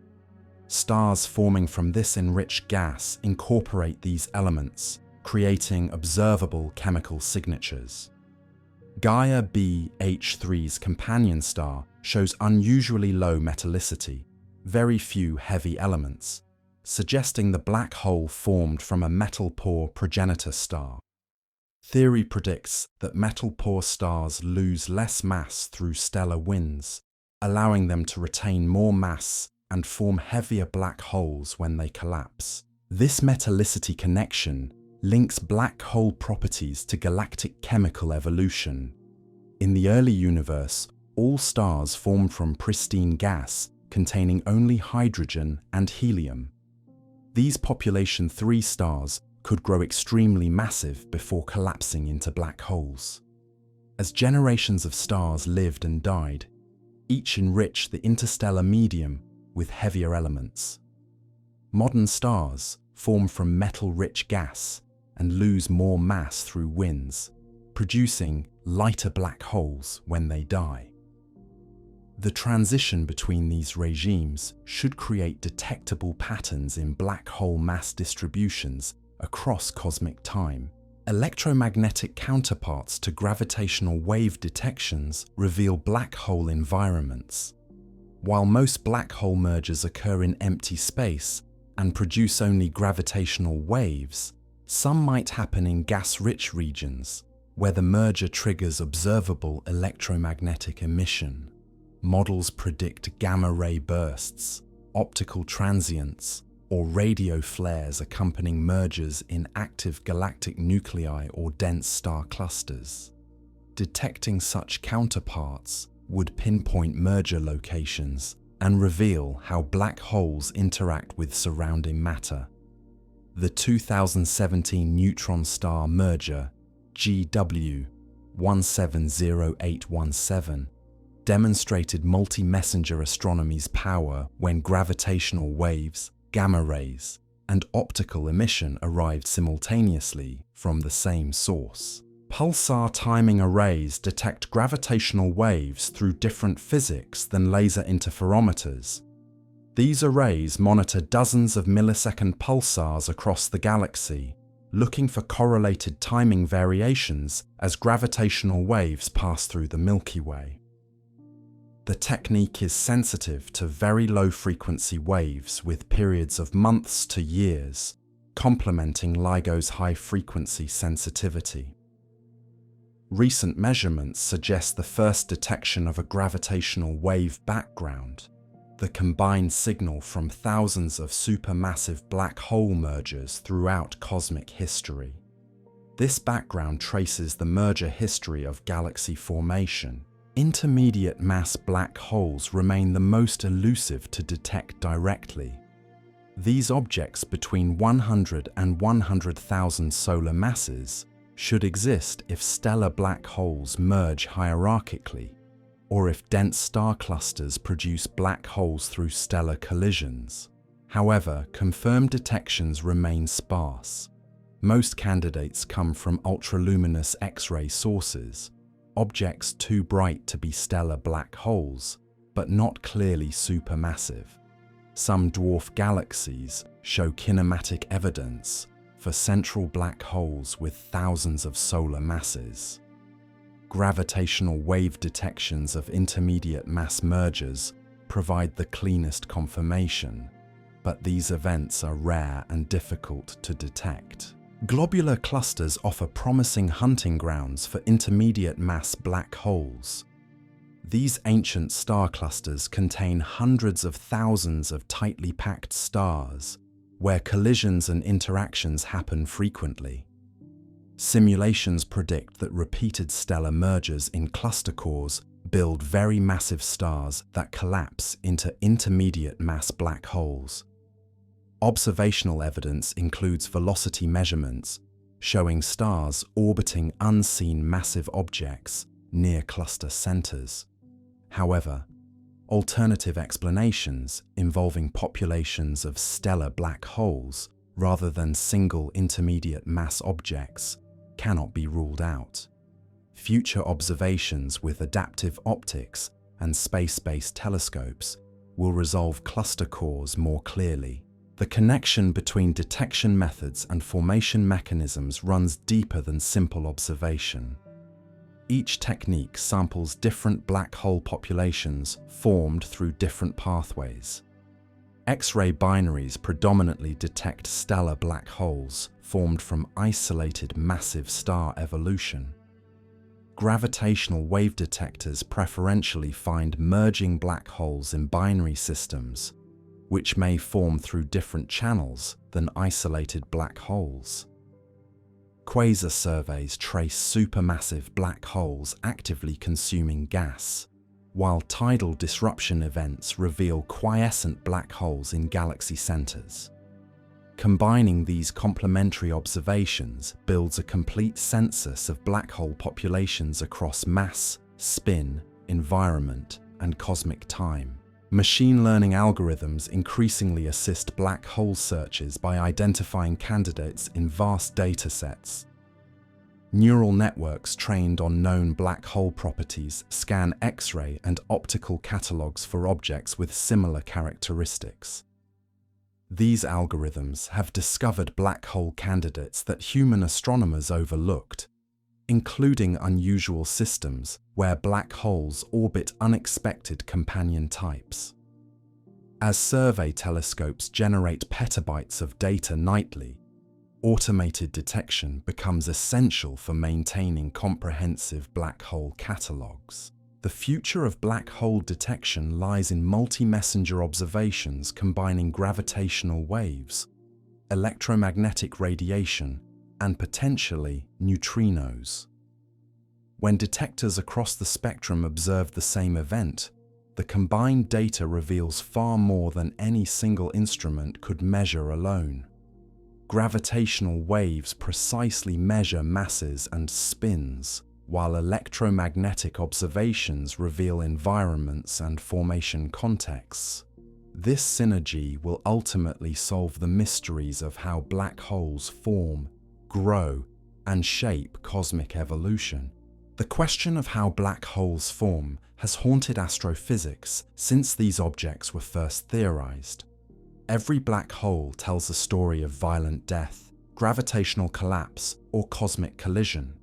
Stars forming from this enriched gas incorporate these elements, creating observable chemical signatures. Gaia B H3's companion star shows unusually low metallicity, very few heavy elements, suggesting the black hole formed from a metal-poor progenitor star. Theory predicts that metal-poor stars lose less mass through stellar winds, allowing them to retain more mass and form heavier black holes when they collapse. This metallicity connection links black hole properties to galactic chemical evolution. In the early universe, all stars formed from pristine gas containing only hydrogen and helium. These population 3 stars could grow extremely massive before collapsing into black holes. As generations of stars lived and died, each enriched the interstellar medium with heavier elements. Modern stars form from metal-rich gas and lose more mass through winds, producing lighter black holes when they die. The transition between these regimes should create detectable patterns in black hole mass distributions across cosmic time. Electromagnetic counterparts to gravitational wave detections reveal black hole environments. While most black hole mergers occur in empty space and produce only gravitational waves, some might happen in gas-rich regions, where the merger triggers observable electromagnetic emission. Models predict gamma-ray bursts, optical transients, or radio flares accompanying mergers in active galactic nuclei or dense star clusters. Detecting such counterparts would pinpoint merger locations and reveal how black holes interact with surrounding matter. The 2017 neutron star merger, GW 170817, demonstrated multi-messenger astronomy's power when gravitational waves, gamma rays, and optical emission arrived simultaneously from the same source. Pulsar timing arrays detect gravitational waves through different physics than laser interferometers. These arrays monitor dozens of millisecond pulsars across the galaxy, looking for correlated timing variations as gravitational waves pass through the Milky Way. The technique is sensitive to very low-frequency waves with periods of months to years, complementing LIGO's high-frequency sensitivity. Recent measurements suggest the first detection of a gravitational wave background, the combined signal from thousands of supermassive black hole mergers throughout cosmic history. This background traces the merger history of galaxy formation. Intermediate mass black holes remain the most elusive to detect directly. These objects between 100 and 100,000 solar masses should exist if stellar black holes merge hierarchically, or if dense star clusters produce black holes through stellar collisions. However, confirmed detections remain sparse. Most candidates come from ultraluminous X-ray sources, objects too bright to be stellar black holes, but not clearly supermassive. Some dwarf galaxies show kinematic evidence for central black holes with thousands of solar masses. Gravitational wave detections of intermediate mass mergers provide the cleanest confirmation, but these events are rare and difficult to detect. Globular clusters offer promising hunting grounds for intermediate mass black holes. These ancient star clusters contain hundreds of thousands of tightly packed stars, where collisions and interactions happen frequently. Simulations predict that repeated stellar mergers in cluster cores build very massive stars that collapse into intermediate mass black holes. Observational evidence includes velocity measurements, showing stars orbiting unseen massive objects near cluster centers. However, alternative explanations involving populations of stellar black holes rather than single intermediate mass objects cannot be ruled out. Future observations with adaptive optics and space-based telescopes will resolve cluster cores more clearly. The connection between detection methods and formation mechanisms runs deeper than simple observation. Each technique samples different black hole populations formed through different pathways. X-ray binaries predominantly detect stellar black holes formed from isolated massive star evolution. Gravitational wave detectors preferentially find merging black holes in binary systems, which may form through different channels than isolated black holes. Quasar surveys trace supermassive black holes actively consuming gas, while tidal disruption events reveal quiescent black holes in galaxy centers. Combining these complementary observations builds a complete census of black hole populations across mass, spin, environment, and cosmic time. Machine learning algorithms increasingly assist black hole searches by identifying candidates in vast datasets. Neural networks trained on known black hole properties scan X-ray and optical catalogs for objects with similar characteristics. These algorithms have discovered black hole candidates that human astronomers overlooked, including unusual systems where black holes orbit unexpected companion types. As survey telescopes generate petabytes of data nightly, automated detection becomes essential for maintaining comprehensive black hole catalogs. The future of black hole detection lies in multi-messenger observations combining gravitational waves, electromagnetic radiation, and potentially neutrinos. When detectors across the spectrum observe the same event, the combined data reveals far more than any single instrument could measure alone. Gravitational waves precisely measure masses and spins, while electromagnetic observations reveal environments and formation contexts. This synergy will ultimately solve the mysteries of how black holes form, grow, and shape cosmic evolution. The question of how black holes form has haunted astrophysics since these objects were first theorized. Every black hole tells a story of violent death, gravitational collapse, or cosmic collision.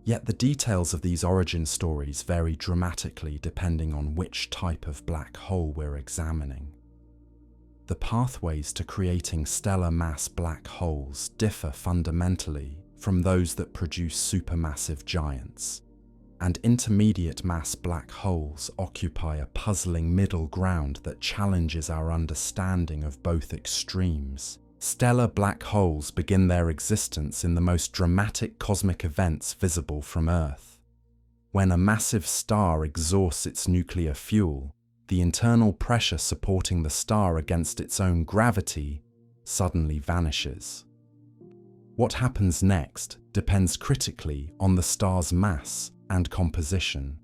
Yet the details of these origin stories vary dramatically depending on which type of black hole we're examining. The pathways to creating stellar mass black holes differ fundamentally from those that produce supermassive giants, and intermediate mass black holes occupy a puzzling middle ground that challenges our understanding of both extremes. Stellar black holes begin their existence in the most dramatic cosmic events visible from Earth. When a massive star exhausts its nuclear fuel, the internal pressure supporting the star against its own gravity suddenly vanishes. What happens next depends critically on the star's mass and composition.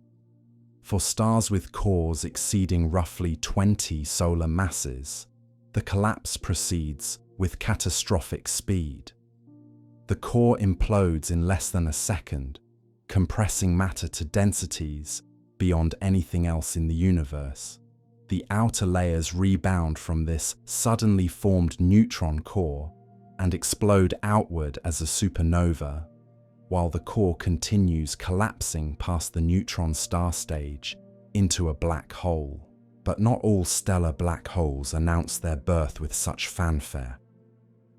For stars with cores exceeding roughly 20 solar masses, the collapse proceeds with catastrophic speed. The core implodes in less than a second, compressing matter to densities beyond anything else in the universe. The outer layers rebound from this suddenly formed neutron core and explode outward as a supernova, while the core continues collapsing past the neutron star stage into a black hole. But not all stellar black holes announce their birth with such fanfare.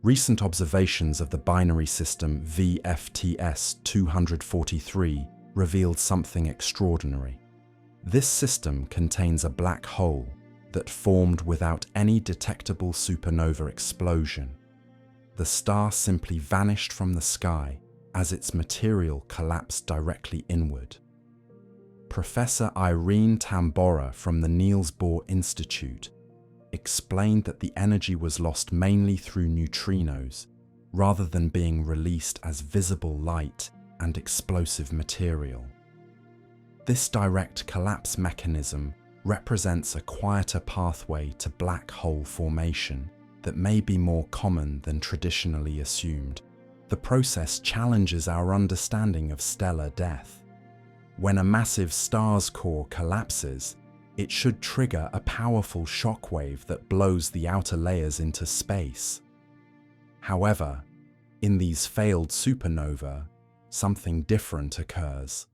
Recent observations of the binary system VFTS 243 revealed something extraordinary. This system contains a black hole that formed without any detectable supernova explosion. The star simply vanished from the sky as its material collapsed directly inward. Professor Irene Tambora from the Niels Bohr Institute explained that the energy was lost mainly through neutrinos, rather than being released as visible light and explosive material. This direct collapse mechanism represents a quieter pathway to black hole formation that may be more common than traditionally assumed. The process challenges our understanding of stellar death. When a massive star's core collapses, it should trigger a powerful shockwave that blows the outer layers into space. However, in these failed supernova, something different occurs.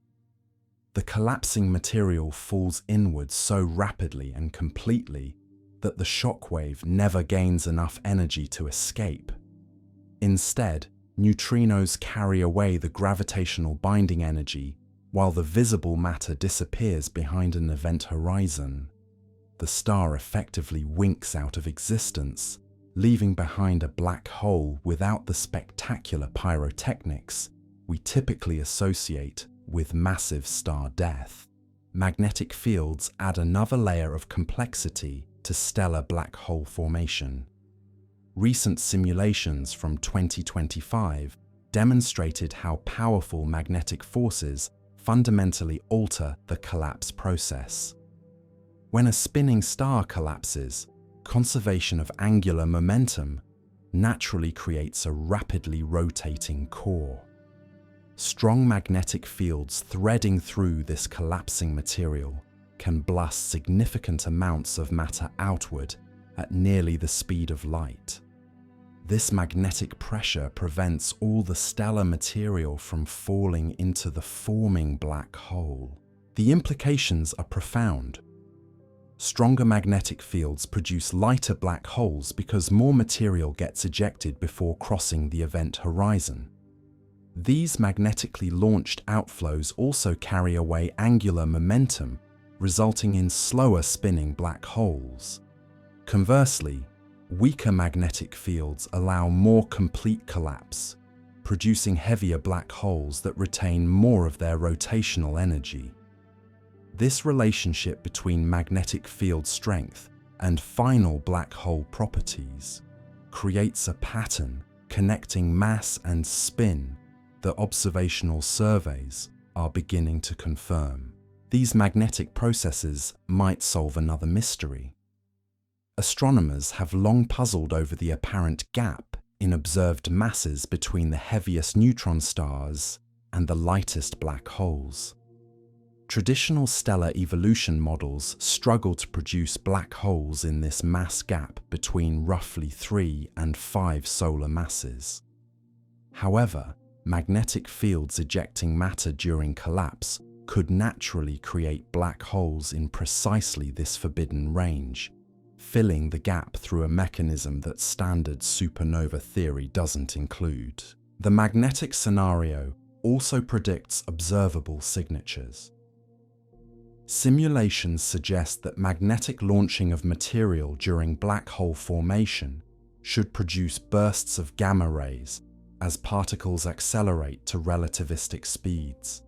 The collapsing material falls inward so rapidly and completely that the shockwave never gains enough energy to escape. Instead, neutrinos carry away the gravitational binding energy while the visible matter disappears behind an event horizon. The star effectively winks out of existence, leaving behind a black hole without the spectacular pyrotechnics we typically associate with massive star death. Magnetic fields add another layer of complexity to stellar black hole formation. Recent simulations from 2025 demonstrated how powerful magnetic forces fundamentally alter the collapse process. When a spinning star collapses, conservation of angular momentum naturally creates a rapidly rotating core. Strong magnetic fields threading through this collapsing material can blast significant amounts of matter outward at nearly the speed of light. This magnetic pressure prevents all the stellar material from falling into the forming black hole. The implications are profound. Stronger magnetic fields produce lighter black holes because more material gets ejected before crossing the event horizon. These magnetically launched outflows also carry away angular momentum, resulting in slower spinning black holes. Conversely, weaker magnetic fields allow more complete collapse, producing heavier black holes that retain more of their rotational energy. This relationship between magnetic field strength and final black hole properties creates a pattern connecting mass and spin that observational surveys are beginning to confirm. These magnetic processes might solve another mystery. Astronomers have long puzzled over the apparent gap in observed masses between the heaviest neutron stars and the lightest black holes. Traditional stellar evolution models struggle to produce black holes in this mass gap between roughly 3 and 5 solar masses. However, magnetic fields ejecting matter during collapse could naturally create black holes in precisely this forbidden range, filling the gap through a mechanism that standard supernova theory doesn't include. The magnetic scenario also predicts observable signatures. Simulations suggest that magnetic launching of material during black hole formation should produce bursts of gamma rays as particles accelerate to relativistic speeds.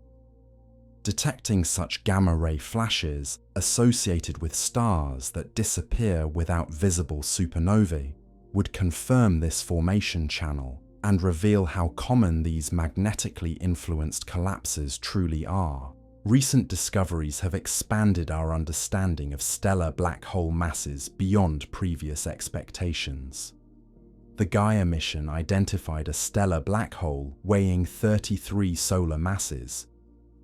Detecting such gamma ray flashes associated with stars that disappear without visible supernovae would confirm this formation channel and reveal how common these magnetically influenced collapses truly are. Recent discoveries have expanded our understanding of stellar black hole masses beyond previous expectations. The Gaia mission identified a stellar black hole weighing 33 solar masses,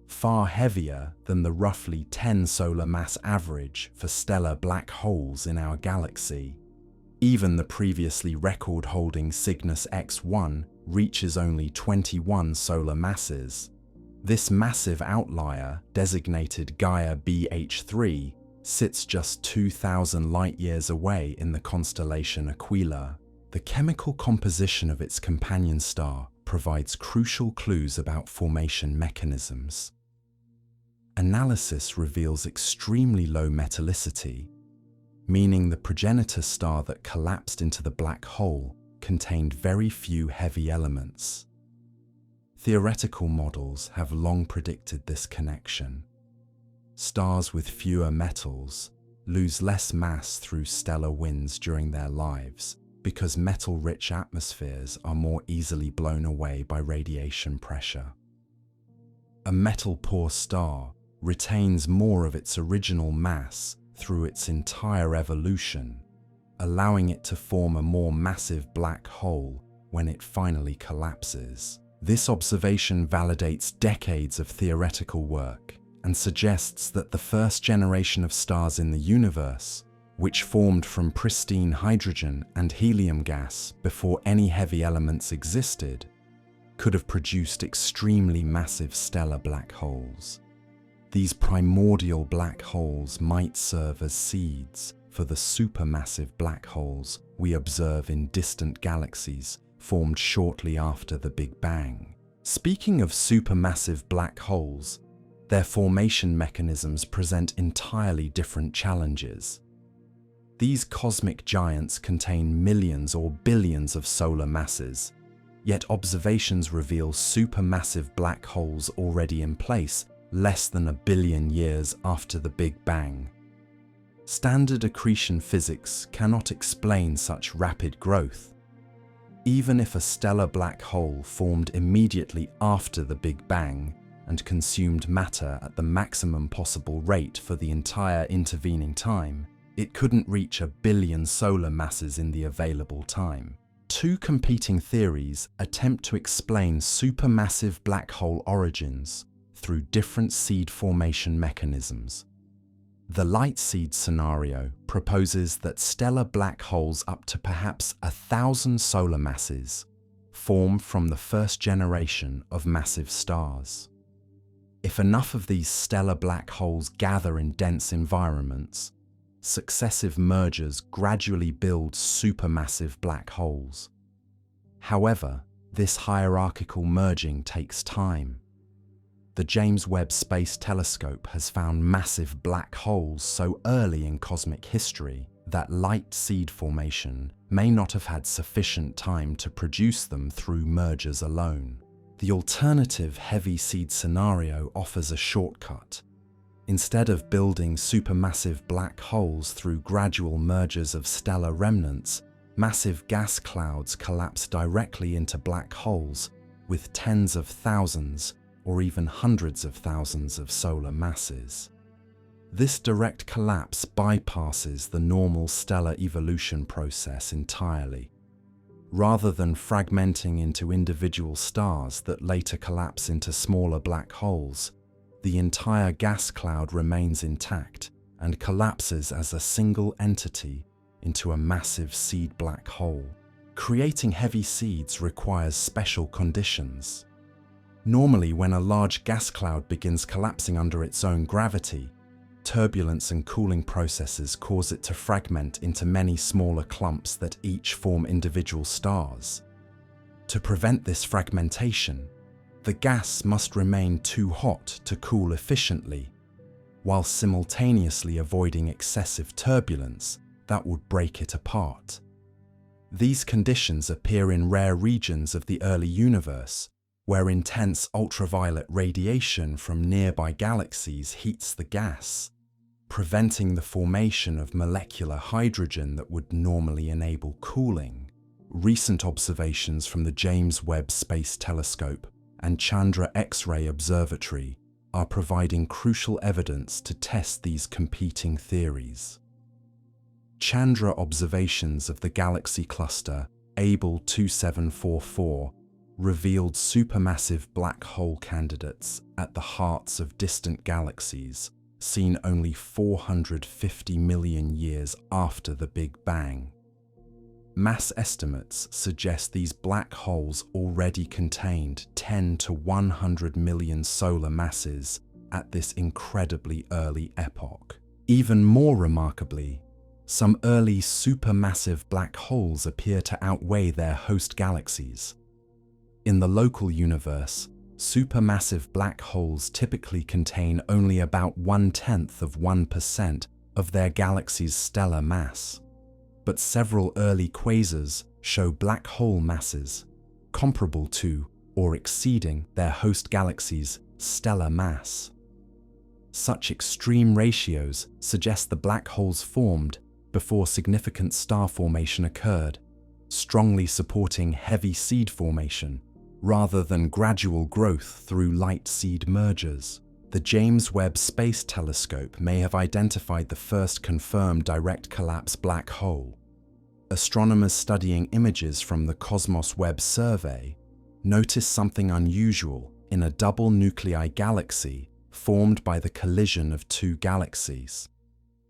far heavier than the roughly 10 solar mass average for stellar black holes in our galaxy. Even the previously record-holding Cygnus X1 reaches only 21 solar masses. This massive outlier, designated Gaia BH3, sits just 2,000 light-years away in the constellation Aquila. The chemical composition of its companion star provides crucial clues about formation mechanisms. analysis reveals extremely low metallicity, meaning the progenitor star that collapsed into the black hole contained very few heavy elements. Theoretical models have long predicted this connection. Stars with fewer metals lose less mass through stellar winds during their lives because metal-rich atmospheres are more easily blown away by radiation pressure. A metal-poor star retains more of its original mass through its entire evolution, allowing it to form a more massive black hole when it finally collapses. This observation validates decades of theoretical work and suggests that the first generation of stars in the universe, which formed from pristine hydrogen and helium gas before any heavy elements existed, could have produced extremely massive stellar black holes. These primordial black holes might serve as seeds for the supermassive black holes we observe in distant galaxies formed shortly after the Big Bang. Speaking of supermassive black holes, their formation mechanisms present entirely different challenges. These cosmic giants contain millions or billions of solar masses, yet observations reveal supermassive black holes already in place less than 1 billion years after the Big Bang. Standard accretion physics cannot explain such rapid growth. Even if a stellar black hole formed immediately after the Big Bang and consumed matter at the maximum possible rate for the entire intervening time, it couldn't reach 1 billion solar masses in the available time. Two competing theories attempt to explain supermassive black hole origins through different seed formation mechanisms. The light seed scenario proposes that stellar black holes up to perhaps 1,000 solar masses form from the first generation of massive stars. If enough of these stellar black holes gather in dense environments, successive mergers gradually build supermassive black holes. However, this hierarchical merging takes time. The James Webb Space Telescope has found massive black holes so early in cosmic history that light seed formation may not have had sufficient time to produce them through mergers alone. The alternative heavy seed scenario offers a shortcut. Instead of building supermassive black holes through gradual mergers of stellar remnants, massive gas clouds collapse directly into black holes with tens of thousands or even hundreds of thousands of solar masses. This direct collapse bypasses the normal stellar evolution process entirely. Rather than fragmenting into individual stars that later collapse into smaller black holes, the entire gas cloud remains intact and collapses as a single entity into a massive seed black hole. Creating heavy seeds requires special conditions. Normally, when a large gas cloud begins collapsing under its own gravity, turbulence and cooling processes cause it to fragment into many smaller clumps that each form individual stars. To prevent this fragmentation, the gas must remain too hot to cool efficiently, while simultaneously avoiding excessive turbulence that would break it apart. These conditions appear in rare regions of the early universe, where intense ultraviolet radiation from nearby galaxies heats the gas, preventing the formation of molecular hydrogen that would normally enable cooling. Recent observations from the James Webb Space Telescope and Chandra X-ray Observatory are providing crucial evidence to test these competing theories. Chandra observations of the galaxy cluster Abell 2744 revealed supermassive black hole candidates at the hearts of distant galaxies, seen only 450 million years after the Big Bang. Mass estimates suggest these black holes already contained 10 to 100 million solar masses at this incredibly early epoch. Even more remarkably, some early supermassive black holes appear to outweigh their host galaxies. In the local universe, Supermassive black holes typically contain only about 0.1% of their galaxy's stellar mass. But several early quasars show black hole masses comparable to or exceeding their host galaxy's stellar mass. Such extreme ratios suggest the black holes formed before significant star formation occurred, strongly supporting heavy seed formation rather than gradual growth through light seed mergers. The James Webb Space Telescope may have identified the first confirmed direct collapse black hole. Astronomers studying images from the Cosmos Web Survey noticed something unusual in a double nuclei galaxy formed by the collision of two galaxies.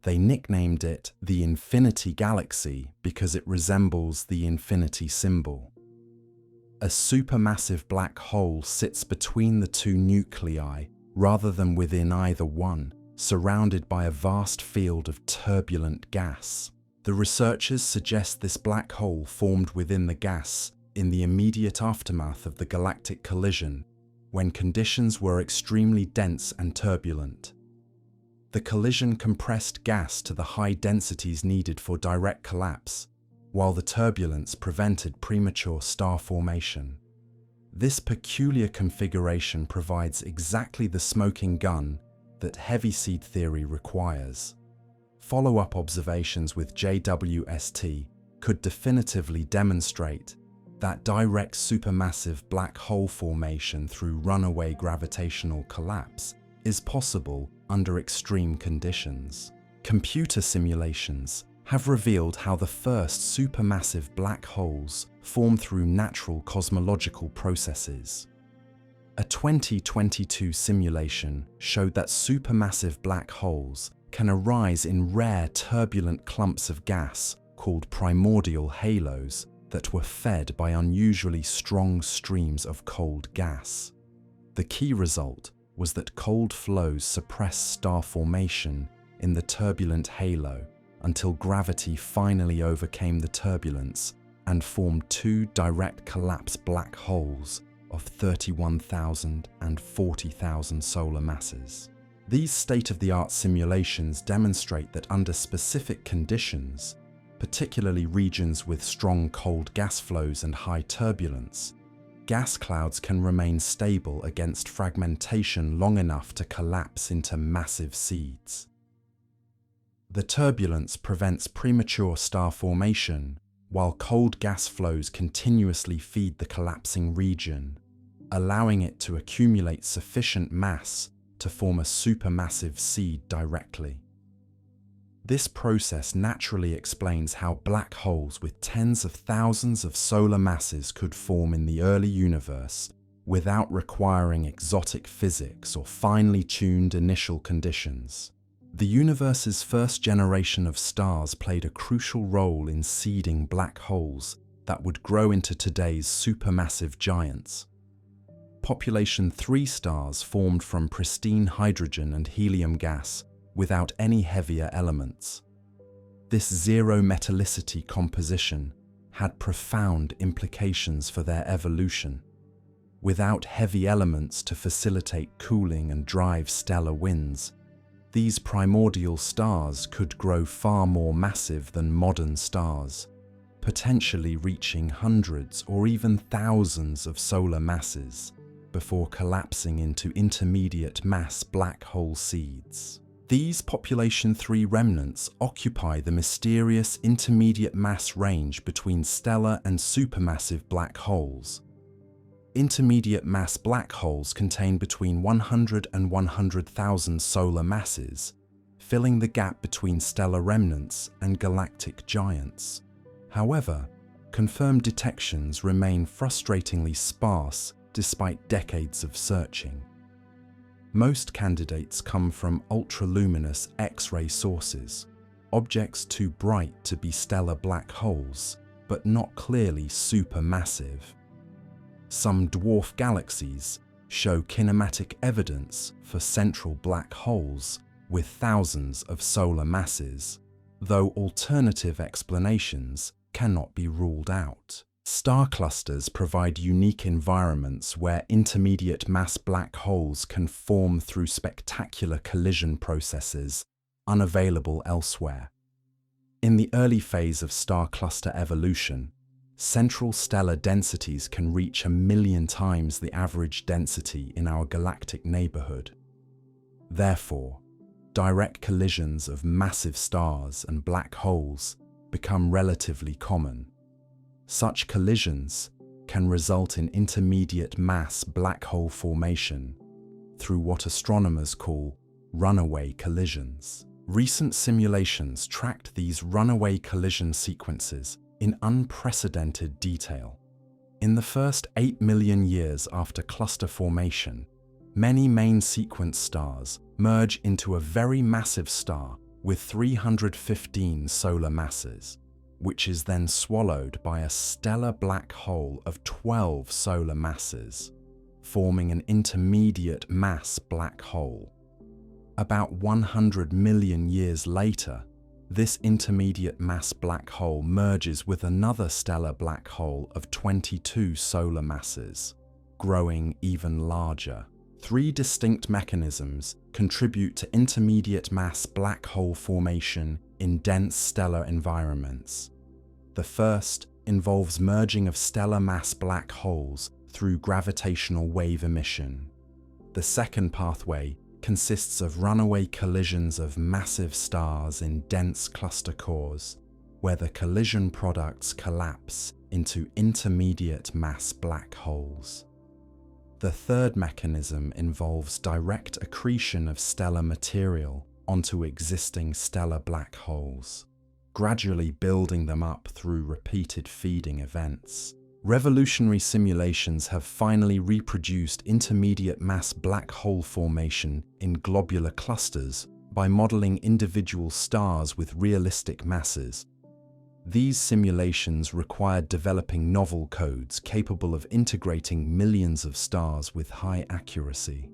They nicknamed it the Infinity Galaxy because it resembles the infinity symbol. A supermassive black hole sits between the two nuclei rather than within either one, surrounded by a vast field of turbulent gas. The researchers suggest this black hole formed within the gas in the immediate aftermath of the galactic collision, when conditions were extremely dense and turbulent. The collision compressed gas to the high densities needed for direct collapse, while the turbulence prevented premature star formation. This peculiar configuration provides exactly the smoking gun that heavy seed theory requires. Follow-up observations with JWST could definitively demonstrate that direct supermassive black hole formation through runaway gravitational collapse is possible under extreme conditions. Computer simulations have revealed how the first supermassive black holes form through natural cosmological processes. A 2022 simulation showed that supermassive black holes can arise in rare turbulent clumps of gas called primordial halos that were fed by unusually strong streams of cold gas. The key result was that cold flows suppressed star formation in the turbulent halo until gravity finally overcame the turbulence and formed two direct collapse black holes of 31,000 and 40,000 solar masses. These state-of-the-art simulations demonstrate that under specific conditions, particularly regions with strong cold gas flows and high turbulence, gas clouds can remain stable against fragmentation long enough to collapse into massive seeds. The turbulence prevents premature star formation, while cold gas flows continuously feed the collapsing region, allowing it to accumulate sufficient mass to form a supermassive seed directly. This process naturally explains how black holes with tens of thousands of solar masses could form in the early universe without requiring exotic physics or finely tuned initial conditions. The universe's first generation of stars played a crucial role in seeding black holes that would grow into today's supermassive giants. Population 3 stars formed from pristine hydrogen and helium gas without any heavier elements. This zero metallicity composition had profound implications for their evolution. Without heavy elements to facilitate cooling and drive stellar winds, these primordial stars could grow far more massive than modern stars, potentially reaching hundreds or even thousands of solar masses before collapsing into intermediate mass black hole seeds. These population 3 remnants occupy the mysterious intermediate mass range between stellar and supermassive black holes. Intermediate mass black holes contain between 100 and 100,000 solar masses, filling the gap between stellar remnants and galactic giants. However, confirmed detections remain frustratingly sparse despite decades of searching. Most candidates come from ultraluminous X-ray sources, objects too bright to be stellar black holes, but not clearly supermassive. Some dwarf galaxies show kinematic evidence for central black holes with thousands of solar masses, though alternative explanations cannot be ruled out. Star clusters provide unique environments where intermediate mass black holes can form through spectacular collision processes unavailable elsewhere. In the early phase of star cluster evolution, central stellar densities can reach 1,000,000 times the average density in our galactic neighborhood. Therefore, direct collisions of massive stars and black holes become relatively common. Such collisions can result in intermediate mass black hole formation through what astronomers call runaway collisions. Recent simulations tracked these runaway collision sequences in unprecedented detail. In the first 8 million years after cluster formation, many main sequence stars merge into a very massive star with 315 solar masses, which is then swallowed by a stellar black hole of 12 solar masses, forming an intermediate mass black hole. About 100 million years later, this intermediate mass black hole merges with another stellar black hole of 22 solar masses, growing even larger. 3 distinct mechanisms contribute to intermediate mass black hole formation in dense stellar environments. The first involves merging of stellar mass black holes through gravitational wave emission. The second pathway consists of runaway collisions of massive stars in dense cluster cores, where the collision products collapse into intermediate mass black holes. The third mechanism involves direct accretion of stellar material onto existing stellar black holes, gradually building them up through repeated feeding events. Revolutionary simulations have finally reproduced intermediate mass black hole formation in globular clusters by modeling individual stars with realistic masses. These simulations required developing novel codes capable of integrating millions of stars with high accuracy.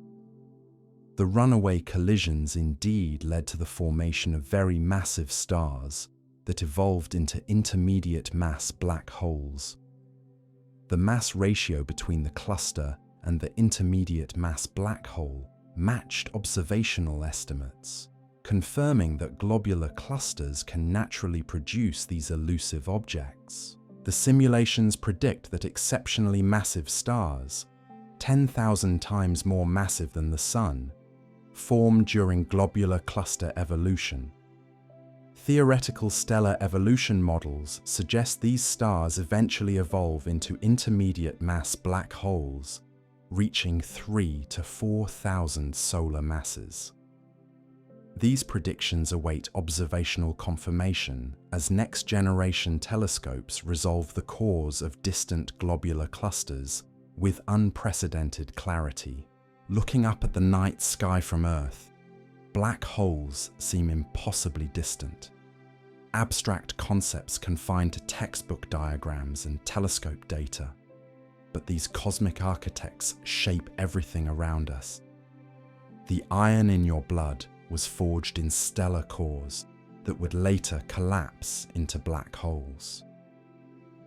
The runaway collisions indeed led to the formation of very massive stars that evolved into intermediate mass black holes. The mass ratio between the cluster and the intermediate mass black hole matched observational estimates, confirming that globular clusters can naturally produce these elusive objects. The simulations predict that exceptionally massive stars, 10,000 times more massive than the Sun, form during globular cluster evolution. Theoretical stellar evolution models suggest these stars eventually evolve into intermediate mass black holes, reaching 3,000 to 4,000 solar masses. These predictions await observational confirmation as next-generation telescopes resolve the cores of distant globular clusters with unprecedented clarity. Looking up at the night sky from Earth, black holes seem impossibly distant. Abstract concepts confined to textbook diagrams and telescope data, but these cosmic architects shape everything around us. The iron in your blood was forged in stellar cores that would later collapse into black holes.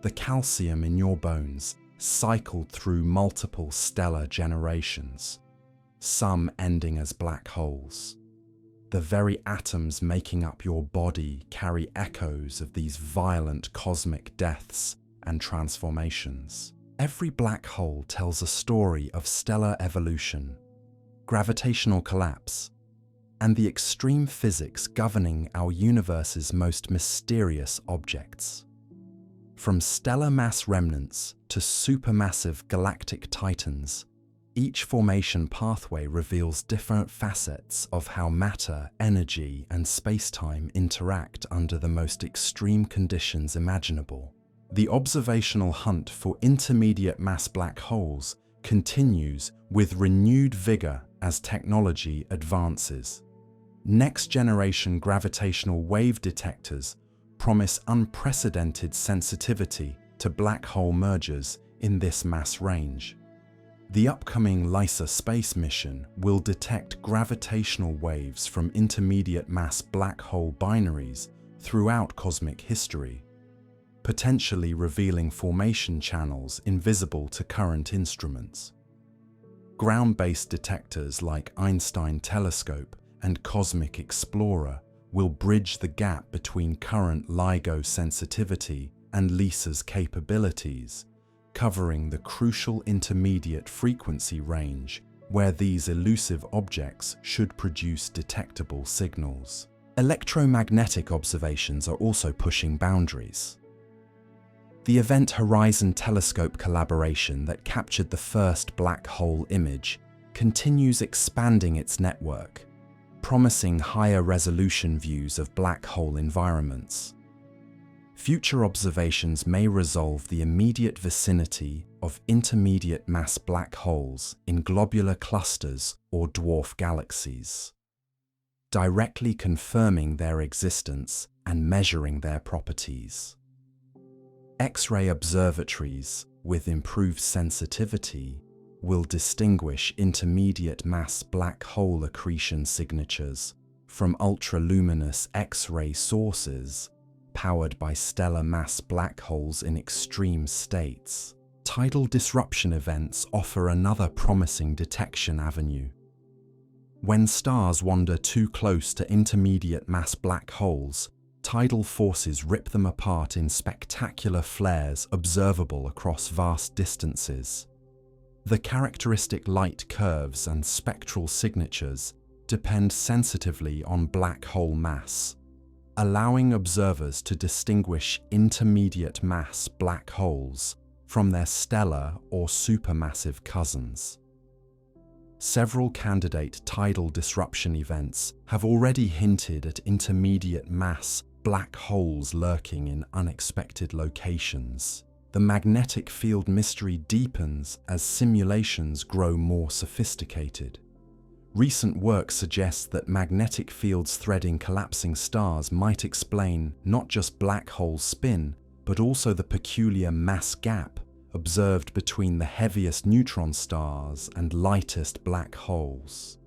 The calcium in your bones cycled through multiple stellar generations, some ending as black holes. The very atoms making up your body carry echoes of these violent cosmic deaths and transformations. Every black hole tells a story of stellar evolution, gravitational collapse, and the extreme physics governing our universe's most mysterious objects. From stellar mass remnants to supermassive galactic titans, each formation pathway reveals different facets of how matter, energy, and spacetime interact under the most extreme conditions imaginable. The observational hunt for intermediate mass black holes continues with renewed vigor as technology advances. Next-generation gravitational wave detectors promise unprecedented sensitivity to black hole mergers in this mass range. The upcoming LISA space mission will detect gravitational waves from intermediate mass black hole binaries throughout cosmic history, potentially revealing formation channels invisible to current instruments. Ground-based detectors like Einstein Telescope and Cosmic Explorer will bridge the gap between current LIGO sensitivity and LISA's capabilities, covering the crucial intermediate frequency range where these elusive objects should produce detectable signals. Electromagnetic observations are also pushing boundaries. The Event Horizon Telescope collaboration that captured the first black hole image continues expanding its network, promising higher resolution views of black hole environments. Future observations may resolve the immediate vicinity of intermediate mass black holes in globular clusters or dwarf galaxies, directly confirming their existence and measuring their properties. X-ray observatories with improved sensitivity will distinguish intermediate mass black hole accretion signatures from ultraluminous X-ray sources powered by stellar mass black holes in extreme states. Tidal disruption events offer another promising detection avenue. When stars wander too close to intermediate mass black holes, tidal forces rip them apart in spectacular flares observable across vast distances. The characteristic light curves and spectral signatures depend sensitively on black hole mass, allowing observers to distinguish intermediate mass black holes from their stellar or supermassive cousins. Several candidate tidal disruption events have already hinted at intermediate mass black holes lurking in unexpected locations. The magnetic field mystery deepens as simulations grow more sophisticated. Recent work suggests that magnetic fields threading collapsing stars might explain not just black hole spin, but also the peculiar mass gap observed between the heaviest neutron stars and lightest black holes.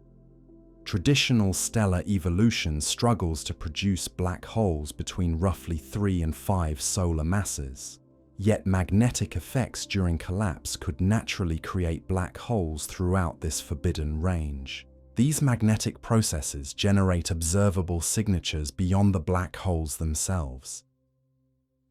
Traditional stellar evolution struggles to produce black holes between roughly 3 and 5 solar masses. Yet magnetic effects during collapse could naturally create black holes throughout this forbidden range. These magnetic processes generate observable signatures beyond the black holes themselves.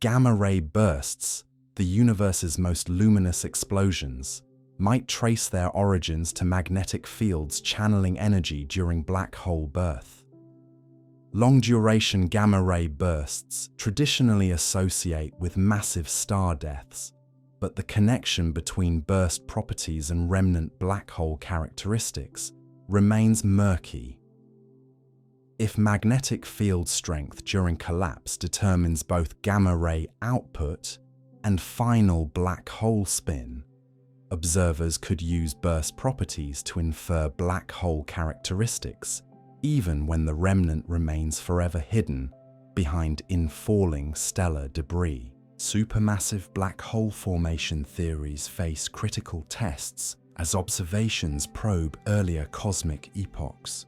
Gamma-ray bursts, the universe's most luminous explosions, might trace their origins to magnetic fields channeling energy during black hole birth. Long-duration gamma-ray bursts traditionally associate with massive star deaths, but the connection between burst properties and remnant black hole characteristics remains murky. If magnetic field strength during collapse determines both gamma-ray output and final black hole spin, observers could use burst properties to infer black hole characteristics, even when the remnant remains forever hidden behind infalling stellar debris. Supermassive black hole formation theories face critical tests as observations probe earlier cosmic epochs.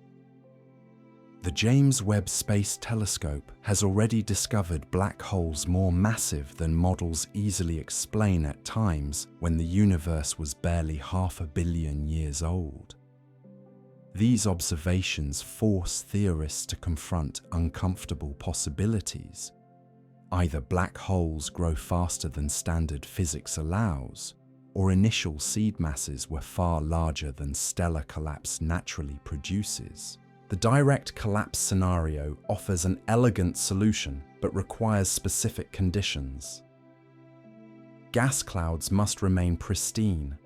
The James Webb Space Telescope has already discovered black holes more massive than models easily explain at times when the universe was barely 500 million years old. These observations force theorists to confront uncomfortable possibilities. Either black holes grow faster than standard physics allows, or initial seed masses were far larger than stellar collapse naturally produces. The direct collapse scenario offers an elegant solution but requires specific conditions. Gas clouds must remain pristine,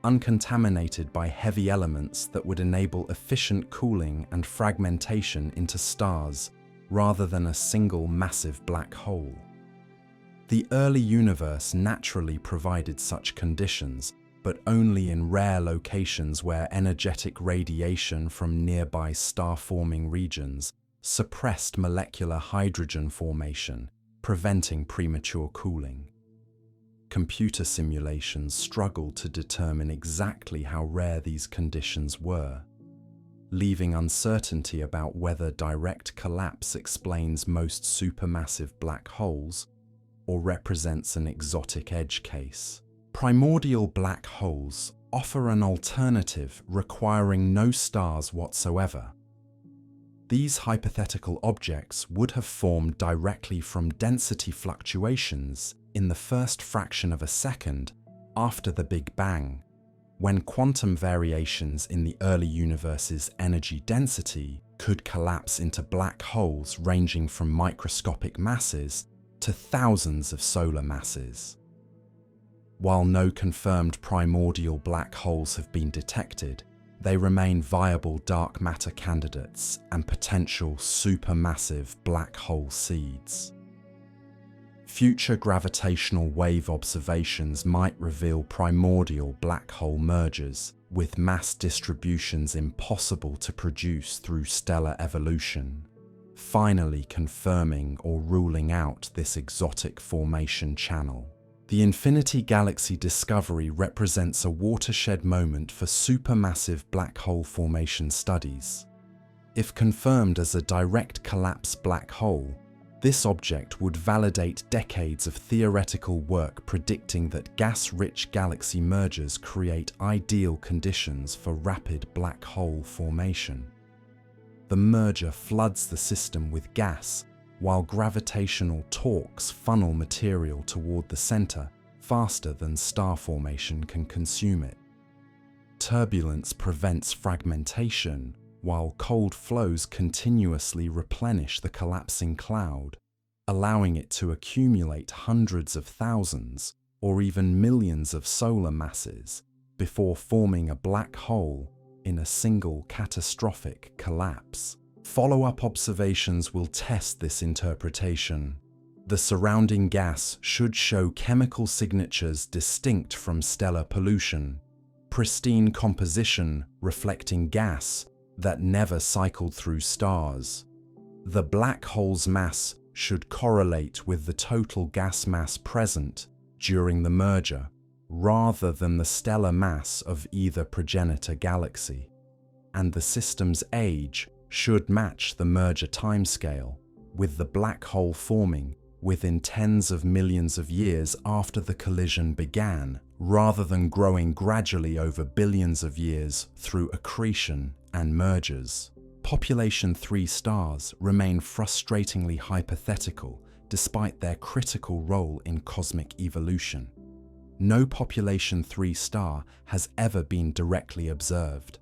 uncontaminated by heavy elements that would enable efficient cooling and fragmentation into stars rather than a single massive black hole. The early universe naturally provided such conditions, but only in rare locations where energetic radiation from nearby star-forming regions suppressed molecular hydrogen formation, preventing premature cooling. Computer simulations struggled to determine exactly how rare these conditions were, leaving uncertainty about whether direct collapse explains most supermassive black holes or represents an exotic edge case. Primordial black holes offer an alternative requiring no stars whatsoever. These hypothetical objects would have formed directly from density fluctuations in the first fraction of a second after the Big Bang, when quantum variations in the early universe's energy density could collapse into black holes ranging from microscopic masses to thousands of solar masses. While no confirmed primordial black holes have been detected, they remain viable dark matter candidates and potential supermassive black hole seeds. Future gravitational wave observations might reveal primordial black hole mergers with mass distributions impossible to produce through stellar evolution, finally confirming or ruling out this exotic formation channel. The Infinity Galaxy discovery represents a watershed moment for supermassive black hole formation studies. If confirmed as a direct collapse black hole, this object would validate decades of theoretical work predicting that gas-rich galaxy mergers create ideal conditions for rapid black hole formation. The merger floods the system with gas, while gravitational torques funnel material toward the center faster than star formation can consume it. Turbulence prevents fragmentation, while cold flows continuously replenish the collapsing cloud, allowing it to accumulate hundreds of thousands or even millions of solar masses before forming a black hole in a single catastrophic collapse. Follow-up observations will test this interpretation. The surrounding gas should show chemical signatures distinct from stellar pollution, pristine composition reflecting gas that never cycled through stars. The black hole's mass should correlate with the total gas mass present during the merger, rather than the stellar mass of either progenitor galaxy. And the system's age should match the merger timescale, with the black hole forming within tens of millions of years after the collision began, rather than growing gradually over billions of years through accretion and mergers. Population 3 stars remain frustratingly hypothetical despite their critical role in cosmic evolution. No population 3 star has ever been directly observed.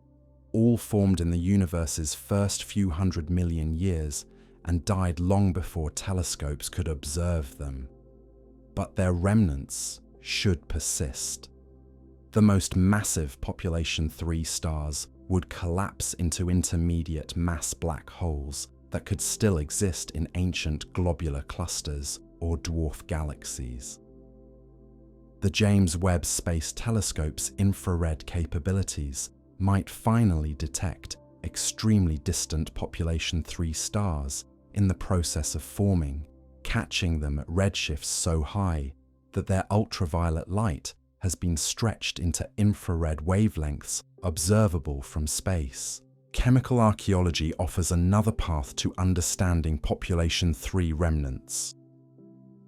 All formed in the universe's first few 100 million years and died long before telescopes could observe them. But their remnants should persist. The most massive population 3 stars would collapse into intermediate mass black holes that could still exist in ancient globular clusters or dwarf galaxies. The James Webb Space Telescope's infrared capabilities might finally detect extremely distant population 3 stars in the process of forming, catching them at redshifts so high that their ultraviolet light has been stretched into infrared wavelengths observable from space. Chemical archaeology offers another path to understanding population 3 remnants.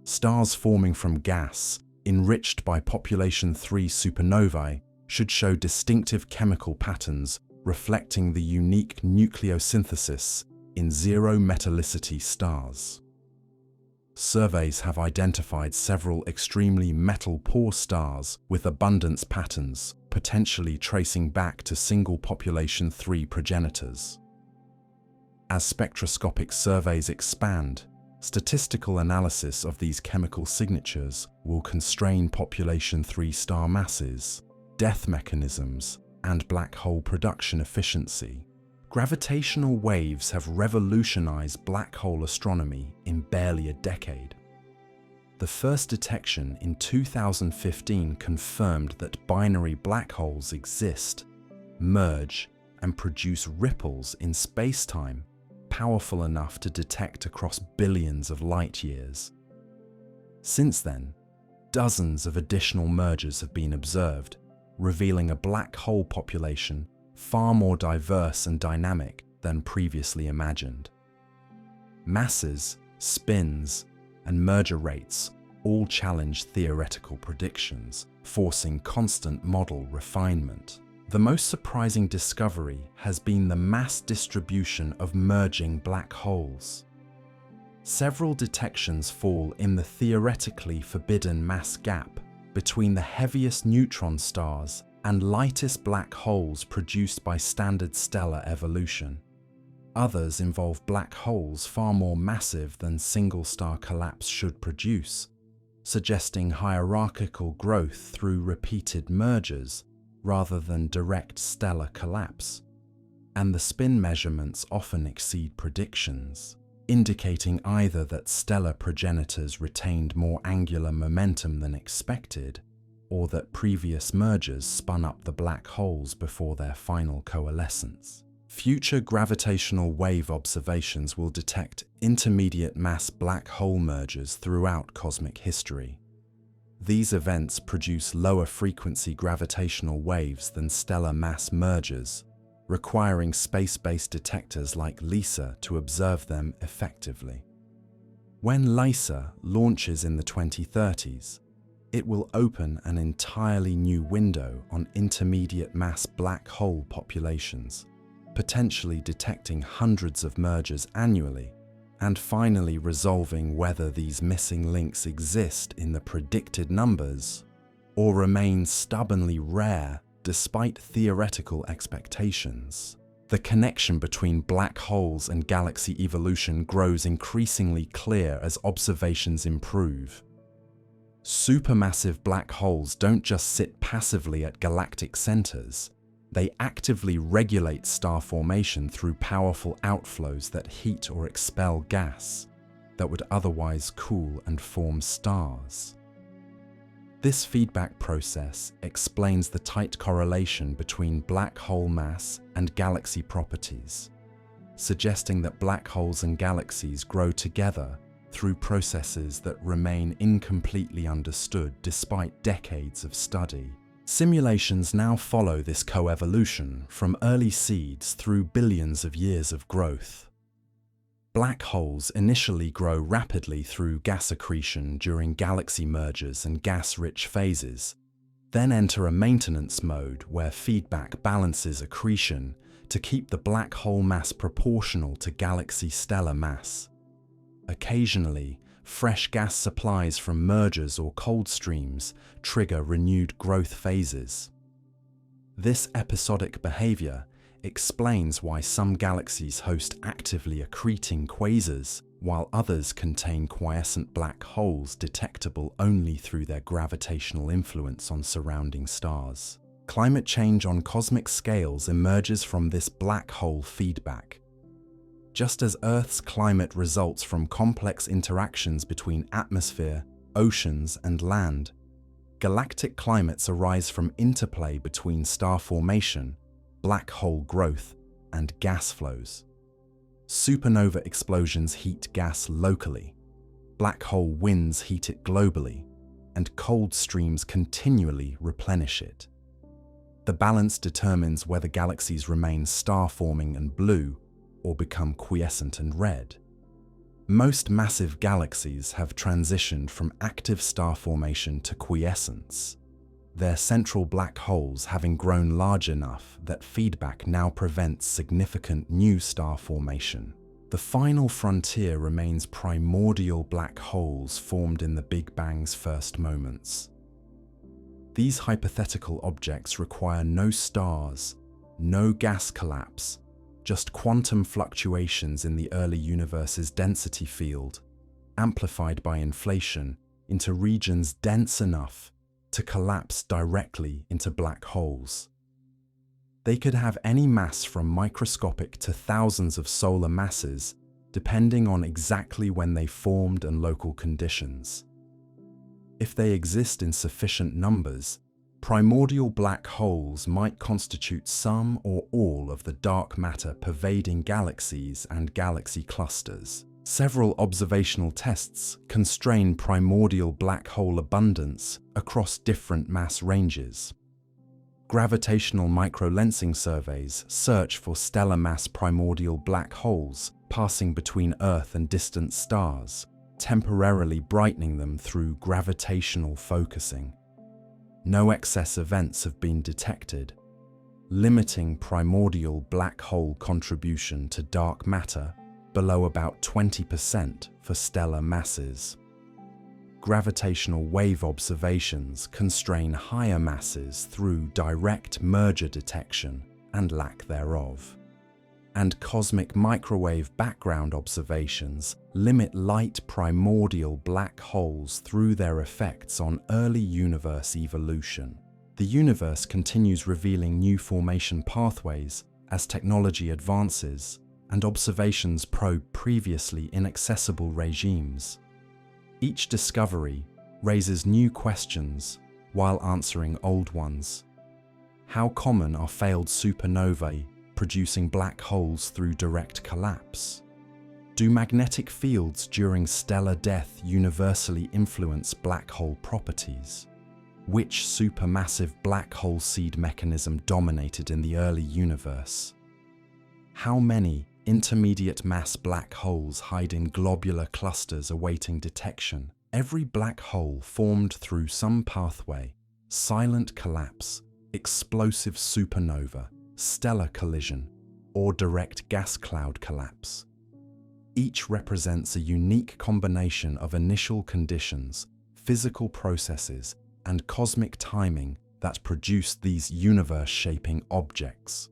Stars forming from gas, enriched by population 3 supernovae, should show distinctive chemical patterns reflecting the unique nucleosynthesis in zero-metallicity stars. Surveys have identified several extremely metal-poor stars with abundance patterns, potentially tracing back to single population 3 progenitors. As spectroscopic surveys expand, statistical analysis of these chemical signatures will constrain population 3 star masses, death mechanisms, and black hole production efficiency. Gravitational waves have revolutionized black hole astronomy in barely a decade. The first detection in 2015 confirmed that binary black holes exist, merge, and produce ripples in spacetime powerful enough to detect across billions of light years. Since then, dozens of additional mergers have been observed, revealing a black hole population far more diverse and dynamic than previously imagined. Masses, spins, and merger rates all challenge theoretical predictions, forcing constant model refinement. The most surprising discovery has been the mass distribution of merging black holes. Several detections fall in the theoretically forbidden mass gap between the heaviest neutron stars and lightest black holes produced by standard stellar evolution. Others involve black holes far more massive than single-star collapse should produce, suggesting hierarchical growth through repeated mergers rather than direct stellar collapse. And the spin measurements often exceed predictions, indicating either that stellar progenitors retained more angular momentum than expected, or that previous mergers spun up the black holes before their final coalescence. Future gravitational wave observations will detect intermediate mass black hole mergers throughout cosmic history. These events produce lower frequency gravitational waves than stellar mass mergers, requiring space-based detectors like LISA to observe them effectively. When LISA launches in the 2030s, it will open an entirely new window on intermediate mass black hole populations, potentially detecting hundreds of mergers annually, and finally resolving whether these missing links exist in the predicted numbers or remain stubbornly rare despite theoretical expectations. The connection between black holes and galaxy evolution grows increasingly clear as observations improve. Supermassive black holes don't just sit passively at galactic centers. They actively regulate star formation through powerful outflows that heat or expel gas that would otherwise cool and form stars. This feedback process explains the tight correlation between black hole mass and galaxy properties, suggesting that black holes and galaxies grow together through processes that remain incompletely understood despite decades of study. Simulations now follow this coevolution from early seeds through billions of years of growth. Black holes initially grow rapidly through gas accretion during galaxy mergers and gas-rich phases, then enter a maintenance mode where feedback balances accretion to keep the black hole mass proportional to galaxy stellar mass. Occasionally, fresh gas supplies from mergers or cold streams trigger renewed growth phases. This episodic behavior explains why some galaxies host actively accreting quasars, while others contain quiescent black holes detectable only through their gravitational influence on surrounding stars. Climate change on cosmic scales emerges from this black hole feedback. Just as Earth's climate results from complex interactions between atmosphere, oceans, and land, galactic climates arise from interplay between star formation, black hole growth, and gas flows. Supernova explosions heat gas locally, black hole winds heat it globally, and cold streams continually replenish it. The balance determines whether galaxies remain star-forming and blue or become quiescent and red. Most massive galaxies have transitioned from active star formation to quiescence, their central black holes having grown large enough that feedback now prevents significant new star formation. The final frontier remains primordial black holes formed in the Big Bang's first moments. These hypothetical objects require no stars, no gas collapse, just quantum fluctuations in the early universe's density field, amplified by inflation into regions dense enough to collapse directly into black holes. They could have any mass from microscopic to thousands of solar masses, depending on exactly when they formed and local conditions. If they exist in sufficient numbers, primordial black holes might constitute some or all of the dark matter pervading galaxies and galaxy clusters. Several observational tests constrain primordial black hole abundance across different mass ranges. Gravitational microlensing surveys search for stellar mass primordial black holes passing between Earth and distant stars, temporarily brightening them through gravitational focusing. No excess events have been detected, limiting primordial black hole contribution to dark matter below about 20% for stellar masses. Gravitational wave observations constrain higher masses through direct merger detection and lack thereof. And cosmic microwave background observations limit light primordial black holes through their effects on early universe evolution. The universe continues revealing new formation pathways as technology advances and observations probe previously inaccessible regimes. Each discovery raises new questions while answering old ones. How common are failed supernovae producing black holes through direct collapse? Do magnetic fields during stellar death universally influence black hole properties? Which supermassive black hole seed mechanism dominated in the early universe? How many intermediate mass black holes hide in globular clusters awaiting detection? Every black hole formed through some pathway, silent collapse, explosive supernova, stellar collision, or direct gas cloud collapse. Each represents a unique combination of initial conditions, physical processes, and cosmic timing that produce these universe-shaping objects.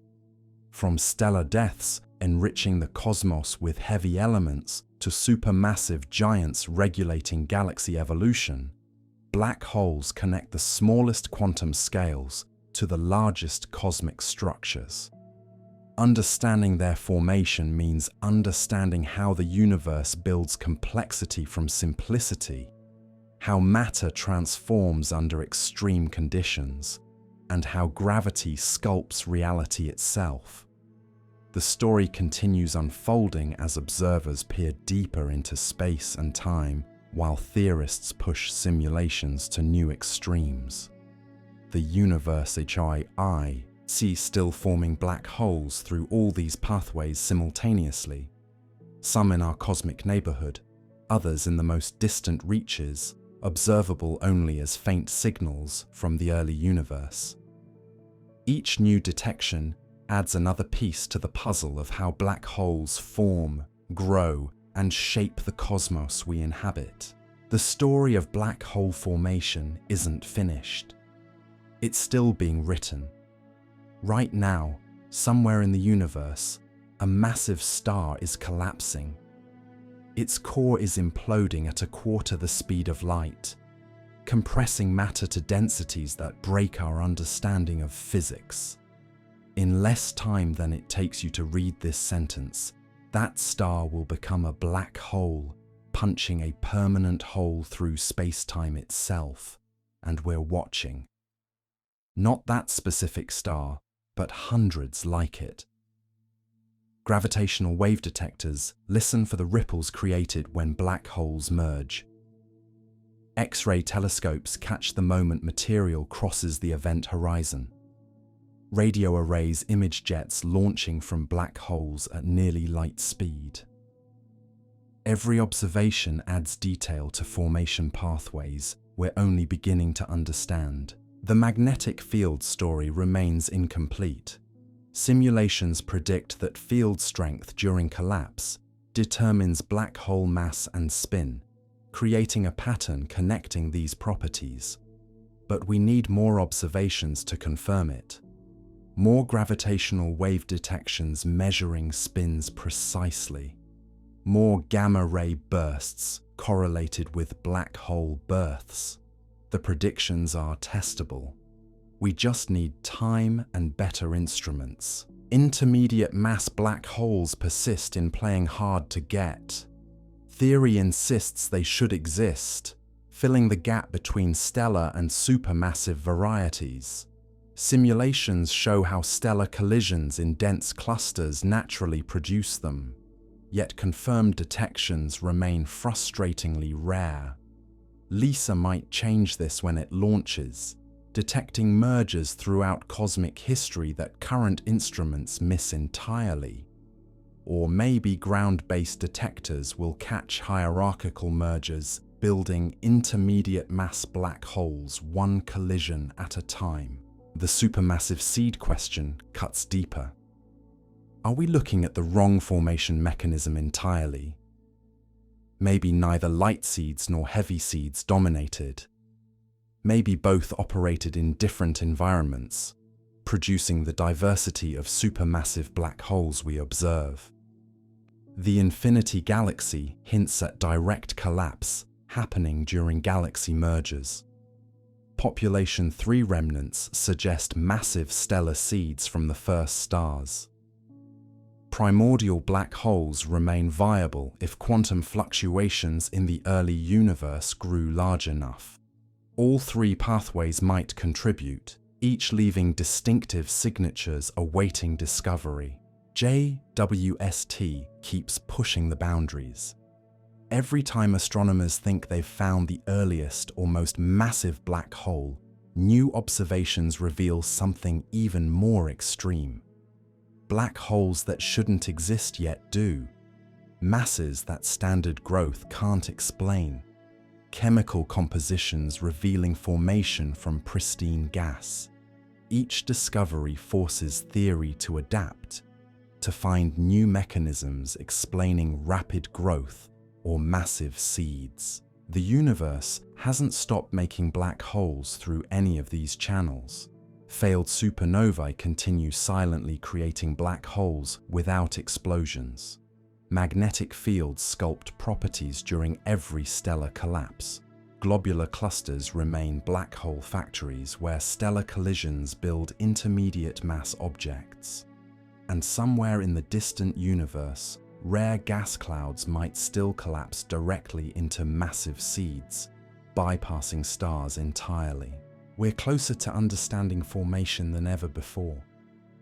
From stellar deaths enriching the cosmos with heavy elements to supermassive giants regulating galaxy evolution, black holes connect the smallest quantum scales to the largest cosmic structures. Understanding their formation means understanding how the universe builds complexity from simplicity, how matter transforms under extreme conditions, and how gravity sculpts reality itself. The story continues unfolding as observers peer deeper into space and time, while theorists push simulations to new extremes. The universe HII sees still forming black holes through all these pathways simultaneously, some in our cosmic neighborhood, others in the most distant reaches, observable only as faint signals from the early universe. Each new detection adds another piece to the puzzle of how black holes form, grow, and shape the cosmos we inhabit. The story of black hole formation isn't finished. It's still being written. Right now, somewhere in the universe, a massive star is collapsing. Its core is imploding at 1/4 the speed of light, compressing matter to densities that break our understanding of physics. In less time than it takes you to read this sentence, that star will become a black hole, punching a permanent hole through space-time itself, and we're watching. Not that specific star, but hundreds like it. Gravitational wave detectors listen for the ripples created when black holes merge. X-ray telescopes catch the moment material crosses the event horizon. Radio arrays image jets launching from black holes at nearly light speed. Every observation adds detail to formation pathways we're only beginning to understand. The magnetic field story remains incomplete. Simulations predict that field strength during collapse determines black hole mass and spin, creating a pattern connecting these properties. But we need more observations to confirm it. More gravitational wave detections measuring spins precisely. More gamma-ray bursts correlated with black hole births. The predictions are testable. We just need time and better instruments. Intermediate mass black holes persist in playing hard to get. Theory insists they should exist, filling the gap between stellar and supermassive varieties. Simulations show how stellar collisions in dense clusters naturally produce them, yet confirmed detections remain frustratingly rare. LISA might change this when it launches, detecting mergers throughout cosmic history that current instruments miss entirely. or maybe ground-based detectors will catch hierarchical mergers, building intermediate mass black holes one collision at a time. The supermassive seed question cuts deeper. Are we looking at the wrong formation mechanism entirely? Maybe neither light seeds nor heavy seeds dominated. Maybe both operated in different environments, producing the diversity of supermassive black holes we observe. The infinity galaxy hints at direct collapse happening during galaxy mergers. Population 3 remnants suggest massive stellar seeds from the first stars. Primordial black holes remain viable if quantum fluctuations in the early universe grew large enough. All three pathways might contribute, each leaving distinctive signatures awaiting discovery. JWST keeps pushing the boundaries. Every time astronomers think they've found the earliest or most massive black hole, new observations reveal something even more extreme. Black holes that shouldn't exist yet do. Masses that standard growth can't explain. Chemical compositions revealing formation from pristine gas. Each discovery forces theory to adapt, to find new mechanisms explaining rapid growth or massive seeds. The universe hasn't stopped making black holes through any of these channels. Failed supernovae continue silently creating black holes without explosions. Magnetic fields sculpt properties during every stellar collapse. Globular clusters remain black hole factories where stellar collisions build intermediate mass objects. And somewhere in the distant universe, rare gas clouds might still collapse directly into massive seeds, bypassing stars entirely. We're closer to understanding formation than ever before.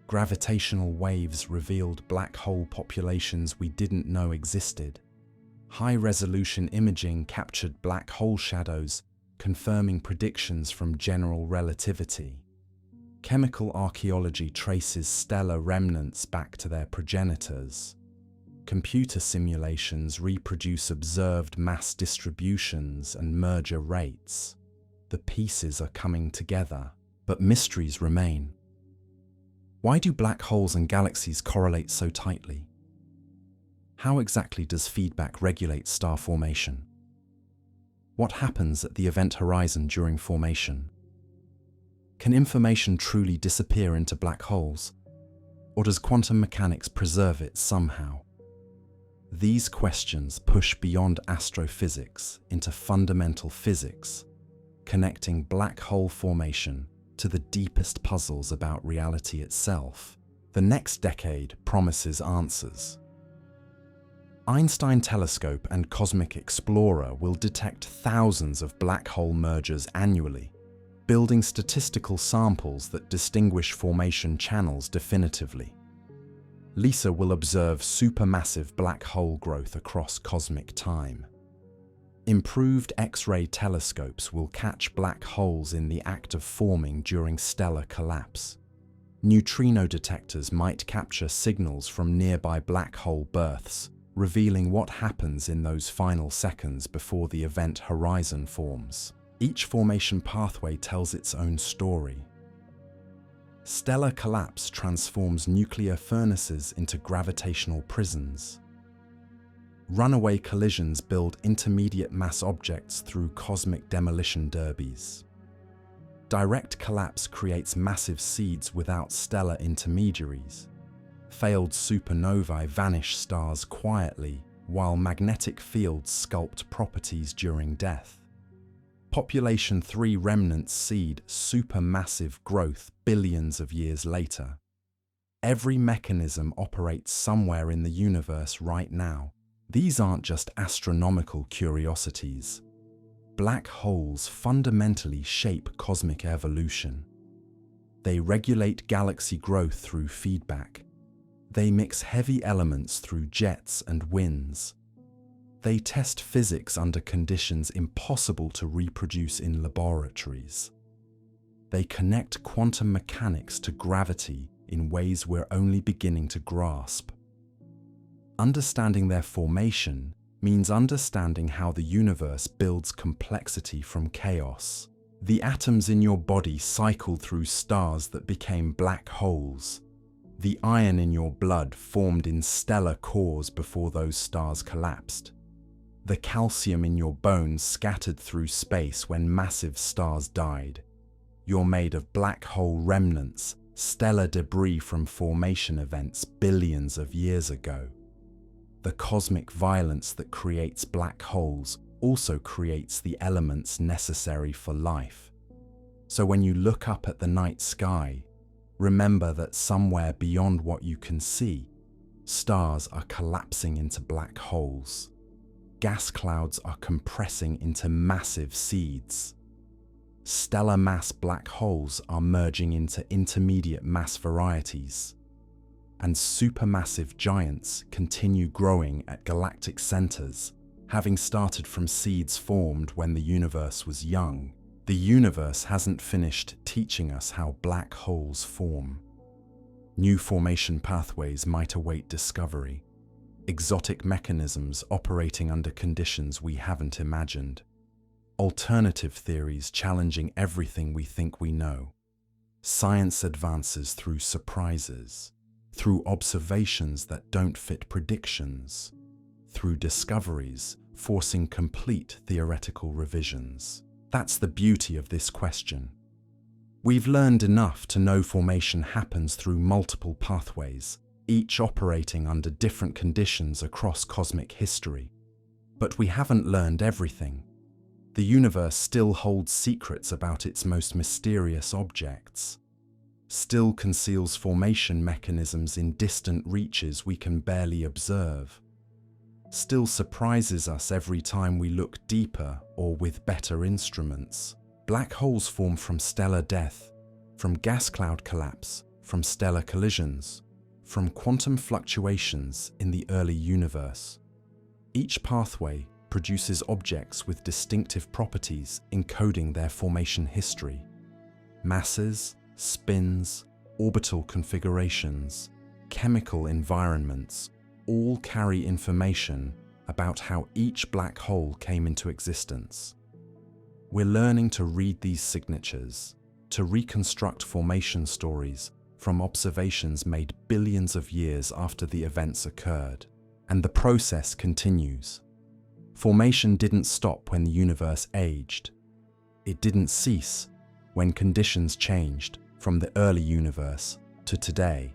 Gravitational waves revealed black hole populations we didn't know existed. High-resolution imaging captured black hole shadows, confirming predictions from general relativity. Chemical archaeology traces stellar remnants back to their progenitors. Computer simulations reproduce observed mass distributions and merger rates. The pieces are coming together, but mysteries remain. Why do black holes and galaxies correlate so tightly? How exactly does feedback regulate star formation? What happens at the event horizon during formation? Can information truly disappear into black holes, or does quantum mechanics preserve it somehow? These questions push beyond astrophysics into fundamental physics, connecting black hole formation to the deepest puzzles about reality itself. The next decade promises answers. Einstein Telescope and Cosmic Explorer will detect thousands of black hole mergers annually, building statistical samples that distinguish formation channels definitively. LISA will observe supermassive black hole growth across cosmic time. Improved X-ray telescopes will catch black holes in the act of forming during stellar collapse. Neutrino detectors might capture signals from nearby black hole births, revealing what happens in those final seconds before the event horizon forms. Each formation pathway tells its own story. Stellar collapse transforms nuclear furnaces into gravitational prisons. Runaway collisions build intermediate mass objects through cosmic demolition derbies. Direct collapse creates massive seeds without stellar intermediaries. Failed supernovae vanish stars quietly, while magnetic fields sculpt properties during death. Population 3 remnants seed supermassive growth billions of years later. Every mechanism operates somewhere in the universe right now. These aren't just astronomical curiosities. Black holes fundamentally shape cosmic evolution. They regulate galaxy growth through feedback. They mix heavy elements through jets and winds. They test physics under conditions impossible to reproduce in laboratories. They connect quantum mechanics to gravity in ways we're only beginning to grasp. Understanding their formation means understanding how the universe builds complexity from chaos. The atoms in your body cycled through stars that became black holes. The iron in your blood formed in stellar cores before those stars collapsed. The calcium in your bones scattered through space when massive stars died. You're made of black hole remnants, stellar debris from formation events billions of years ago. The cosmic violence that creates black holes also creates the elements necessary for life. So when you look up at the night sky, remember that somewhere beyond what you can see, stars are collapsing into black holes. Gas clouds are compressing into massive seeds. Stellar mass black holes are merging into intermediate mass varieties. And supermassive giants continue growing at galactic centers, having started from seeds formed when the universe was young. The universe hasn't finished teaching us how black holes form. New formation pathways might await discovery, exotic mechanisms operating under conditions we haven't imagined, alternative theories challenging everything we think we know. Science advances through surprises, through observations that don't fit predictions, through discoveries forcing complete theoretical revisions. That's the beauty of this question. We've learned enough to know formation happens through multiple pathways, each operating under different conditions across cosmic history. But we haven't learned everything. The universe still holds secrets about its most mysterious objects, still conceals formation mechanisms in distant reaches we can barely observe, still surprises us every time we look deeper or with better instruments. Black holes form from stellar death, from gas cloud collapse, from stellar collisions, from quantum fluctuations in the early universe. Each pathway produces objects with distinctive properties encoding their formation history. Masses, spins, orbital configurations, chemical environments all carry information about how each black hole came into existence. We're learning to read these signatures, to reconstruct formation stories from observations made billions of years after the events occurred. And the process continues. Formation didn't stop when the universe aged. It didn't cease when conditions changed from the early universe to today.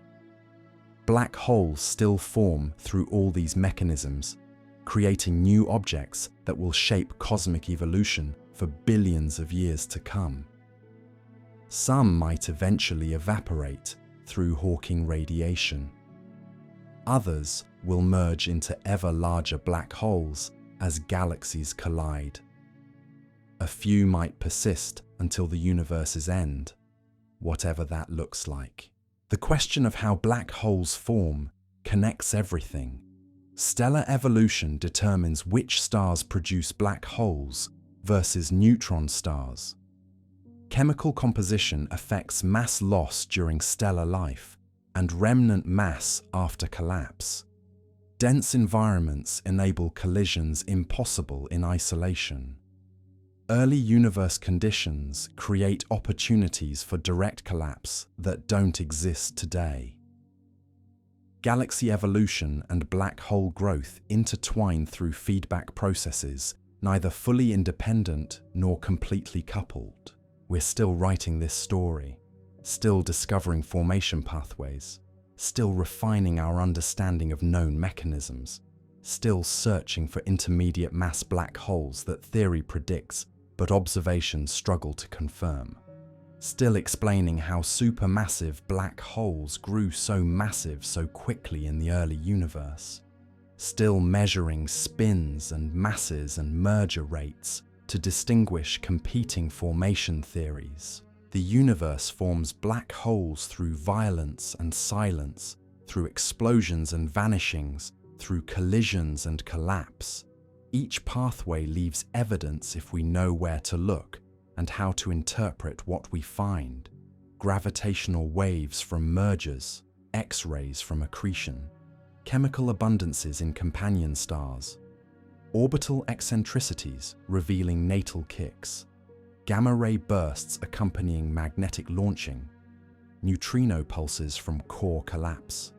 Black holes still form through all these mechanisms, creating new objects that will shape cosmic evolution for billions of years to come. Some might eventually evaporate through Hawking radiation. Others will merge into ever larger black holes as galaxies collide. A few might persist until the universe's end, whatever that looks like. The question of how black holes form connects everything. Stellar evolution determines which stars produce black holes versus neutron stars. Chemical composition affects mass loss during stellar life and remnant mass after collapse. Dense environments enable collisions impossible in isolation. Early universe conditions create opportunities for direct collapse that don't exist today. Galaxy evolution and black hole growth intertwine through feedback processes, neither fully independent nor completely coupled. We're still writing this story, still discovering formation pathways, still refining our understanding of known mechanisms, still searching for intermediate mass black holes that theory predicts but observations struggle to confirm. Still explaining how supermassive black holes grew so massive so quickly in the early universe. Still measuring spins and masses and merger rates to distinguish competing formation theories. The universe forms black holes through violence and silence, through explosions and vanishings, through collisions and collapse. Each pathway leaves evidence if we know where to look and how to interpret what we find. Gravitational waves from mergers, X-rays from accretion, chemical abundances in companion stars, orbital eccentricities revealing natal kicks, gamma-ray bursts accompanying magnetic launching, neutrino pulses from core collapse.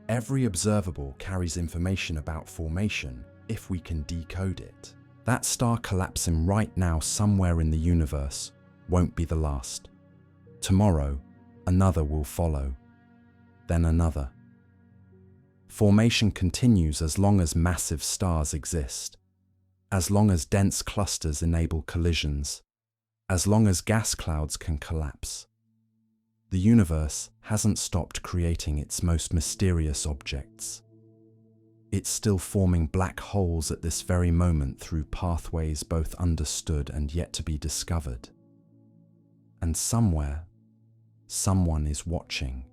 Every observable carries information about formation if we can decode it. That star collapsing right now somewhere in the universe won't be the last. Tomorrow, another will follow, then another. Formation continues as long as massive stars exist, as long as dense clusters enable collisions, as long as gas clouds can collapse. The universe hasn't stopped creating its most mysterious objects. It's still forming black holes at this very moment through pathways both understood and yet to be discovered. And somewhere, someone is watching,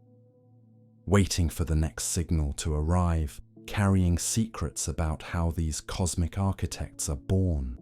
waiting for the next signal to arrive, carrying secrets about how these cosmic architects are born.